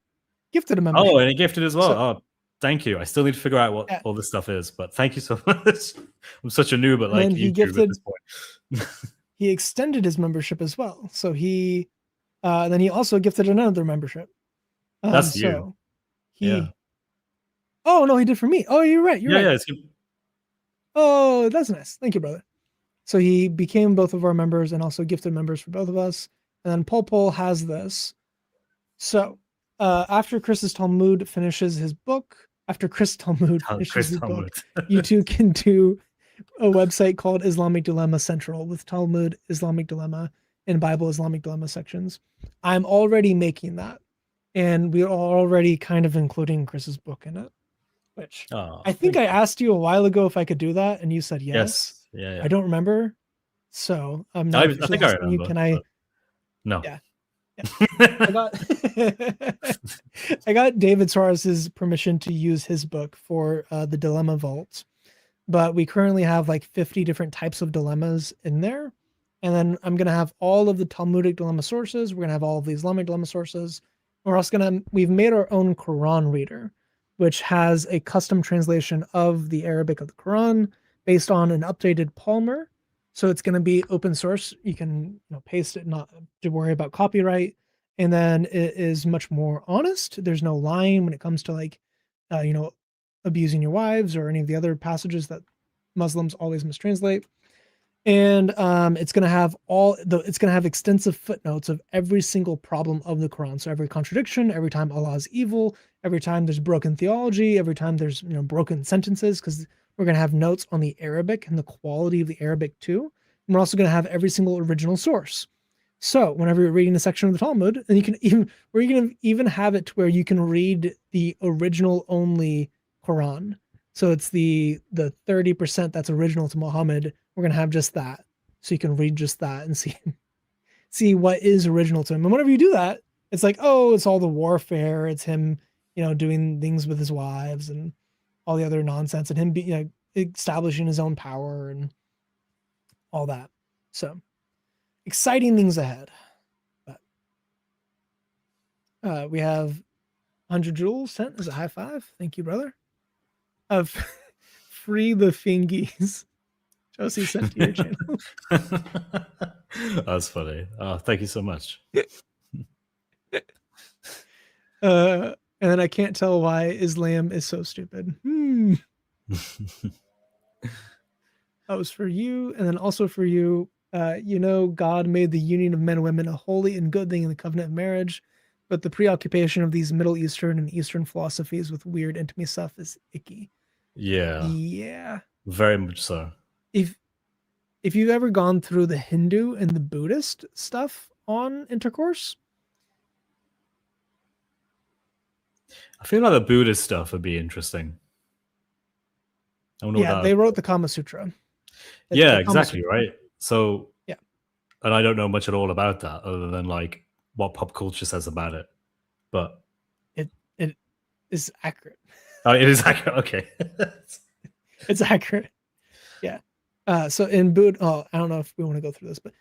gifted a membership. Oh, and he gifted as well. Thank you. I still need to figure out what all this stuff is, but thank you so much. I'm such a noob at like YouTube at this point. He extended his membership as well. So then he also gifted another membership. That's you. Oh no, he did for me. Oh, you're right. You're right. Yeah, oh, that's nice. Thank you, brother. So he became both of our members and also gifted members for both of us. And then Pol has this. So after Chris's Talmud finishes his book, book, you two can do a website called Islamic Dilemma Central with Talmud, Islamic Dilemma, and Bible Islamic Dilemma sections. I'm already making that. And we are already kind of including Chris's book in it, which I think I asked you a while ago if I could do that, and you said yes. Yeah. I don't remember. So I'm I not. think I remember. Can I? No. Yeah. I got I got David Suarez's permission to use his book for the Dilemma Vault, but we currently have like 50 different types of dilemmas in there. And then I'm gonna have all of the Talmudic dilemma sources. We're gonna have all of the Islamic dilemma sources. We've made our own Quran reader, which has a custom translation of the Arabic of the Quran based on an updated Palmer. So it's going to be open source. You can paste it, not to worry about copyright. And then it is much more honest. There's no lying when it comes to like, abusing your wives or any of the other passages that Muslims always mistranslate. And it's going to have extensive footnotes of every single problem of the Quran. So every contradiction, every time Allah is evil, every time there's broken theology, every time there's broken sentences, because we're going to have notes on the Arabic and the quality of the Arabic too. And we're also going to have every single original source. So whenever you're reading a section of the Talmud, and we're going to even have it to where you can read the original only Quran. So it's the 30% that's original to Muhammad. We're going to have just that. So you can read just that and see what is original to him. And whenever you do that, it's like, oh, it's all the warfare. It's him, doing things with his wives and all the other nonsense, and him establishing his own power and all that. So exciting things ahead. But we have 100 joules sent as a high five. Thank you, brother. Of free the fingies. Josie sent to your channel. That's funny. Oh, thank you so much. And then I can't tell why Islam is so stupid. That was for you. And then also for you, God made the union of men and women a holy and good thing in the covenant of marriage, but the preoccupation of these Middle Eastern and Eastern philosophies with weird intimacy stuff is icky. Yeah. Very much so. If you've ever gone through the Hindu and the Buddhist stuff on intercourse, I feel like the Buddhist stuff would be interesting. They wrote the Kama Sutra. Exactly, right? So, yeah. And I don't know much at all about that other than like what pop culture says about it. But it is accurate. Oh, it is accurate. Okay. It's accurate. Yeah. So in Buddha, I don't know if we want to go through this, but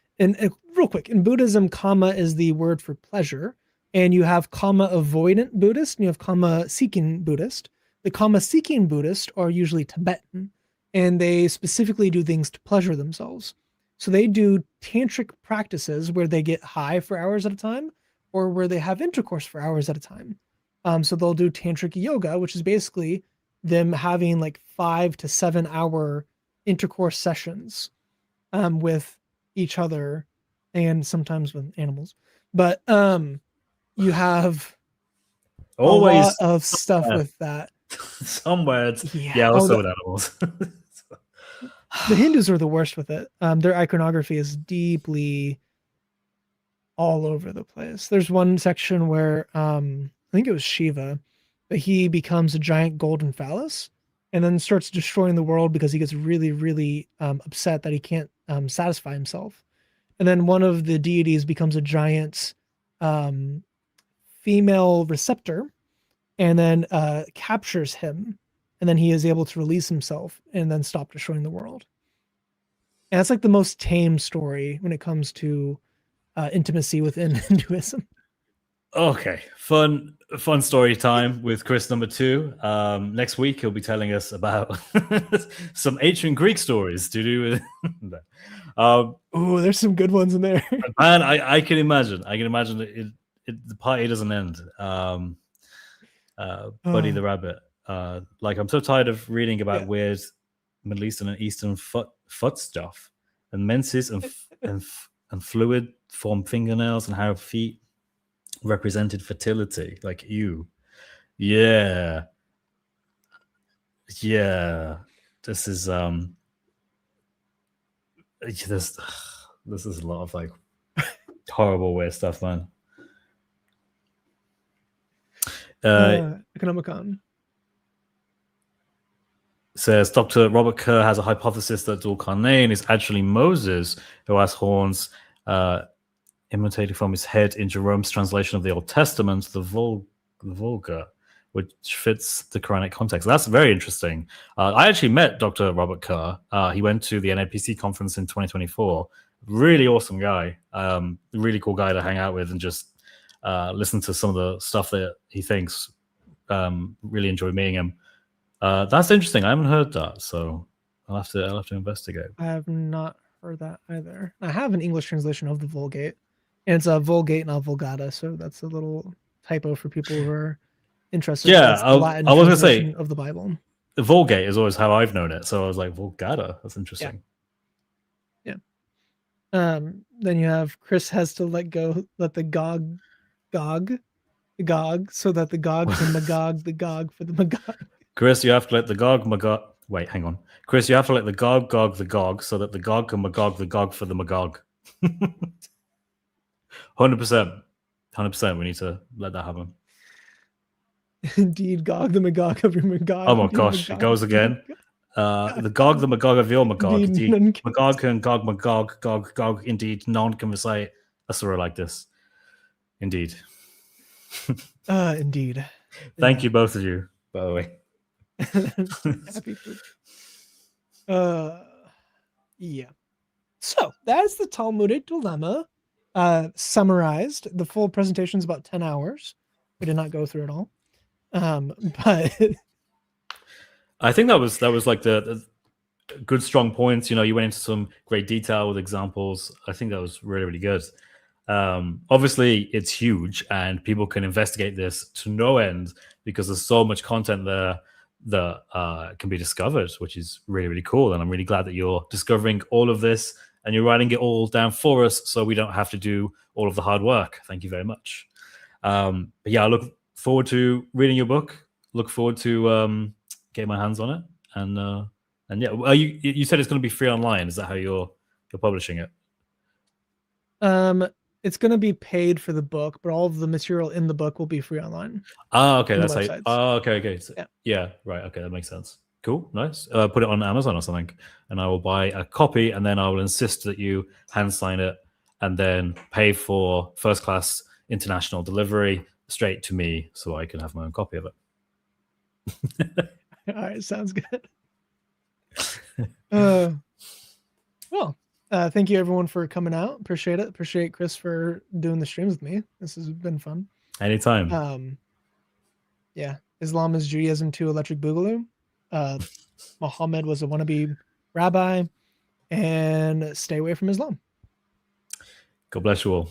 real quick, in Buddhism, kama is the word for pleasure. And you have kama avoidant Buddhist and you have kama seeking Buddhist. The kama seeking Buddhist are usually Tibetan, and they specifically do things to pleasure themselves. So they do tantric practices where they get high for hours at a time, or where they have intercourse for hours at a time. So they'll do tantric yoga, which is basically them having like 5 to 7 hour intercourse sessions with each other and sometimes with animals. But you have always a lot of stuff with that. Some words. Yeah, also with animals. The Hindus are the worst with it. Their iconography is deeply all over the place. There's one section where I think it was Shiva, but he becomes a giant golden phallus and then starts destroying the world because he gets really, really upset that he can't satisfy himself. And then one of the deities becomes a giant female receptor and then captures him. And then he is able to release himself and then stop destroying the world. And that's like the most tame story when it comes to intimacy within Hinduism. Okay, fun story time with Chris number 2. Next week he'll be telling us about some ancient Greek stories to do with oh, there's some good ones in there. Man, I can imagine that the party doesn't end. Buddy the Rabbit. Like I'm so tired of reading about weird Middle Eastern and Eastern foot stuff and menses and fluid form fingernails and how feet represented fertility. Like you, yeah. This is this is a lot of like horrible weird stuff, man. Economicon says Dr. Robert Kerr has a hypothesis that Dul Qarnayn is actually Moses who has horns imitating from his head in Jerome's translation of the Old Testament, the Vulgate, which fits the Quranic context. That's very interesting. I actually met Dr. Robert Kerr. He went to the NAPC conference in 2024. Really awesome guy. Really cool guy to hang out with and just listen to some of the stuff that he thinks. Really enjoy meeting him. That's interesting. I haven't heard that, so I'll have to investigate. I have not heard that either. I have an English translation of the Vulgate, and it's a Vulgate, not Vulgata. So that's a little typo for people who are interested. Yeah, I was gonna say of the Bible. The Vulgate is always how I've known it, so I was like, Vulgata. That's interesting. Yeah. Then you have Chris has to let the Gog, so that the Gog can Magog the Gog for the Magog. Chris, you have to let the Gog Magog. Wait, hang on. Chris, you have to let the Gog the Gog, so that the Gog can Magog the Gog for the Magog. 100%. 100%. We need to let that happen. Indeed, Gog the Magog of your Magog. Oh my gosh, it goes again. The Gog the Magog of your Magog. Indeed, Magog and Gog Magog, Gog. Indeed, none can recite a surah like this. Indeed. Indeed. Thank you, both of you, by the way. Happy food. Yeah. So that's the Talmudic dilemma. Summarized. The full presentation is about 10 hours. We did not go through it all. But I think that was like the good strong points. You went into some great detail with examples. I think that was really, really good. Obviously it's huge and people can investigate this to no end because there's so much content there that can be discovered, which is really, really cool. And I'm really glad that you're discovering all of this and you're writing it all down for us so we don't have to do all of the hard work. Thank you very much. But yeah, I look forward to reading your book. Look forward to getting my hands on it. And yeah, you said it's going to be free online. Is that how you're publishing it? It's going to be paid for the book, but all of the material in the book will be free online. Okay, that's how. Okay. So, yeah, right. Okay, that makes sense. Cool, nice. Put it on Amazon or something, and I will buy a copy, and then I will insist that you hand sign it, and then pay for first class international delivery straight to me, so I can have my own copy of it. All right, sounds good. Well. Thank you everyone for coming out. Appreciate it. Appreciate Chris for doing the streams with me. This has been fun. Anytime. Yeah. Islam is Judaism to Electric Boogaloo. Muhammad was a wannabe rabbi, and stay away from Islam. God bless you all.